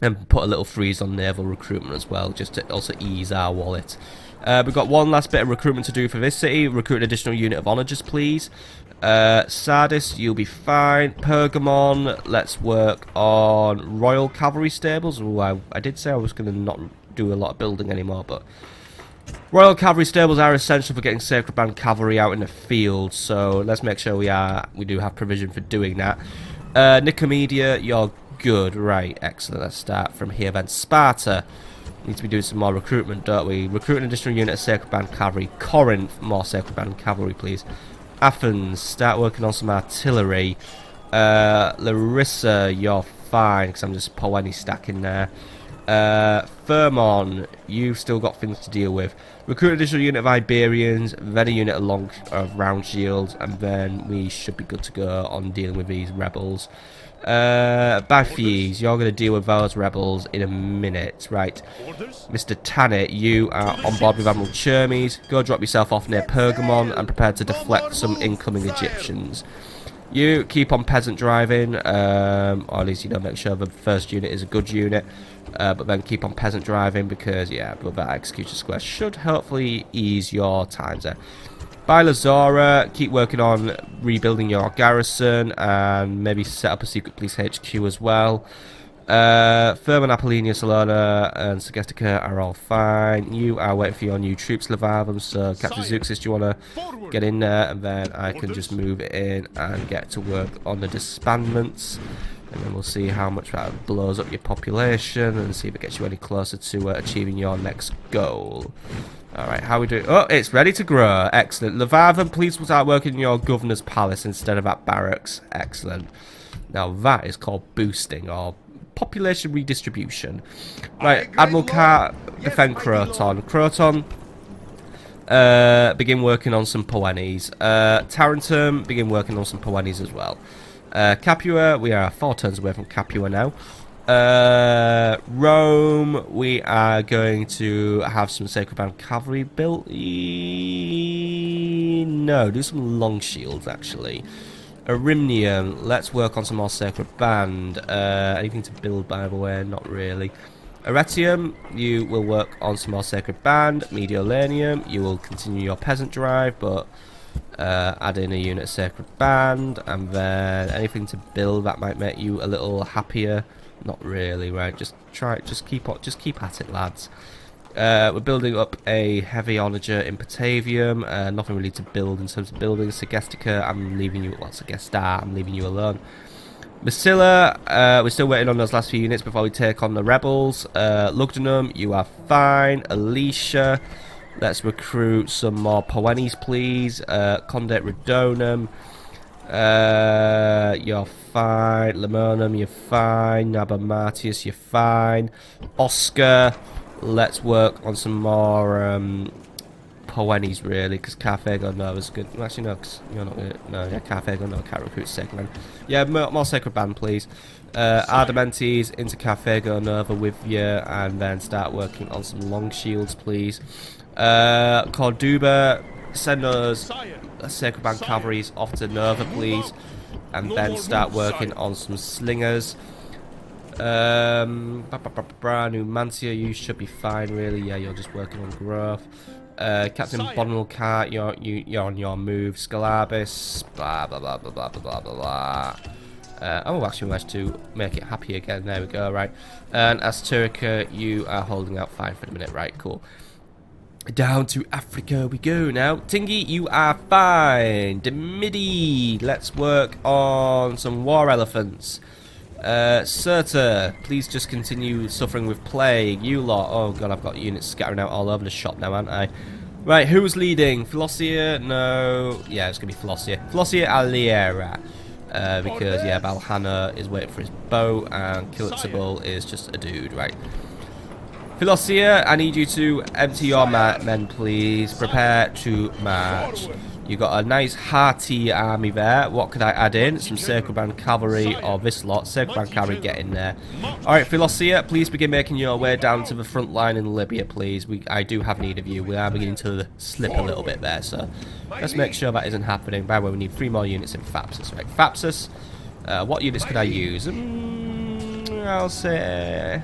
A: and put a little freeze on naval recruitment as well, just to also ease our wallet. We've got one last bit of recruitment to do for this city. Recruit an additional unit of onagers, please. Sardis, you'll be fine. Pergamon, let's work on Royal Cavalry Stables. Ooh, I did say I was going to not do a lot of building anymore, but Royal Cavalry Stables are essential for getting Sacred Band Cavalry out in the field, so let's make sure we do have provision for doing that. Nicomedia, you're good. Right, excellent. Let's start from here then. Sparta. Need to be doing some more recruitment, don't we? Recruit an additional unit of Sacred Band Cavalry. Corinth, more Sacred Band Cavalry, please. Athens, start working on some artillery. Larissa, you're fine, because I'm just Poeni stacking there. Thermon, you've still got things to deal with. Recruit an additional unit of Iberians, then a unit of round shields, and then we should be good to go on dealing with these rebels. Bathies, you're going to deal with those rebels in a minute. Right, Mr. Tanit, you are on board with Admiral Chermes. Go drop yourself off near Pergamon and prepare to deflect some incoming Egyptians. You keep on peasant driving, or at least, you know, make sure the first unit is a good unit. But then keep on peasant driving, because, yeah, but that execution square should hopefully ease your times there. Bilazora, keep working on rebuilding your garrison and maybe set up a secret police HQ as well. Firman, Apollonia, Salona, and Segestica are all fine. You are waiting for your new troops, Levarvum, so Captain Zeuxis, do you want to get in there? And then I can just move it in and get to work on the disbandments. And then we'll see how much that blows up your population and see if it gets you any closer to achieving your next goal. Alright, how are we doing? Oh, it's ready to grow. Excellent. Levarvum, please start working in your governor's palace instead of at barracks. Excellent. Now that is called boosting or population redistribution. Right, Admiral Car, defend Croton. Croton, begin working on some Poenes. Tarentum, begin working on some Poenes as well. Capua, we are 4 turns away from Capua now. Rome, we are going to have some Sacred Band cavalry built. No, do some long shields actually. Arimnium, let's work on some more Sacred Band. Anything to build, by the way? Not really. Aretium, you will work on some more Sacred Band. Mediolanium, you will continue your peasant drive, but add in a unit of Sacred Band. And then anything to build that might make you a little happier. Not really, right? Just keep at it, lads. We're building up a heavy onager in Patavium. Nothing really to build in terms of building. Segestica, I'm leaving you. Well, Segesta, I'm leaving you alone. Massilla, we're still waiting on those last few units before we take on the rebels. Lugdunum, you are fine. Alicia, let's recruit some more Poenes, please. Condate Redonum, you're fine. Lemonum, you're fine. Nabamatius, you're fine. Oscar, let's work on some more Poenes, really, because Carthago Nova's good. Well, actually, no, because you're not good. No, yeah, Carthago Nova can't recruit Sacred Band. Yeah, more Sacred Band, please. Ardamentes into Carthago Nova with you, and then start working on some long shields, please. Corduba, send us Sacred Band cavalries off to Nova, please, and then start working on some slingers. Numancia, you should be fine, really. Yeah, you're just working on growth. Captain Bonwilcar, you're on your move. Scalabis, blah blah blah blah blah blah blah blah. Oh, actually, we managed to make it happy again. There we go. Right, and Asturica, you are holding out fine for the minute. Right, cool. Down to Africa we go now. Tingy, you are fine. Demidi, let's work on some war elephants. Serta, please just continue suffering with plague. You lot, oh god, I've got units scattering out all over the shop now, aren't I? Right, who's leading? Philosia? No. Yeah, it's gonna be Philosia. Philosia Aliera. Because, yeah, Balhana is waiting for his boat, and Kilitable is just a dude, right? Philosia, I need you to empty your men, please. Prepare to march. You got a nice hearty army there. What could I add in? Some Sacred Band cavalry, or this lot. Sacred Band cavalry, get in there. Alright, Philosia, please begin making your way down to the front line in Libya, please. I do have need of you. We are beginning to slip a little bit there, so let's make sure that isn't happening. By the way, we need 3 more units in Thapsus. Right, Thapsus, what units could I use? I'll say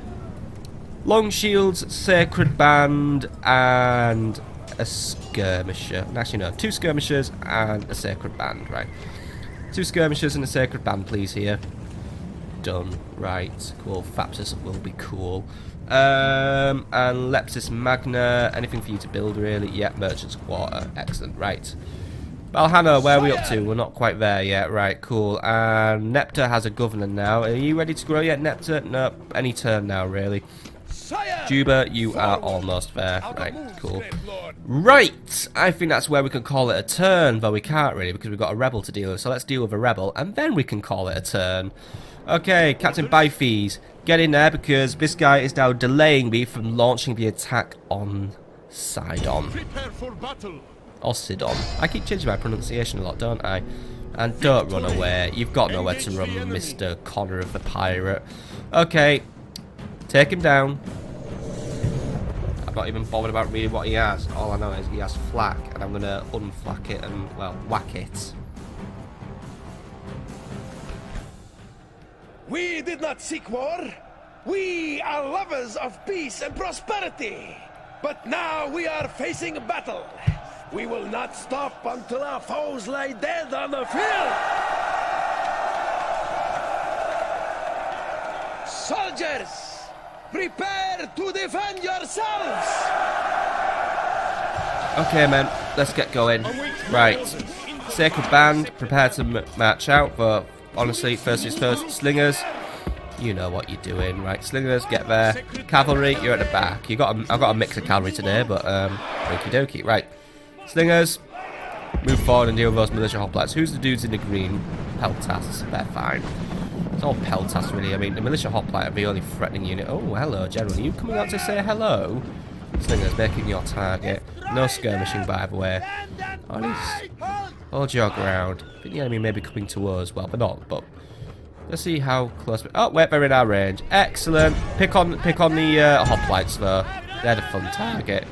A: long shields, Sacred Band, and a skirmisher. Actually, no, 2 skirmishers and a Sacred Band, right? 2 skirmishers and a Sacred Band, please, here. Done. Right, cool. Thapsus will be cool. And Leptis Magna, anything for you to build, really? Yeah, Merchant's Quarter. Excellent, right. Balhana, where are we up to? We're not quite there yet. Right, cool. And Nepta has a governor now. Are you ready to grow yet, Nepta? No, any turn now, really. Juba, you are almost there. Right, cool. Right, I think that's where we can call it a turn, though we can't really because we've got a rebel to deal with. So let's deal with a rebel, and then we can call it a turn. Okay, Captain Bifes, get in there because this guy is now delaying me from launching the attack on Sidon.
D: Prepare for battle.
A: Or Sidon. I keep changing my pronunciation a lot, don't I? And don't run away. You've got nowhere to run, Mr. Connor of the Pirate. Okay, take him down. I'm not even bothered about reading what he has. All I know is he has flak, and I'm going to unflak it and, well, whack it.
B: We did not seek war. We are lovers of peace and prosperity. But now we are facing a battle. We will not stop until our foes lie dead on the field. Soldiers, prepare to defend yourselves.
A: Okay, men, let's get going. Right, Sacred Band, prepare to march out, but honestly, first is first. Slingers, you know what you're doing, right? Slingers, get there. Cavalry, you're at the back. I've got a mix of cavalry today, but okie dokie. Right, Slingers, move forward and deal with those militia hoplites. Who's the dudes in the green peltas? They're fine. It's all peltas really. I mean, the militia hoplite are the only threatening unit. Oh, hello, General. Are you coming out to say hello? Slingers making your target. No skirmishing, by the way. Oh, hold your ground. I think the enemy may be coming to us. Well, they're not, but let's see how close. Oh, wait, they're in our range. Excellent. Pick on the hoplites though. They're the fun target.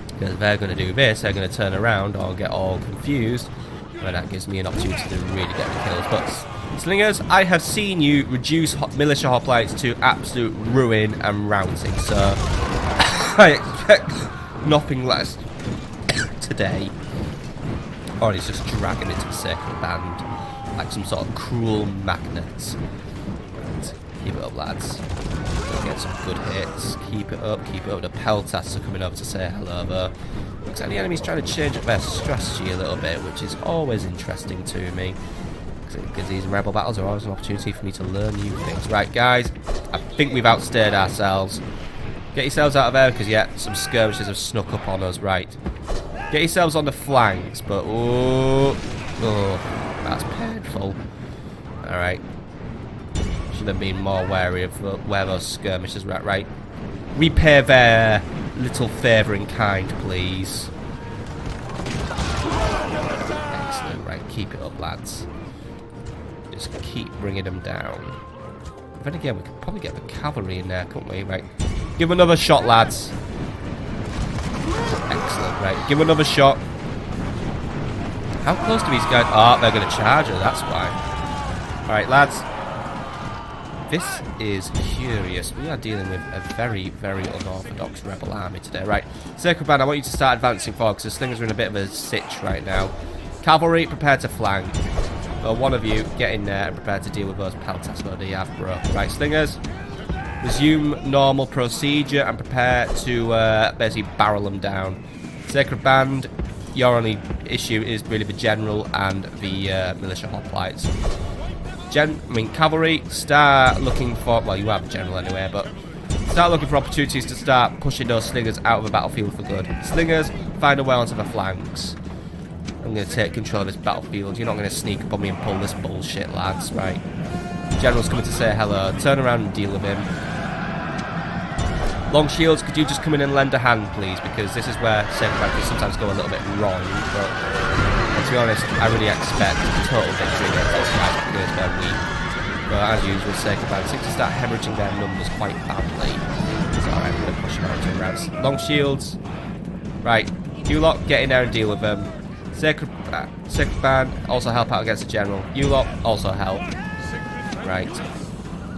A: Because they're going to do this, they're going to turn around or get all confused. And that gives me an opportunity to really get the kills. But Slingers, I have seen you reduce militia hoplites to absolute ruin and routing. So I expect nothing less today. Or he's just dragging into the sacred band like some sort of cruel magnet. Keep it up, lads. Get some good hits. Keep it up. Keep it up. The peltas are coming over to say hello though. Looks like the enemy's trying to change up their strategy a little bit, which is always interesting to me. Because these rebel battles are always an opportunity for me to learn new things. Right, guys. I think we've outstayed ourselves. Get yourselves out of there, because, yeah, some skirmishes have snuck up on us. Right. Get yourselves on the flanks, but... Oh, that's painful. Alright. Should have been more wary of where those skirmishes were at. Right. Repay their little favour in kind, please. Excellent. Right, keep it up, lads. Just keep bringing them down. Then again, we could probably get the cavalry in there, couldn't we? Right. Give them another shot, lads. Excellent. Right, give them another shot. How close do these guys... Oh, they're going to charge her, that's why. Alright, lads. This is curious. We are dealing with a very, very unorthodox rebel army today. Right, Sacred Band, I want you to start advancing forward because the Slingers are in a bit of a sitch right now. Cavalry, prepare to flank. Well, one of you, get in there and prepare to deal with those peltas that you have, bro. Right, Slingers, resume normal procedure and prepare to basically barrel them down. Sacred Band, your only issue is really the general and the militia hoplites. Cavalry, start looking for... Well, you have a general anyway, but... Start looking for opportunities to start pushing those Slingers out of the battlefield for good. Slingers, find a way onto the flanks. I'm going to take control of this battlefield. You're not going to sneak up on me and pull this bullshit, lads, right? General's coming to say hello. Turn around and deal with him. Long Shields, could you just come in and lend a hand, please? Because this is where Sacred Band can sometimes go a little bit wrong, but... To be honest, I really expect total victory against those guys because they're weak. But as usual, Sacred Band seem to start hemorrhaging their numbers quite badly. So I'm going to push them out to rounds. Long Shields. Right, you lot, get in there and deal with them. Sacred Band, also help out against the General. You lot, also help. Right.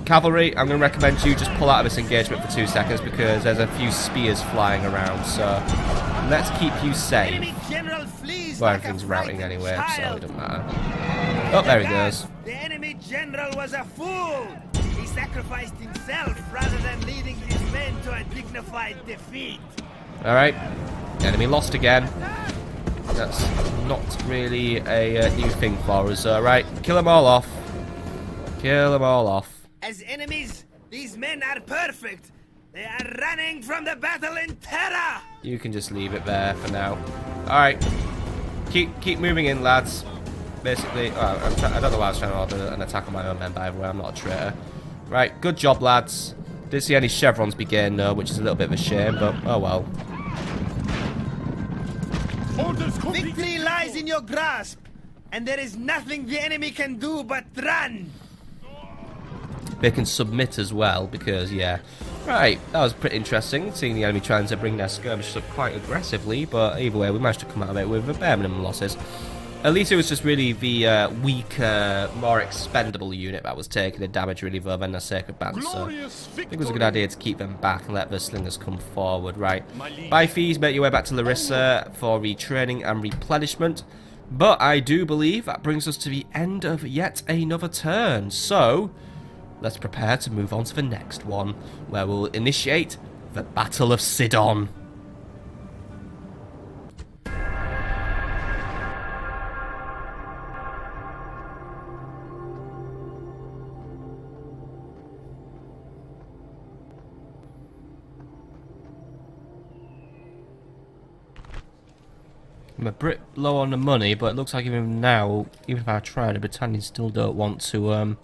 A: Cavalry, I'm going to recommend you just pull out of this engagement for 2 seconds because there's a few spears flying around. So let's keep you safe. Well, everything's routing anyway, so it doesn't matter. Oh, there he goes.
C: The enemy general was a fool. He sacrificed himself rather than leading his men to a dignified defeat.
A: Alright. Enemy lost again. That's not really a new thing for us. Right, kill them all off. Kill them all off.
C: As enemies, these men are perfect. They are running from the battle in terror.
A: You can just leave it there for now. Alright. Keep moving in, lads. Basically, I don't know why I was trying to order an attack on my own men, by the way. I'm not a traitor. Right, good job, lads. Didn't see any chevrons be gained, though, which is a little bit of a shame, but oh well.
C: Victory lies in your grasp, and there is nothing the enemy can do but run.
A: They can submit as well, because, yeah. Right, that was pretty interesting, seeing the enemy trying to bring their skirmishes up quite aggressively, but either way, we managed to come out of it with a bare minimum losses. At least it was just really the weaker, more expendable unit that was taking the damage, really, though, than the Sacred Band, so I think it was a good idea to keep them back and let the Slingers come forward. Right, buy fees, make your way back to Larissa for retraining and replenishment, but I do believe that brings us to the end of yet another turn, so... let's prepare to move on to the next one, where we'll initiate the Battle of Sidon. I'm a bit low on the money, but it looks like even now, even if I try, the Britannians still don't want to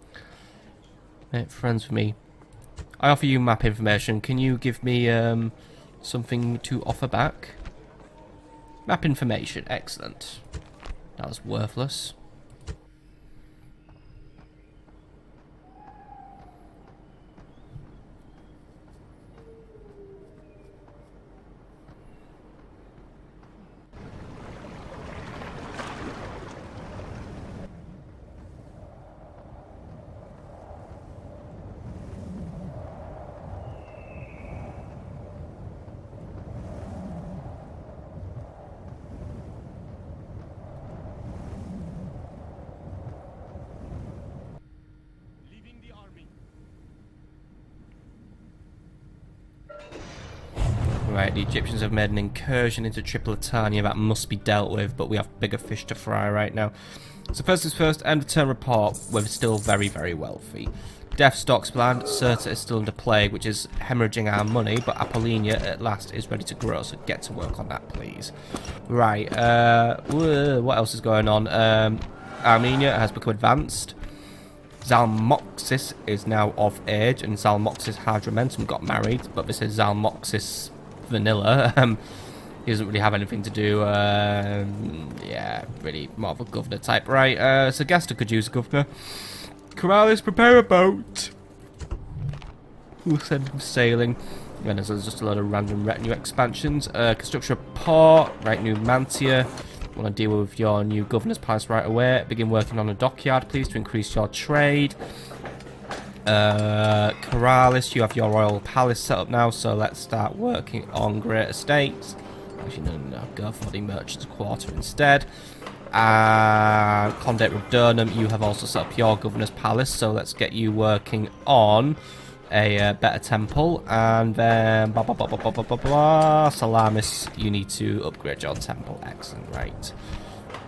A: make friends with me. I offer you map information. Can you give me something to offer back? Map information. Excellent. That was worthless. Right, the Egyptians have made an incursion into Tripolitania. That must be dealt with, but we have bigger fish to fry right now. So first things first, end of turn report. We're still very, very wealthy. Death stocks planned. Cirta is still under plague, which is hemorrhaging our money, but Apollonia at last is ready to grow, so get to work on that, please. Right, what else is going on? Armenia has become advanced. Zalmoxis is now of age, and Zalmoxis Hadromentum got married, but this is Zalmoxis Vanilla. He doesn't really have anything to do. Yeah, really more of a governor type. Right, Sagasta could use a governor. Corrales, prepare a boat. We'll send him sailing. And there's just a lot of random retinue expansions. Construction a port. Right, new Mantia. Want to deal with your new governor's palace right away. Begin working on a dockyard, please, to increase your trade. Corrales, you have your royal palace set up now, so let's start working on great estates. Actually, no, go for the merchant's quarter instead. Condate Rodernum, you have also set up your governor's palace, so let's get you working on a better temple. And then Salamis, you need to upgrade your temple. Excellent, right.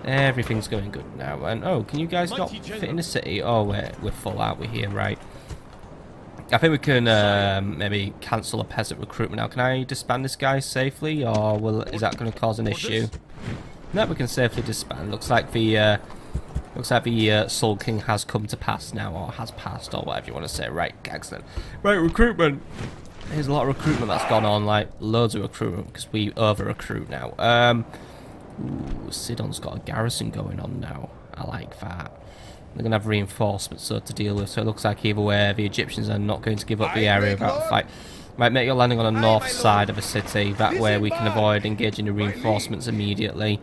A: Everything's going good now. And oh, can you guys not fit in the city? Oh, we're full, aren't we here? Right. I think we can maybe cancel a peasant recruitment now. Can I disband this guy safely, or is that going to cause an issue? No, we can safely disband. Looks like the Soul King has come to pass now, or has passed, or whatever you want to say. Right, excellent. Right, recruitment. There's a lot of recruitment that's gone on, like loads of recruitment, because we over-recruit now. Ooh, Sidon's got a garrison going on now. I like that. They're going to have reinforcements to deal with, so it looks like either way the Egyptians are not going to give up the area without a fight. Right, make your landing on the north side of the city. That way we can avoid engaging the reinforcements immediately.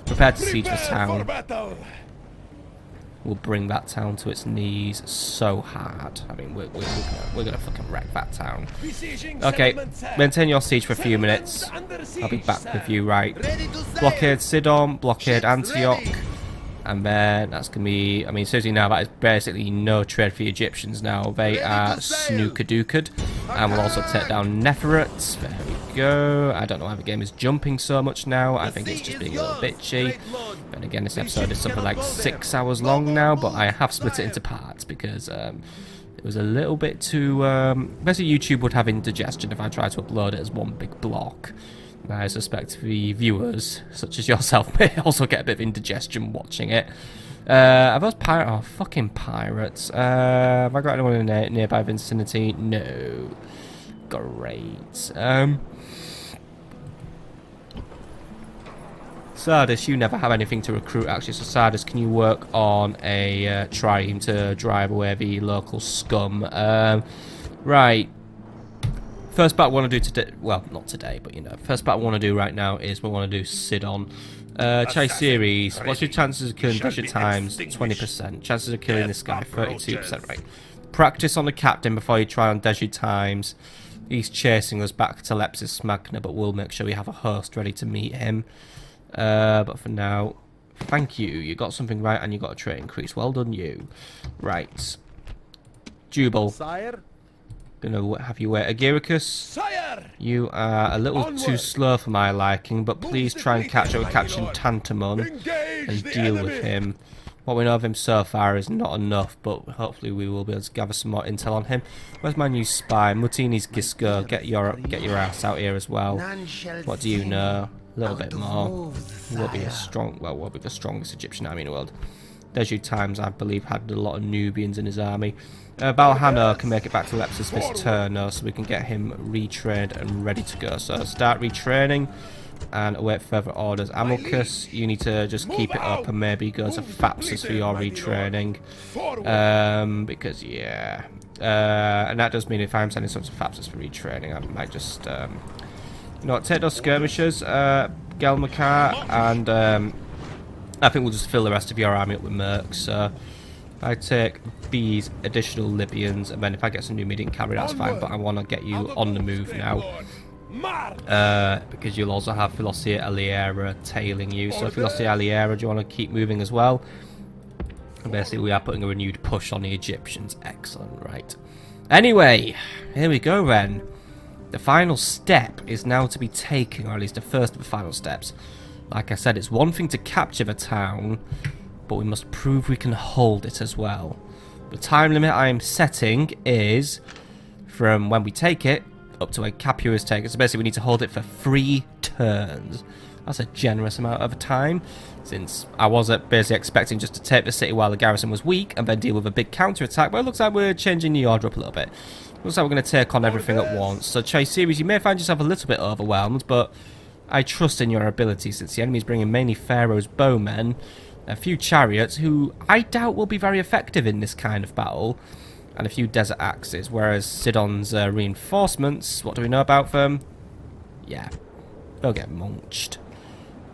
A: Prepare to siege the town. We'll bring that town to its knees so hard. I mean, we're gonna fucking wreck that town. Okay, maintain your siege for a few minutes. I'll be back with you, right. Blockade Sidon, blockade Antioch. And then that's going to be, I mean, seriously now, that is basically no trade for the Egyptians now. They are snooker-dookered. And we'll also take down Neferret. There we go. I don't know why the game is jumping so much now. I think it's just being a little bitchy. And again, this episode is something like 6 hours long now, but I have split it into parts because it was a little bit too... basically, YouTube would have indigestion if I tried to upload it as one big block. I suspect the viewers, such as yourself, may also get a bit of indigestion watching it. Are those pirates? Oh, fucking pirates. Have I got anyone in the nearby vicinity? No. Great. Sardis, you never have anything to recruit, actually. So, Sardis, can you work on a trying to drive away the local scum? Right. First battle I want to do today, well, not today, but you know, first battle I want to do right now is we want to do Sidon. Chase series, what's your chances of killing Desert Times? 20%. Chances of killing this guy, 32%, right. Practice on the captain before you try on Desert Times. He's chasing us back to Lepsis Magna, but we'll make sure we have a host ready to meet him. But for now, thank you. You got something right and you got a trait increase. Well done, you. Right. Jubal.
B: Sire?
A: Gonna have you wait. Agiricus, you are a little too slow for my liking, but please try and catch up with Captain Tantamon and deal with him. What we know of him so far is not enough, but hopefully we will be able to gather some more intel on him. Where's my new spy? Mutini's Gisco, get your ass out here as well. What do you know? A little bit more. We'll be we'll be the strongest Egyptian army in the world. Deju Times, I believe, had a lot of Nubians in his army. Balhano can make it back to Lepsus this turn, though, so we can get him retrained and ready to go. So start retraining and await further orders. Amilcus, you need to just keep it up and maybe go to Thapsus for your retraining. Because, yeah. And that does mean if I'm sending some to Thapsus for retraining, I might just, you know what, take those skirmishers, Gelmakar, and I think we'll just fill the rest of your army up with mercs. So I take these additional Libyans, and then if I get some new medium cavalry, that's fine. But I want to get you on the move now, because you'll also have Philosia Aliera tailing you. So Philosia Aliera, do you want to keep moving as well? And basically, we are putting a renewed push on the Egyptians. Excellent, right? Anyway, here we go then. The final step is now to be taken, or at least the first of the final steps. Like I said, it's one thing to capture the town, but we must prove we can hold it as well. The time limit I am setting is from when we take it up to when Capua is taken. So basically we need to hold it for 3 turns. That's a generous amount of time, since I was basically expecting just to take the city while the garrison was weak and then deal with a big counter-attack, but it looks like we're changing the order up a little bit. Looks like we're going to take on everything at once. So Chase Series, you may find yourself a little bit overwhelmed, but I trust in your ability, since the enemy's bringing mainly Pharaoh's bowmen, a few chariots, who I doubt will be very effective in this kind of battle, and a few desert axes, whereas Sidon's reinforcements, what do we know about them? Yeah, they'll get munched.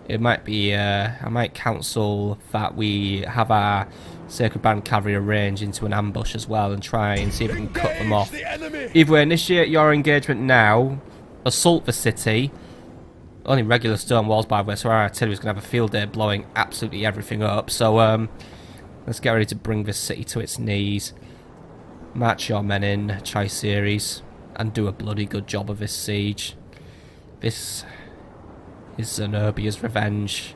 A: It might be, I might counsel that we have our Sacred Band cavalry arrange into an ambush as well and try and see if we can cut them off. Either way, initiate your engagement now, assault the city. Only regular stone walls, by the way, so our artillery is going to have a field day blowing absolutely everything up. So, let's get ready to bring this city to its knees. March your men in, Chryseries, and do a bloody good job of this siege. This is Zenobia's revenge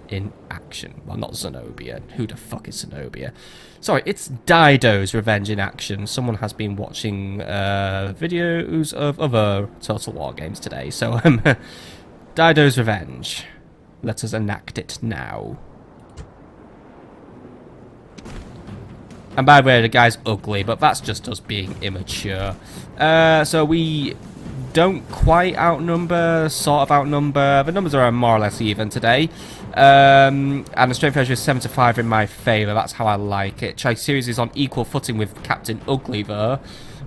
A: in action. Well, not Zenobia. Who the fuck is Zenobia? Sorry, it's Dido's revenge in action. Someone has been watching videos of other Total War games today, so Dido's revenge. Let us enact it now. And by the way, the guy's ugly, but that's just us being immature. So we don't quite outnumber, sort of outnumber. The numbers are more or less even today. And the strength ratio is 7 to 5 in my favour. That's how I like it. Chryseries is on equal footing with Captain Ugly, though.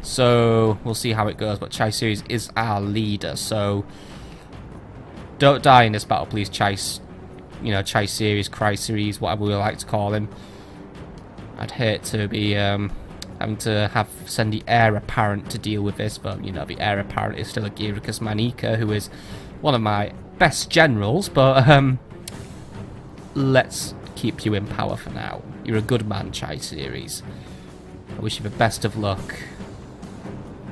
A: So we'll see how it goes. But Chryseries is our leader, so don't die in this battle, please, Chryseries, whatever we like to call him. I'd hate to be having to send the heir apparent to deal with this, but you know, the heir apparent is still a Agiricus Manica, who is one of my best generals, but let's keep you in power for now. You're a good man, Chryseries. I wish you the best of luck.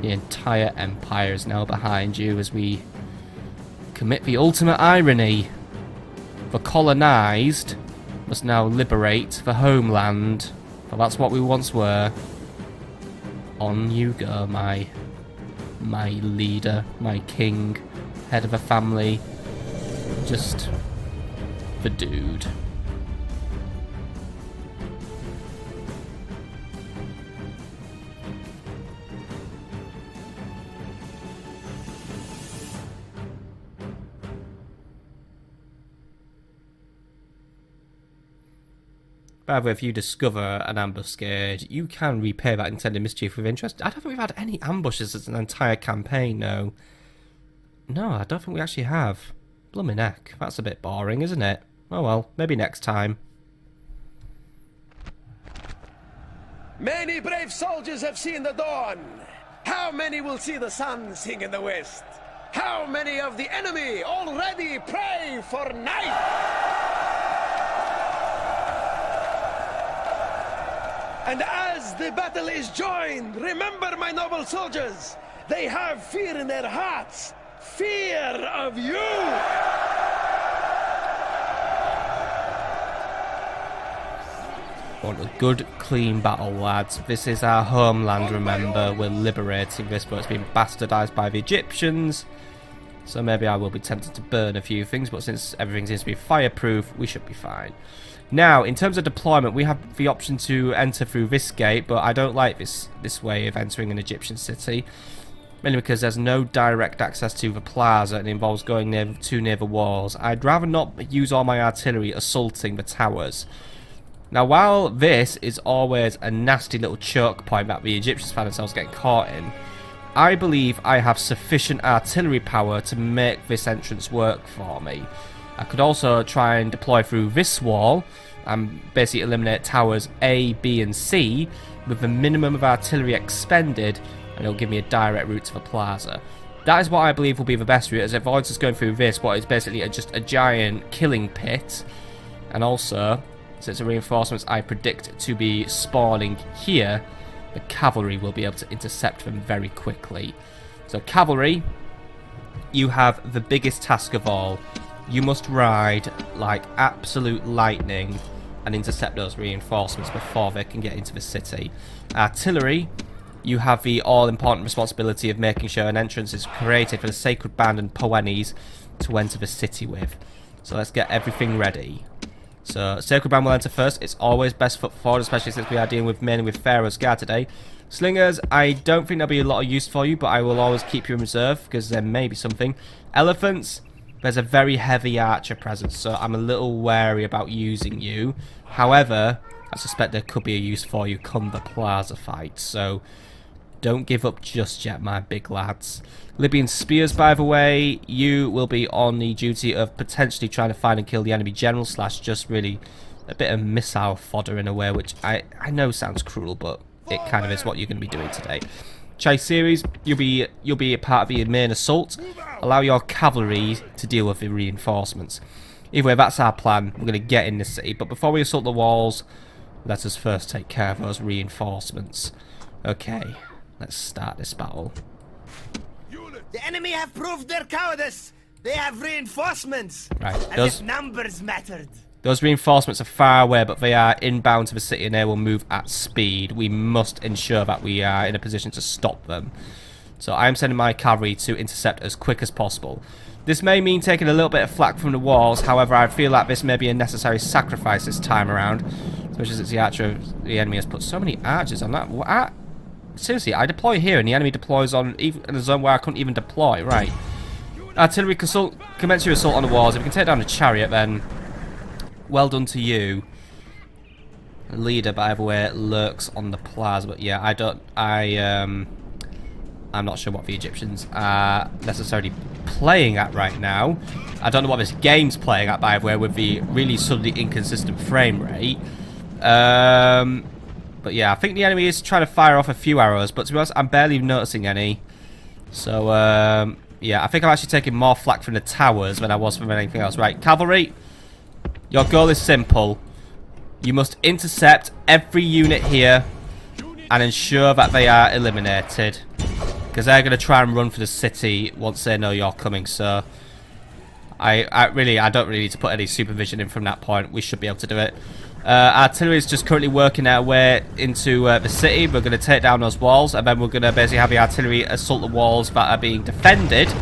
A: The entire empire is now behind you as we commit the ultimate irony. The colonized must now liberate the homeland. Well, that's what we once were. On you go, my leader, my king, head of a family, just the dude. By the way, if you discover an ambuscade, you can repay that intended mischief with interest. I don't think we've had any ambushes as an entire campaign, no. No, I don't think we actually have. Blooming heck, that's a bit boring, isn't it? Oh well, maybe next time.
B: Many brave soldiers have seen the dawn. How many will see the sun sing in the west? How many of the enemy already pray for night? And as the battle is joined, remember, my noble soldiers, they have fear in their hearts. Fear of you!
A: Want a good, clean battle, lads. This is our homeland, remember. We're liberating this, but it's been bastardized by the Egyptians. So maybe I will be tempted to burn a few things, but since everything seems to be fireproof, we should be fine. Now, in terms of deployment, we have the option to enter through this gate, but I don't like this way of entering an Egyptian city. Mainly because there's no direct access to the plaza and it involves going too near the walls. I'd rather not use all my artillery assaulting the towers. Now, while this is always a nasty little choke point that the Egyptians find themselves getting caught in, I believe I have sufficient artillery power to make this entrance work for me. I could also try and deploy through this wall and basically eliminate towers A, B and C with the minimum of artillery expended, and it'll give me a direct route to the plaza. That is what I believe will be the best route, as it avoids us going through this, what is basically just a giant killing pit. And also, since the reinforcements I predict to be spawning here, the cavalry will be able to intercept them very quickly. So cavalry, you have the biggest task of all. You must ride like absolute lightning and intercept those reinforcements before they can get into the city. Artillery, you have the all-important responsibility of making sure an entrance is created for the Sacred Band and Poenes to enter the city with. So let's get everything ready. So, Sacred Band will enter first. It's always best foot forward, especially since we are dealing mainly with Pharaoh's Guard today. Slingers, I don't think there'll be a lot of use for you, but I will always keep you in reserve, because there may be something. Elephants, there's a very heavy archer presence, so I'm a little wary about using you. However, I suspect there could be a use for you come the plaza fight, so don't give up just yet, my big lads. Libyan spears, by the way, you will be on the duty of potentially trying to find and kill the enemy general, slash just really a bit of missile fodder in a way, which I know sounds cruel, but it kind of is what you're going to be doing today. Chase series, you'll be a part of the main assault. Allow your cavalry to deal with the reinforcements. Either way, that's our plan. We're going to get in the city, but before we assault the walls, let us first take care of those reinforcements. Okay, let's start this battle.
C: The enemy have proved their cowardice. They have reinforcements.
A: Right,
C: As if numbers mattered.
A: Those reinforcements are far away, but they are inbound to the city and they will move at speed. We must ensure that we are in a position to stop them. So I am sending my cavalry to intercept as quick as possible. This may mean taking a little bit of flak from the walls, however I feel like this may be a necessary sacrifice this time around. Especially since the archer of the enemy has put so many archers on that. Seriously, I deploy here and the enemy deploys on even in a zone where I couldn't even deploy. Right. Artillery, commence your assault on the walls. If we can take down a chariot, then well done to you. The leader, by the way, lurks on the plaza. But yeah, I'm not sure what the Egyptians are necessarily playing at right now. I don't know what this game's playing at, by the way, with the really suddenly inconsistent frame rate. But yeah, I think the enemy is trying to fire off a few arrows, but to be honest, I'm barely noticing any. So, yeah, I think I'm actually taking more flak from the towers than I was from anything else. Right, cavalry, your goal is simple. You must intercept every unit here and ensure that they are eliminated, because they're going to try and run for the city once they know you're coming. So I don't really need to put any supervision in from that point. We should be able to do it. Artillery is just currently working our way into the city. We're going to take down those walls, and then we're going to basically have the artillery assault the walls that are being defended.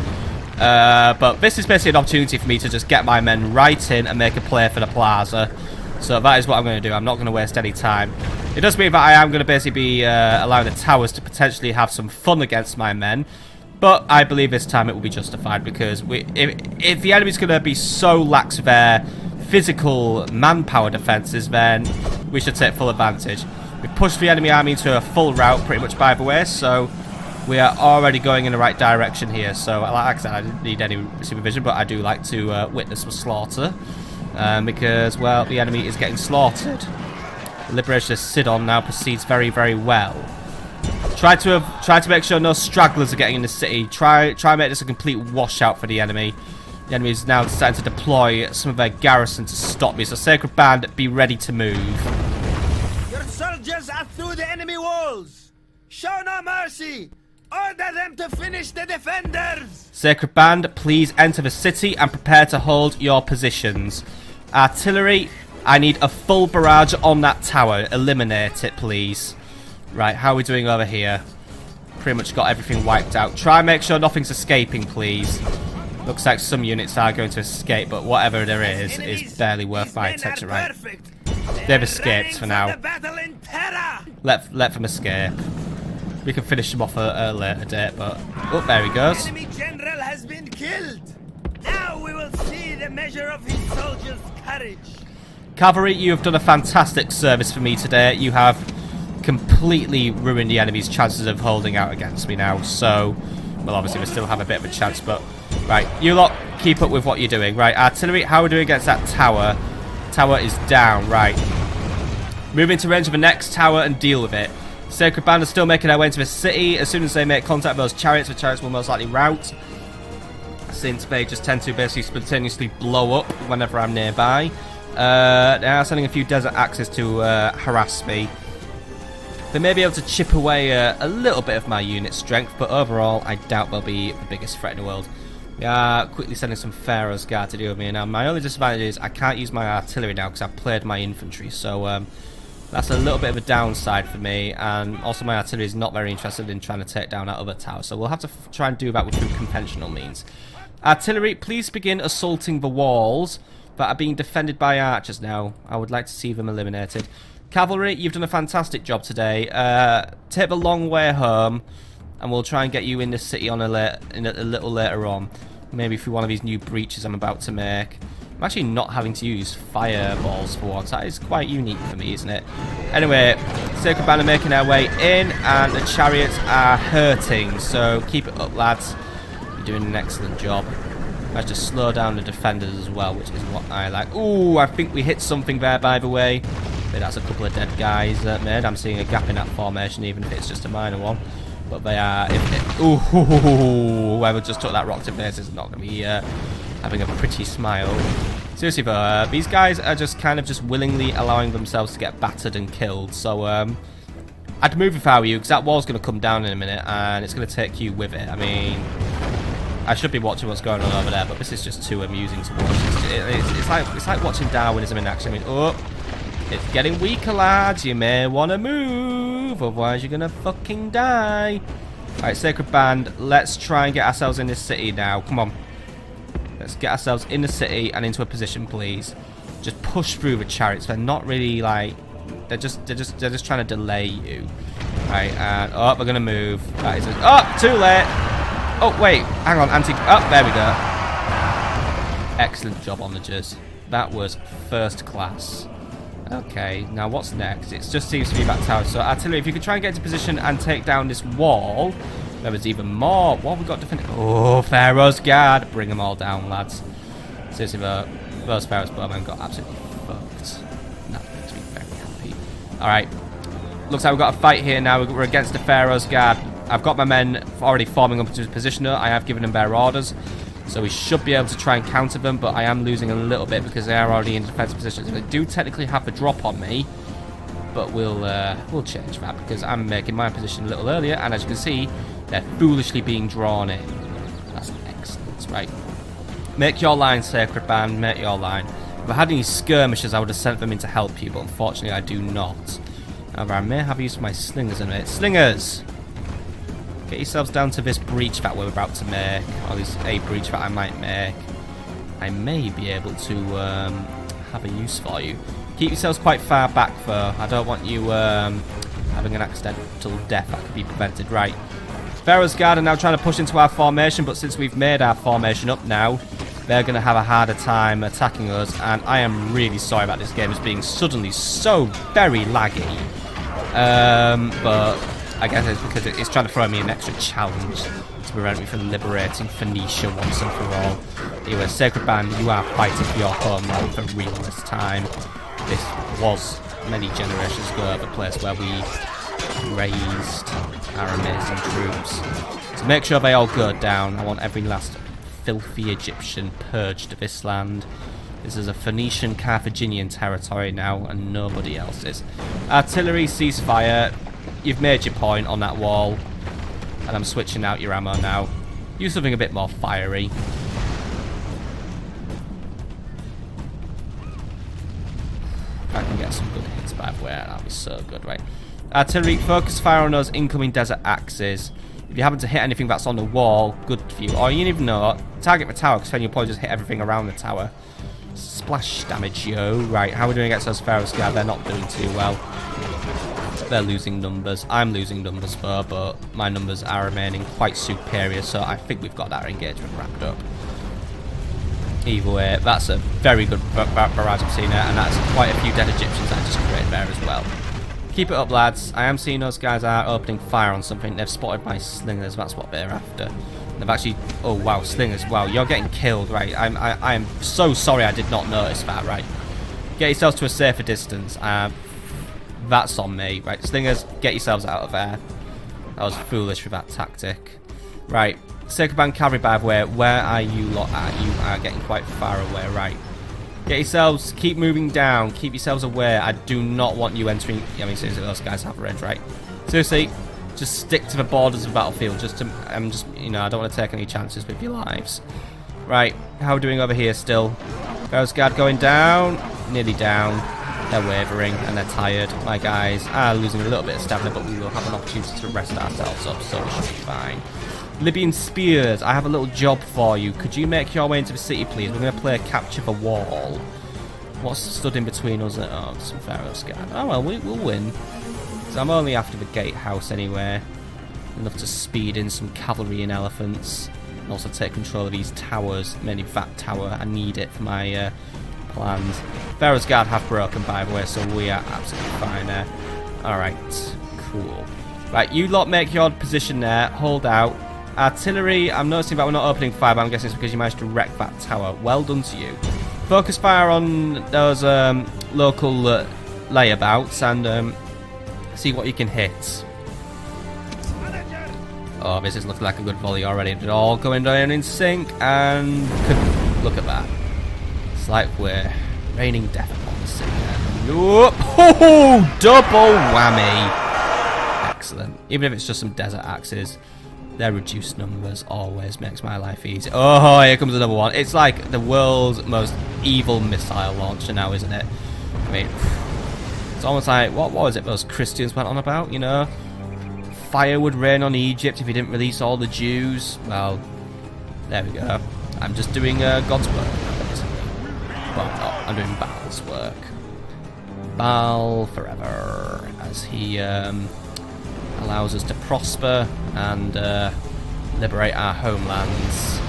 A: But this is basically an opportunity for me to just get my men right in and make a play for the plaza. So that is what I'm going to do. I'm not going to waste any time. It does mean that I am going to basically be allowing the towers to potentially have some fun against my men. But I believe this time it will be justified, because if the enemy's going to be so lax with their physical manpower defenses, then we should take full advantage. We've pushed the enemy army into a full rout pretty much, by the way, so we are already going in the right direction here. So like I said, I didn't need any supervision, but I do like to witness the slaughter, because, well, the enemy is getting slaughtered. The liberation of Sidon now proceeds very, very well. Try to make sure no stragglers are getting in the city. Try and make this a complete washout for the enemy. The enemy is now starting to deploy some of their garrison to stop me. So Sacred Band, be ready to move.
C: Your soldiers are through the enemy walls. Show no mercy. Order them to finish the defenders.
A: Sacred Band, please enter the city and prepare to hold your positions. Artillery, I need a full barrage on that tower. Eliminate it, please. Right, how are we doing over here? Pretty much got everything wiped out. Try and make sure nothing's escaping, please. Looks like some units are going to escape, but whatever there is barely worth my attention, right? They've escaped for now. Let them escape. We can finish them off a later date, but... Oh, there he goes.
C: Enemy general has been killed. Now we will see the measure of his soldiers' courage.
A: Cavalry, you have done a fantastic service for me today. You have completely ruined the enemy's chances of holding out against me now. So, well, obviously we still have a bit of a chance, but... Right, you lot keep up with what you're doing. Right, artillery, how are we doing against that tower? Tower is down, right. Move into range of the next tower and deal with it. Sacred Band are still making their way into the city. As soon as they make contact with those chariots, the chariots will most likely rout, since they just tend to basically spontaneously blow up whenever I'm nearby. They are sending a few desert axes to harass me. They may be able to chip away a little bit of my unit strength, but overall, I doubt they'll be the biggest threat in the world. We are quickly sending some Pharaoh's Guard to deal with me. Now, my only disadvantage is I can't use my artillery now because I've played my infantry, so that's a little bit of a downside for me, and also my artillery is not very interested in trying to take down that other tower, so we'll have to try and do that with conventional means. Artillery, please begin assaulting the walls that are being defended by archers now. I would like to see them eliminated. Cavalry, you've done a fantastic job today. Take the long way home, and we'll try and get you in the city on a little later on. Maybe through one of these new breaches I'm about to make. I'm actually not having to use fireballs for once. That is quite unique for me, isn't it? Anyway, Sacred Band are making their way in, and the chariots are hurting. So keep it up, lads. You're doing an excellent job. Managed to slow down the defenders as well, which is what I like. Ooh, I think we hit something there, by the way. But that's a couple of dead guys made. I'm seeing a gap in that formation, even if it's just a minor one. But they are... Ooh, whoever just took that rock to base is not going to be having a pretty smile. Seriously though, these guys are just kind of just willingly allowing themselves to get battered and killed. So I'd move if I were you, because that wall's going to come down in a minute, and it's going to take you with it. I mean, I should be watching what's going on over there, but this is just too amusing to watch. It's like watching Darwinism in action. I mean, oh, it's getting weaker, lads. You may want to move, otherwise you're going to fucking die. Alright, Sacred Band, let's try and get ourselves in this city now. Come on. Let's get ourselves in the city and into a position, please. Just push through the chariots. They're not really like... They're just trying to delay you. Right, and... Oh, we're going to move. That is it. Oh, too late. Oh, wait. Hang on, Oh, there we go. Excellent job, onagers. That was first class. Okay, now what's next? It just seems to be that tower. So, artillery, if you could try and get into position and take down this wall... There was even more. What have we got defending? Oh, Pharaoh's Guard. Bring them all down, lads. Seriously, those Pharaoh's bowmen got absolutely fucked. That makes me very happy. Alright. Looks like we've got a fight here now. We're against the Pharaoh's Guard. I've got my men already forming up into a position. I have given them their orders. So we should be able to try and counter them, but I am losing a little bit because they are already in defensive positions. They do technically have the drop on me, but we'll change that because I'm making my position a little earlier, and as you can see, they're foolishly being drawn in. That's excellent, right? Make your line, Sacred Band, make your line. If I had any skirmishers, I would have sent them in to help you, but unfortunately I do not. However, I may have used my slingers in a minute. Slingers! Get yourselves down to this breach that we're about to make, or this a breach that I might make. I may be able to have a use for you. Keep yourselves quite far back though. I don't want you having an accidental death that could be prevented. Right. Pharaoh's Guard are now trying to push into our formation, but since we've made our formation up now, they're going to have a harder time attacking us, and I am really sorry about this game as being suddenly so very laggy. But I guess it's because it's trying to throw me an extra challenge to prevent me from liberating Phoenicia once and for all. Anyway, Sacred Band, you are fighting for your homeland for real this time. This was many generations ago the place where we raised our amazing troops. So make sure they all go down. I want every last filthy Egyptian purged of this land. This is a Phoenician Carthaginian territory now, and nobody else's. Artillery, ceasefire. You've made your point on that wall, and I'm switching out your ammo now. Use something a bit more fiery. I can get some good hits by the way, that'll be so good, right? Artillery, focus fire on those incoming desert axes. If you happen to hit anything that's on the wall, good for you. Or you don't even know, target the tower, because then you'll probably just hit everything around the tower. Splash damage, yo. Right, how are we doing against those Pharaoh's Guard? They're not doing too well. They're losing numbers. I'm losing numbers though, but my numbers are remaining quite superior, so I think we've got that engagement wrapped up. Either way, that's a very good barrage I've seen there, and that's quite a few dead Egyptians I just created there as well. Keep it up, lads. I am seeing those guys are opening fire on something. They've spotted my slingers. That's what they're after. They've actually... Oh, wow. Slingers. Wow. You're getting killed, right? I am so sorry I did not notice that, right? Get yourselves to a safer distance. That's on me. Right, slingers, get yourselves out of there. That was foolish with that tactic. Right. Sacred Band Cavalry, by the way. Where are you lot at? You are getting quite far away, right? Get yourselves, keep moving down, keep yourselves aware. I do not want you entering. I mean, seriously, those guys have range, right? Seriously, just stick to the borders of the battlefield. You know, I don't want to take any chances with your lives. Right, how are we doing over here still? Pharaoh's Guard going down, nearly down. They're wavering and they're tired. My guys are losing a little bit of stamina, but we will have an opportunity to rest ourselves up, so we should be fine. Libyan spears, I have a little job for you. Could you make your way into the city, please? We're going to play capture the wall. What's stood in between us and some Pharaoh's Guard? Oh well, we'll win. So I'm only after the gatehouse anyway. Enough to speed in some cavalry and elephants, and also take control of these towers. Mainly that tower. I need it for my plans. Pharaoh's Guard have broken, by the way, so we are absolutely fine there. All right, cool. Right, you lot make your position there. Hold out. Artillery, I'm noticing that we're not opening fire, but I'm guessing it's because you managed to wreck that tower. Well done to you. Focus fire on those local layabouts and see what you can hit. Oh, this is looking like a good volley already. They're all going down in sync, and look at that. It's like we're raining death upon the city. Nope. Oh, double whammy. Excellent. Even if it's just some desert axes. Their reduced numbers always makes my life easy. Oh, here comes another one. It's like the world's most evil missile launcher now, isn't it? I mean, it's almost like, what was it those Christians went on about, you know? Fire would rain on Egypt if he didn't release all the Jews. Well, there we go. I'm just doing God's work. Well, no, I'm doing Baal's work. Baal forever, as he allows us to prosper and liberate our homelands.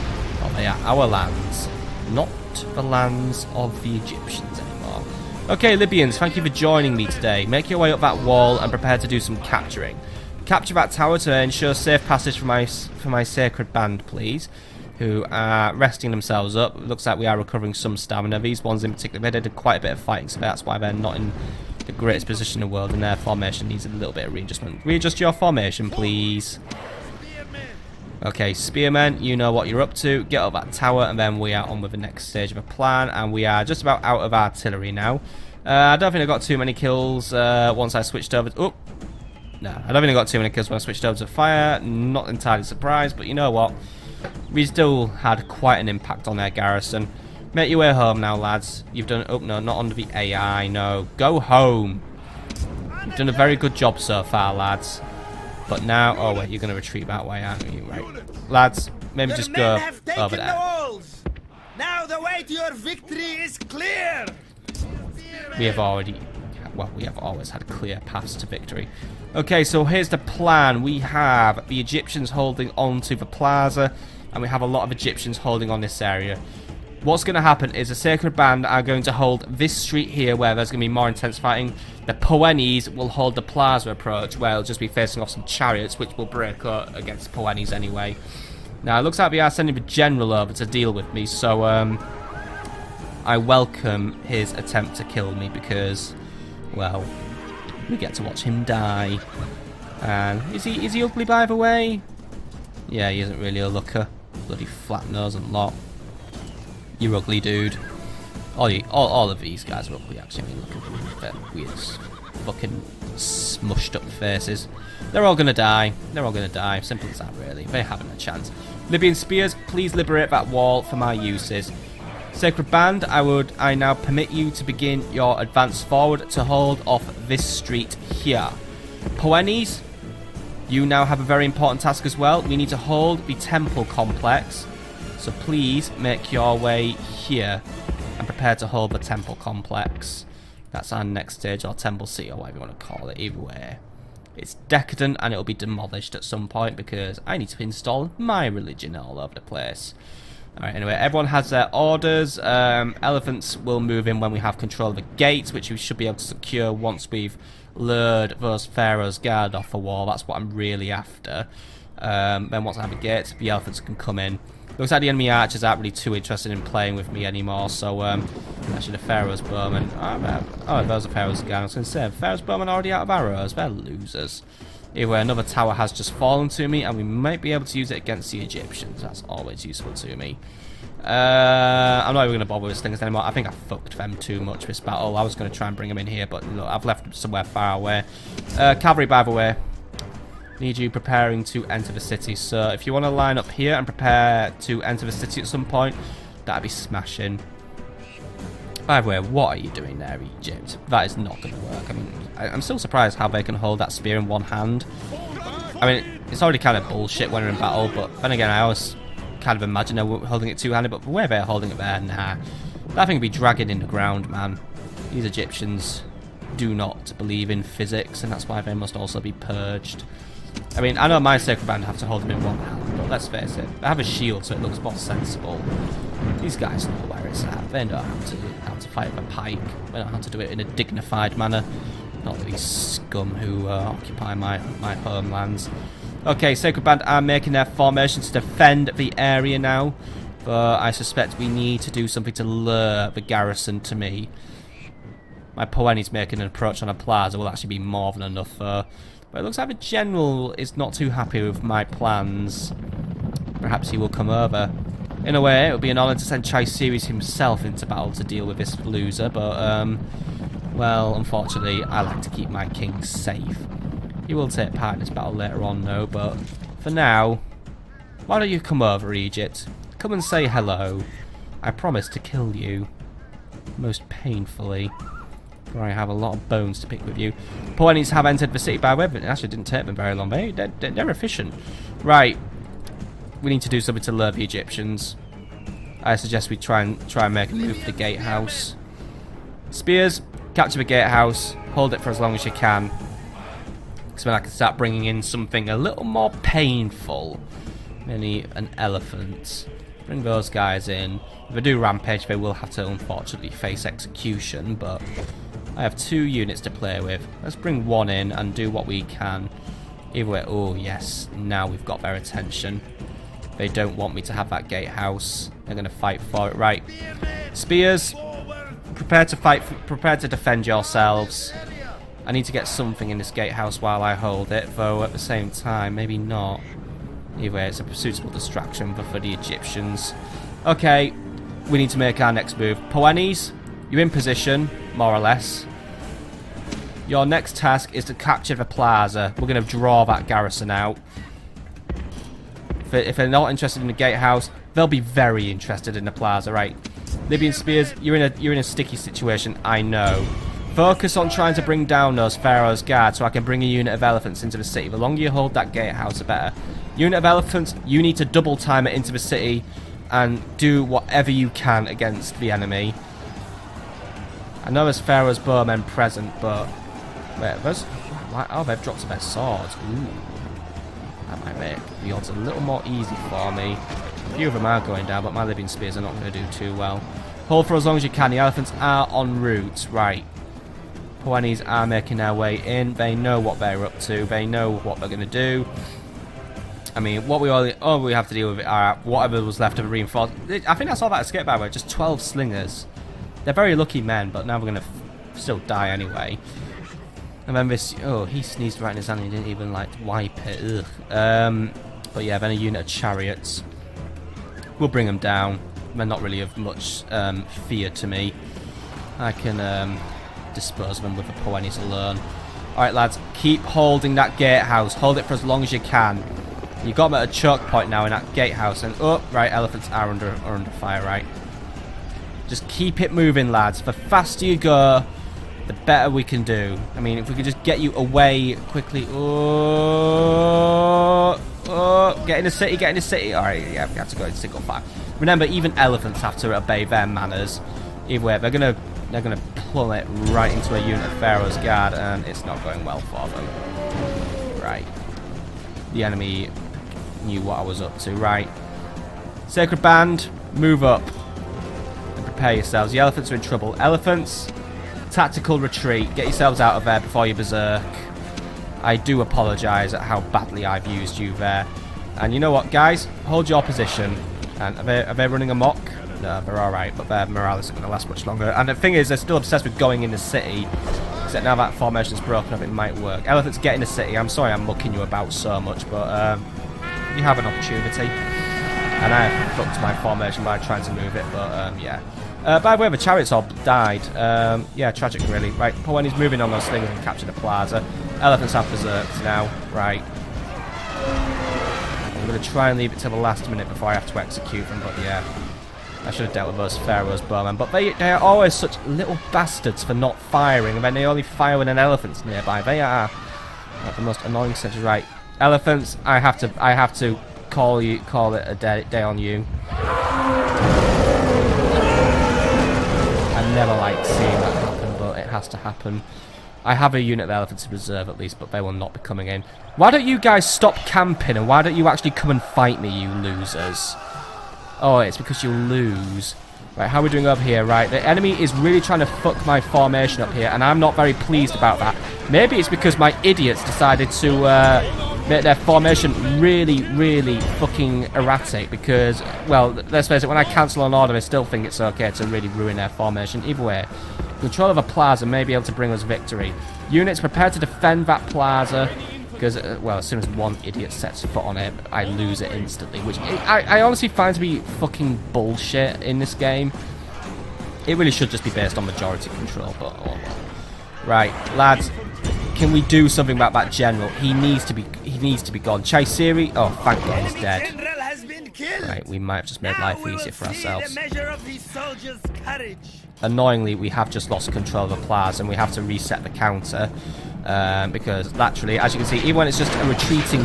A: Well, they are our lands, not the lands of the Egyptians anymore. Okay, Libyans, thank you for joining me today. Make your way up that wall and prepare to do some capturing. Capture that tower to ensure safe passage for my sacred band, please, who are resting themselves up. It looks like we are recovering some stamina. These ones in particular, they did quite a bit of fighting, so that's why they're not in the greatest position in the world, and their formation needs a little bit of readjustment. Readjust your formation, please. Okay, spearmen, you know what you're up to. Get up that tower, and then we are on with the next stage of a plan, and we are just about out of artillery now. I don't think I got too many kills once I switched over to... Oh! No, I don't think I got too many kills when I switched over to fire. Not entirely surprised, but you know what? We still had quite an impact on their garrison. Make your way home now, lads. You've done... Oh, no, not under the AI, no. Go home. You've done a very good job so far, lads. But now... Oh, wait, you're going to retreat that way, aren't you? Right. Lads, maybe just go over there.
C: Now the way to your victory is clear.
A: We have already... Well, we have always had clear paths to victory. Okay, so here's the plan. We have the Egyptians holding on to the plaza, and we have a lot of Egyptians holding on this area. What's going to happen is the Sacred Band are going to hold this street here where there's going to be more intense fighting. The Poenis will hold the plaza approach where they'll just be facing off some chariots, which will break up against Poenis anyway. Now, it looks like we are sending the general over to deal with me, so I welcome his attempt to kill me because, well, we get to watch him die. And is he ugly, by the way? Yeah, he isn't really a looker. Bloody flat nose and lot. You're ugly, dude. All of these guys are ugly, actually. I mean, look at their weird, fucking smushed up faces. They're all gonna die. They're all gonna die. Simple as that, really. They haven't a chance. Libyan spears, please liberate that wall for my uses. Sacred Band, I now permit you to begin your advance forward to hold off this street here. Poenis, You now have a very important task as well. We need to hold the temple complex. So please make your way here and prepare to hold the temple complex. That's our next stage, or temple city, or whatever you want to call it. Either way, it's decadent and it'll be demolished at some point because I need to install my religion all over the place. Alright, anyway, everyone has their orders. Elephants will move in when we have control of the gates, which we should be able to secure once we've lured those Pharaoh's guard off the wall. That's what I'm really after. Then once I have a gate, the elephants can come in. Looks like the enemy archers aren't really too interested in playing with me anymore, so actually the Pharaoh's bowmen. Oh, those are Pharaoh's guard. I was going to say, Pharaoh's bowmen are already out of arrows. They're losers. Anyway, another tower has just fallen to me, and we might be able to use it against the Egyptians. That's always useful to me. I'm not even going to bother with slingers anymore. I think I fucked them too much this battle. I was going to try and bring them in here, but look, I've left them somewhere far away. Cavalry, by the way. Need you preparing to enter the city. So if you want to line up here and prepare to enter the city at some point, that'd be smashing. By the way, what are you doing there, Egypt? That is not going to work. I mean, I'm still surprised how they can hold that spear in one hand. I mean, it's already kind of bullshit when they're in battle, but then again, I always kind of imagine they're holding it two-handed, but the way they're holding it there, nah. That thing would be dragging in the ground, man. These Egyptians do not believe in physics, and that's why they must also be purged. I mean, I know my Sacred Band have to hold them in one hand, but let's face it, they have a shield, so it looks more sensible. These guys know where it's at. They know how to fight with a pike. They know how to do it in a dignified manner. Not these scum who occupy my homelands. Okay, Sacred Band are making their formation to defend the area now, but I suspect we need to do something to lure the garrison to me. My Poeni's making an approach on a plaza will actually be more than enough, but it looks like the general is not too happy with my plans. Perhaps he will come over. In a way, it would be an honour to send Chryseris himself into battle to deal with this loser, but, well, unfortunately, I like to keep my king safe. He will take part in this battle later on, though, but for now, why don't you come over, Egypt? Come and say hello. I promise to kill you. Most painfully. For I have a lot of bones to pick with you. Poenies have entered the city by web. It actually didn't take them very long. They're efficient. Right. We need to do something to lure the Egyptians. I suggest we try and make a move for the gatehouse. Spears, capture the gatehouse. Hold it for as long as you can. Because then I can start bringing in something a little more painful. Maybe an elephant. Bring those guys in. If they do rampage, they will have to unfortunately face execution, but I have 2 units to play with. Let's bring 1 in and do what we can. Either way, oh yes, now we've got their attention. They don't want me to have that gatehouse. They're going to fight for it. Right. Spears, prepare to fight, prepare to defend yourselves. I need to get something in this gatehouse while I hold it, though at the same time, maybe not. Either way, it's a suitable distraction for the Egyptians. Okay, we need to make our next move. Poenies, you're in position, more or less. Your next task is to capture the plaza. We're going to draw that garrison out. If they're not interested in the gatehouse, they'll be very interested in the plaza, right? Libyan Spears, you're in a sticky situation, I know. Focus on trying to bring down those Pharaoh's guard so I can bring a unit of elephants into the city. The longer you hold that gatehouse, the better. Unit of elephants, you need to double time it into the city and do whatever you can against the enemy. I know there's Pharaoh's bowmen present, but wait, oh, they've dropped their swords. Ooh, that might make the odds a little more easy for me. A few of them are going down, but my Libyan spears are not going to do too well. Hold for as long as you can. The elephants are en route, right? Poenies are making their way in. They know what they're up to. They know what they're going to do. I mean, what all we have to deal with are whatever was left of a reinforcement. I think that's all that escaped, by the way. Just 12 slingers. They're very lucky men, but now we're going to still die anyway. And then this... Oh, he sneezed right in his hand and he didn't even, like, wipe it. Ugh. But yeah, then a unit of chariots. We'll bring them down. They're not really of much fear to me. I can dispose of them with the Poenies alone. Alright, lads. Keep holding that gatehouse. Hold it for as long as you can. You've got them at a choke point now in that gatehouse. And, oh, right, elephants are under fire, right? Just keep it moving, lads. The faster you go, the better we can do. I mean, if we could just get you away quickly. Oh, get in the city, get in the city. Alright, yeah, we have to go in single file. Remember, even elephants have to obey their manners. Either way, they're gonna plummet right into a unit of Pharaoh's Guard, and it's not going well for them. Right. The enemy knew what I was up to. Right. Sacred Band, move up. And prepare yourselves. The elephants are in trouble. Elephants, tactical retreat. Get yourselves out of there before you berserk. I do apologise at how badly I've used you there. And you know what, guys? Hold your position. And are they running amok? No, they're alright, but their morale isn't going to last much longer. And the thing is, they're still obsessed with going in the city. Except now that formation's broken up, it might work. Elephants, get in the city. I'm sorry I'm mucking you about so much, but you have an opportunity. And I have fucked my formation by trying to move it, but yeah. By the way, the chariots all died. Yeah, tragic really. Right, Poeni's moving on those things and capture the plaza. Elephants have berserked now. Right. I'm going to try and leave it till the last minute before I have to execute them, but yeah. I should have dealt with those Pharaoh's bowmen, but they are always such little bastards for not firing, and then they only fire when an elephant's nearby. They are the most annoying sentence. Right, elephants, I have to call it a day on you. I never like seeing that happen, but it has to happen. I have a unit of elephants in reserve at least, but they will not be coming in. Why don't you guys stop camping, and why don't you actually come and fight me, you losers? Oh, it's because you lose. Right, how are we doing over here? Right, the enemy is really trying to fuck my formation up here, and I'm not very pleased about that. Maybe it's because my idiots decided to make their formation really, really fucking erratic because, well, let's face it, when I cancel an order, I still think it's okay to really ruin their formation. Either way, control of a plaza may be able to bring us victory. Units prepared to defend that plaza. Because, well, as soon as one idiot sets foot on it, I lose it instantly. Which I honestly find to be fucking bullshit in this game. It really should just be based on majority control, but oh well. Right, lads, can we do something about that general? He needs to be gone. Chaisiri, oh, thank God he's dead. Right, we might have just made life easier for ourselves. Annoyingly, we have just lost control of the plaza, and we have to reset the counter. Because laterally, as you can see, even when it's just a retreating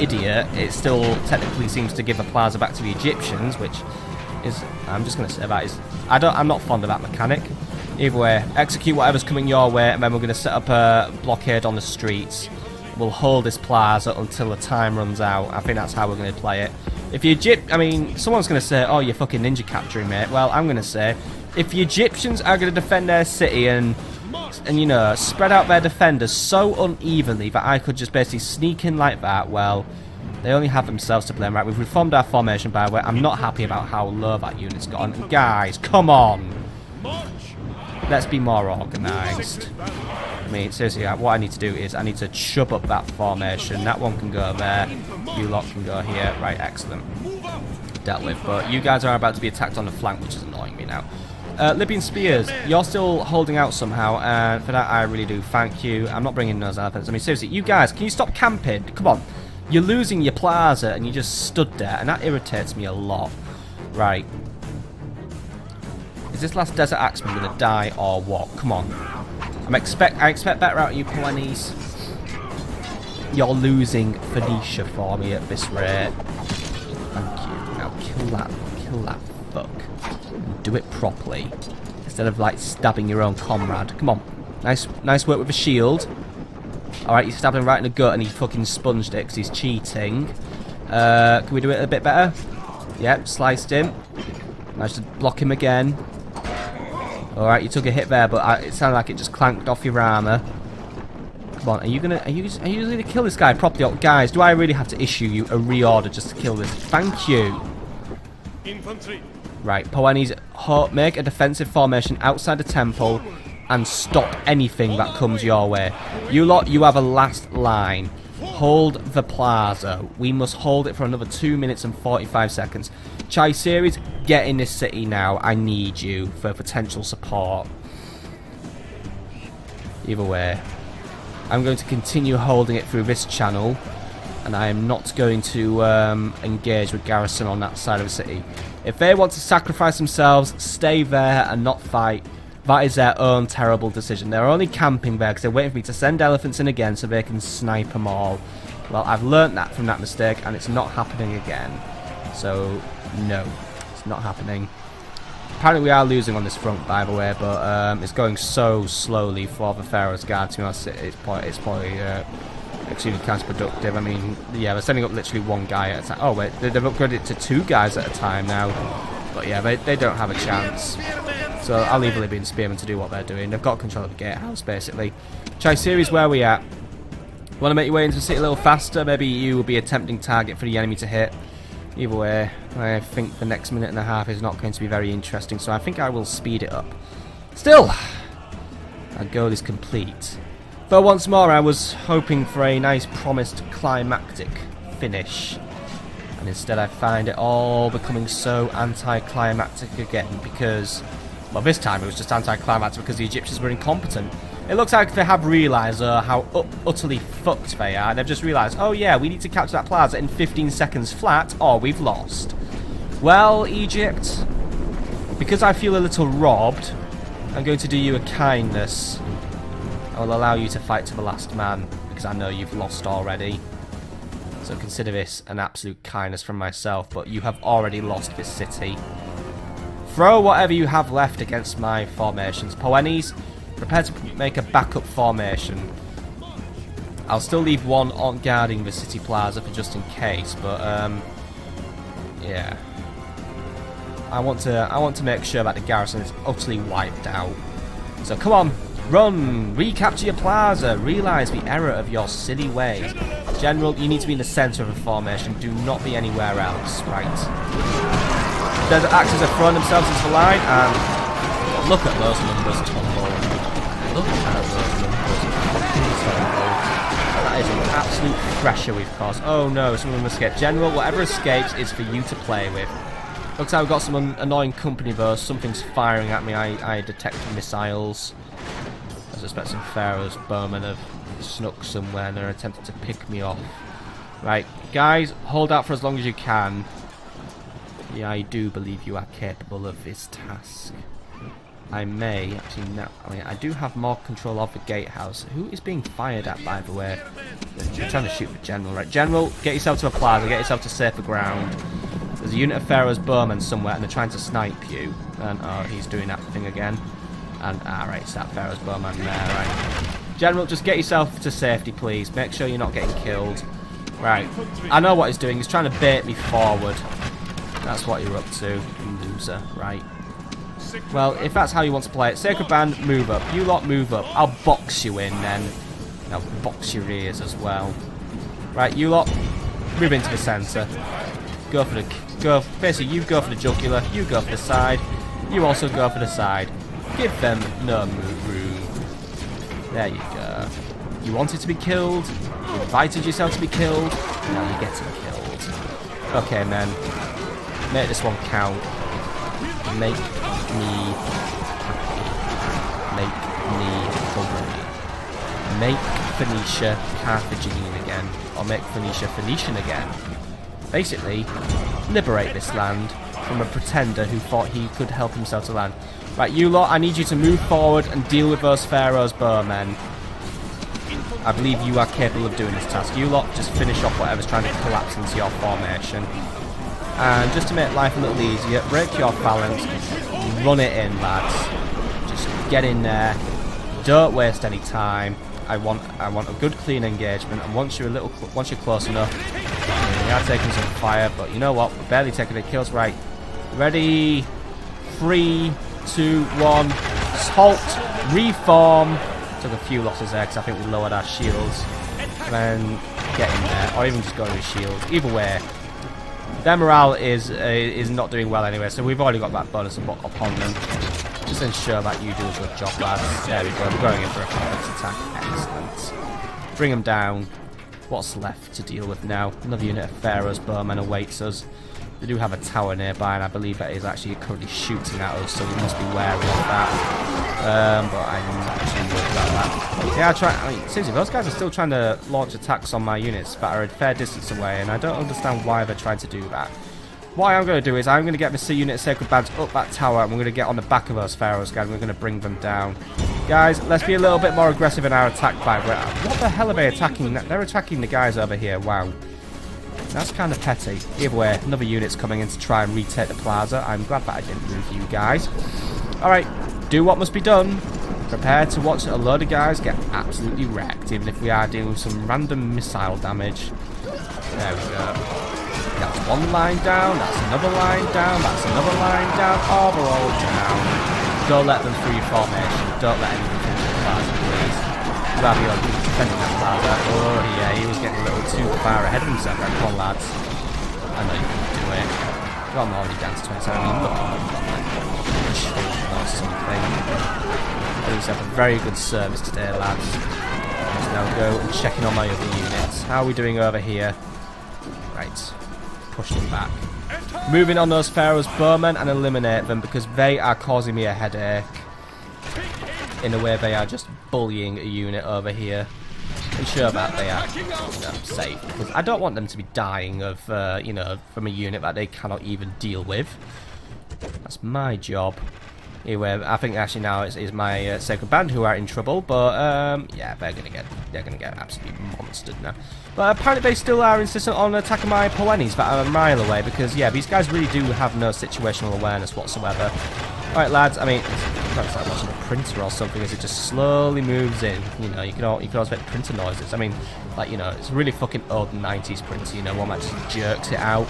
A: idiot, it still technically seems to give the plaza back to the Egyptians, which is, I'm just going to say that is, I'm not fond of that mechanic. Either way, execute whatever's coming your way, and then we're going to set up a blockade on the streets. We'll hold this plaza until the time runs out. I think that's how we're going to play it. If the someone's going to say, oh, you're fucking ninja capturing, mate. Well, I'm going to say, if the Egyptians are going to defend their city and you know, spread out their defenders so unevenly that I could just basically sneak in like that, well, they only have themselves to blame. Right, we've reformed our formation, by the way. I'm not happy about how low that unit's gone. And guys, come on! Let's be more organised. I mean, seriously, what I need to do is I need to chub up that formation. That one can go there. You lot can go here. Right, excellent. Dealt with. But you guys are about to be attacked on the flank, which is annoying me now. Libyan spears, you're still holding out somehow, and for that I really do thank you. I'm not bringing those elephants. I mean, seriously, you guys, can you stop camping? Come on. You're losing your plaza, and you just stood there, and that irritates me a lot. Right. Is this last Desert Axeman going to die, or what? Come on. I expect better out of you, Poeni's. You're losing Phoenicia for me at this rate. Thank you. Now kill that fuck. Do it properly instead of like stabbing your own comrade. Come on, nice work with the shield. All right, you stabbed him right in the gut and he fucking sponged it because he's cheating. Can we do it a bit better? Yep, sliced him. Managed to block him again. All right, you took a hit there, but it sounded like it just clanked off your armor. Come on, are you gonna kill this guy properly? Oh, guys, do I really have to issue you a reorder just to kill this? Thank you.
D: Infantry.
A: Right, Poeni's, make a defensive formation outside the temple and stop anything that comes your way. You lot, you have a last line. Hold the plaza. We must hold it for another 2 minutes and 45 seconds. Chaisiri, get in this city now. I need you for potential support. Either way, I'm going to continue holding it through this channel, and I am not going to engage with garrison on that side of the city. If they want to sacrifice themselves, stay there and not fight, That is their own terrible decision. They're only camping there because they're waiting for me to send elephants in again so they can snipe them all. Well, I've learnt that from that mistake, and it's not happening again. So, no, it's not happening. Apparently we are losing on this front, by the way, but it's going so slowly for the Pharaoh's Guard. To be honest, it's probably extremely counterproductive. I mean, yeah, they're sending up literally one guy at a time. Oh, wait, they've upgraded it to 2 guys at a time now. But yeah, they don't have a chance. So I'll leave the Libyan spearmen to do what they're doing. They've got control of the gatehouse, basically. Tri-series, where are we at? Want to make your way into the city a little faster? Maybe you will be a tempting target for the enemy to hit. Either way, I think the next minute and a half is not going to be very interesting, so I think I will speed it up. Still, our goal is complete. Though once more I was hoping for a nice promised climactic finish. And instead I find it all becoming so anticlimactic again because, well, this time it was just anticlimactic because the Egyptians were incompetent. It looks like they have realised how utterly fucked they are. They've just realised, oh yeah, we need to capture that plaza in 15 seconds flat or we've lost. Well, Egypt, because I feel a little robbed, I'm going to do you a kindness. I will allow you to fight to the last man because I know you've lost already. So consider this an absolute kindness from myself, but you have already lost this city. Throw whatever you have left against my formations. Poenes, prepare to make a backup formation. I'll still leave one on guarding the city plaza for just in case, but yeah. I want to make sure that the garrison is utterly wiped out. So come on, run, recapture your plaza, realise the error of your silly ways. General, you need to be in the centre of a formation. Do not be anywhere else. Right. The Axis are throwing themselves into the line, and look at those numbers tumble. Look at those numbers tumble. That is an absolute pressure we've caused. Oh no, some of them escaped. General, whatever escapes is for you to play with. Looks like we've got some annoying company though. Something's firing at me. I detect missiles. I suspect some Pharaoh's bowmen have snuck somewhere and they're attempting to pick me off. Right, guys, hold out for as long as you can. Yeah, I do believe you are capable of this task. I may actually no. I mean, I do have more control of the gatehouse. Who is being fired at, by the way? They're trying to shoot the general. Right, general, get yourself to a plaza. Get yourself to safer ground. There's a unit of Pharaoh's bowmen somewhere, and they're trying to snipe you. And oh, he's doing that thing again. And right, it's that Pharaoh's bowman there. Right, general, just get yourself to safety, please. Make sure you're not getting killed. Right, I know what he's doing. He's trying to bait me forward. That's what you're up to, you loser. Right. Well, if that's how you want to play it, Sacred Band, move up. You lot move up. I'll box you in then. I'll box your ears as well. Right, you lot, move into the centre. Go for the basically you go for the jugular, you go for the side, you also go for the side. Give them no room. There you go. You wanted to be killed, you invited yourself to be killed, now you're getting killed. Okay, men. Make this one count. Make me happy. Make me hungry. Make Phoenicia Carthaginian again. Or make Phoenicia Phoenician again. Basically, liberate this land from a pretender who thought he could help himself to land. Right, you lot, I need you to move forward and deal with those Pharaoh's bowmen. I believe you are capable of doing this task. You lot, just finish off whatever's trying to collapse into your formation. And just to make life a little easier, break your phalanx, run it in, lads. Just get in there. Don't waste any time. I want a good, clean engagement. And once you're close enough, we are taking some fire. But you know what? We're barely taking the kills. Right. Ready? 3, 2, 1. Halt. Reform. Took a few losses there because I think we lowered our shields. And then get in there, or even just go with shields. Either way. Their morale is not doing well anyway, so we've already got that bonus upon them. Just ensure that you do a good job, lads. There we go, we're going in for a complex attack. Excellent. Bring them down. What's left to deal with now? Another unit of Pharaoh's bowmen awaits us. They do have a tower nearby, and I believe that is actually currently shooting at us, so we must be wary of that. But I'm not actually worried about that. Yeah, I mean, seriously, those guys are still trying to launch attacks on my units that are a fair distance away, and I don't understand why they're trying to do that. What I am going to do is I'm going to get the sea unit sacred bands up that tower, and we're going to get on the back of those pharaohs, guys. We're going to bring them down. Guys, let's be a little bit more aggressive in our attack by what the hell are they attacking? They're attacking the guys over here. Wow. That's kind of petty. Either way, another unit's coming in to try and retake the plaza. I'm glad that I didn't move you guys. Alright, do what must be done. Prepare to watch a load of guys get absolutely wrecked, even if we are doing some random missile damage. There we go. That's one line down, that's another line down, that's another line down. Oh, they're all down. Don't let them free formation. Don't let anyone finish the plaza, please. Rabio defending that plaza. Oh, yeah, he was getting a little too far ahead of himself. Right, come on, lads. I know you can do it. Well, I'm already down to 27. Look at or something. At least have a very good service today, lads. Let's now go and check in on my other units. How are we doing over here? Right. Push them back. Moving on those pharaohs bowmen and eliminate them because they are causing me a headache. In a way, they are just bullying a unit over here. Ensure that they are safe, because I don't want them to be dying of, you know, from a unit that they cannot even deal with. That's my job. Anyway, I think actually now it's my sacred band who are in trouble, but yeah, they're gonna get absolutely monstered now. But apparently they still are insistent on attacking my Poenis that are a mile away, because yeah, these guys really do have no situational awareness whatsoever. Alright, lads, I mean, it's like watching a printer or something as it just slowly moves in. You know, you can always make printer noises. I mean, like, you know, it's a really fucking old 90s printer, you know, one that just jerks it out.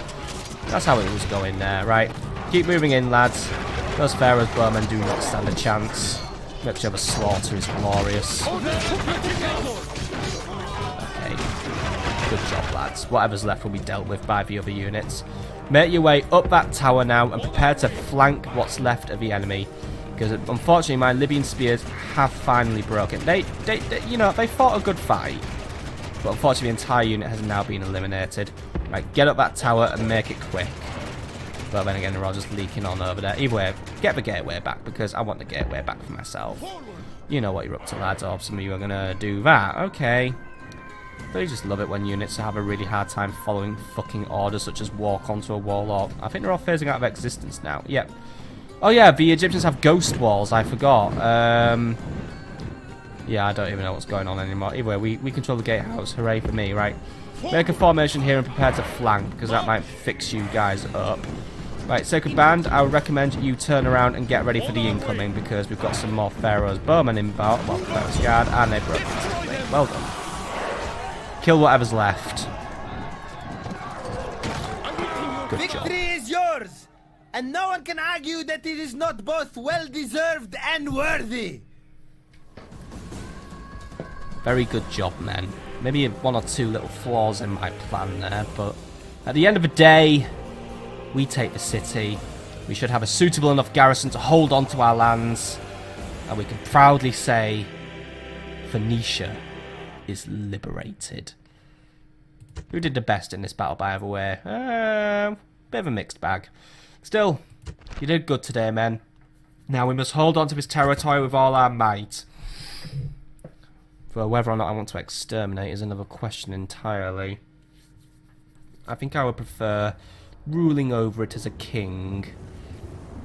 A: That's how it was going there, right? Keep moving in, lads. Those Pharaoh's bowmen do not stand a chance. Make sure the slaughter is glorious. Okay. Good job, lads. Whatever's left will be dealt with by the other units. Make your way up that tower now and prepare to flank what's left of the enemy. Because unfortunately my Libyan spears have finally broken. They you know, they fought a good fight. But unfortunately the entire unit has now been eliminated. Right, get up that tower and make it quick. But then again, they're all just leaking on over there. Either way, get the gateway back, because I want the gateway back for myself. You know what you're up to, lads, or some of you are going to do that. Okay. But I just love it when units have a really hard time following fucking orders, such as walk onto a wall, or I think they're all phasing out of existence now. Yep. Oh yeah, the Egyptians have ghost walls, I forgot. Yeah, I don't even know what's going on anymore. Either way, we control the gatehouse. Hooray for me, right? Make a formation here and prepare to flank, because that might fix you guys up. Right, Sacred Band, I would recommend you turn around and get ready for the incoming, because we've got some more Pharaoh's bowmen inbound, well, Pharaoh's guard, and they broke instantly. Well done. Kill whatever's left. Good job.
C: Victory is yours, and no one can argue that it is not both well-deserved and worthy.
A: Very good job, men. Maybe one or two little flaws in my plan there, but at the end of the day, we take the city. We should have a suitable enough garrison to hold on to our lands, and we can proudly say Phoenicia is liberated. Who did the best in this battle, by the way? Bit of a mixed bag. Still, you did good today, men. Now we must hold on to this territory with all our might. For whether or not I want to exterminate is another question entirely. I think I would prefer ruling over it as a king,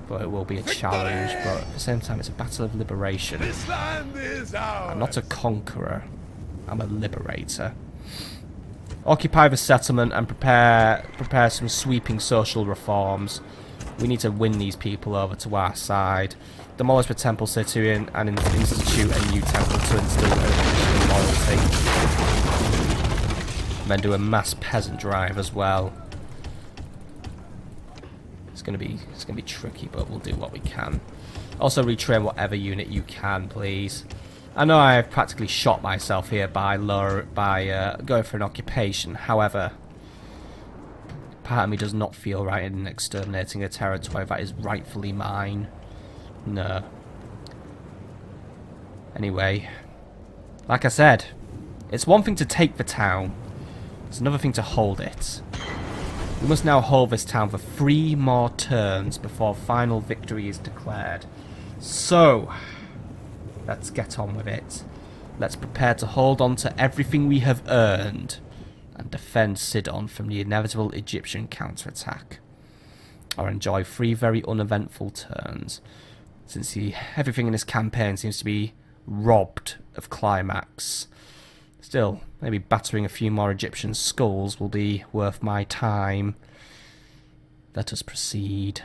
A: but it will be a challenge. But at the same time, it's a battle of liberation.
B: This land is ours.
A: I'm not a conqueror, I'm a liberator. Occupy the settlement and prepare some sweeping social reforms. We need to win these people over to our side. Demolish the temple city and institute a new temple to instill loyalty. And then do a mass peasant drive as well. It's gonna be tricky, but we'll do what we can. Also retrain whatever unit you can, please. I know I've practically shot myself here by going for an occupation. However, part of me does not feel right in exterminating a territory that is rightfully mine. No. Anyway, like I said, it's one thing to take the town. It's another thing to hold it. We must now hold this town for 3 more turns before final victory is declared. So, let's get on with it. Let's prepare to hold on to everything we have earned and defend Sidon from the inevitable Egyptian counterattack. or enjoy 3 very uneventful turns. Since everything in this campaign seems to be robbed of climax. Still, maybe battering a few more Egyptian skulls will be worth my time. Let us proceed.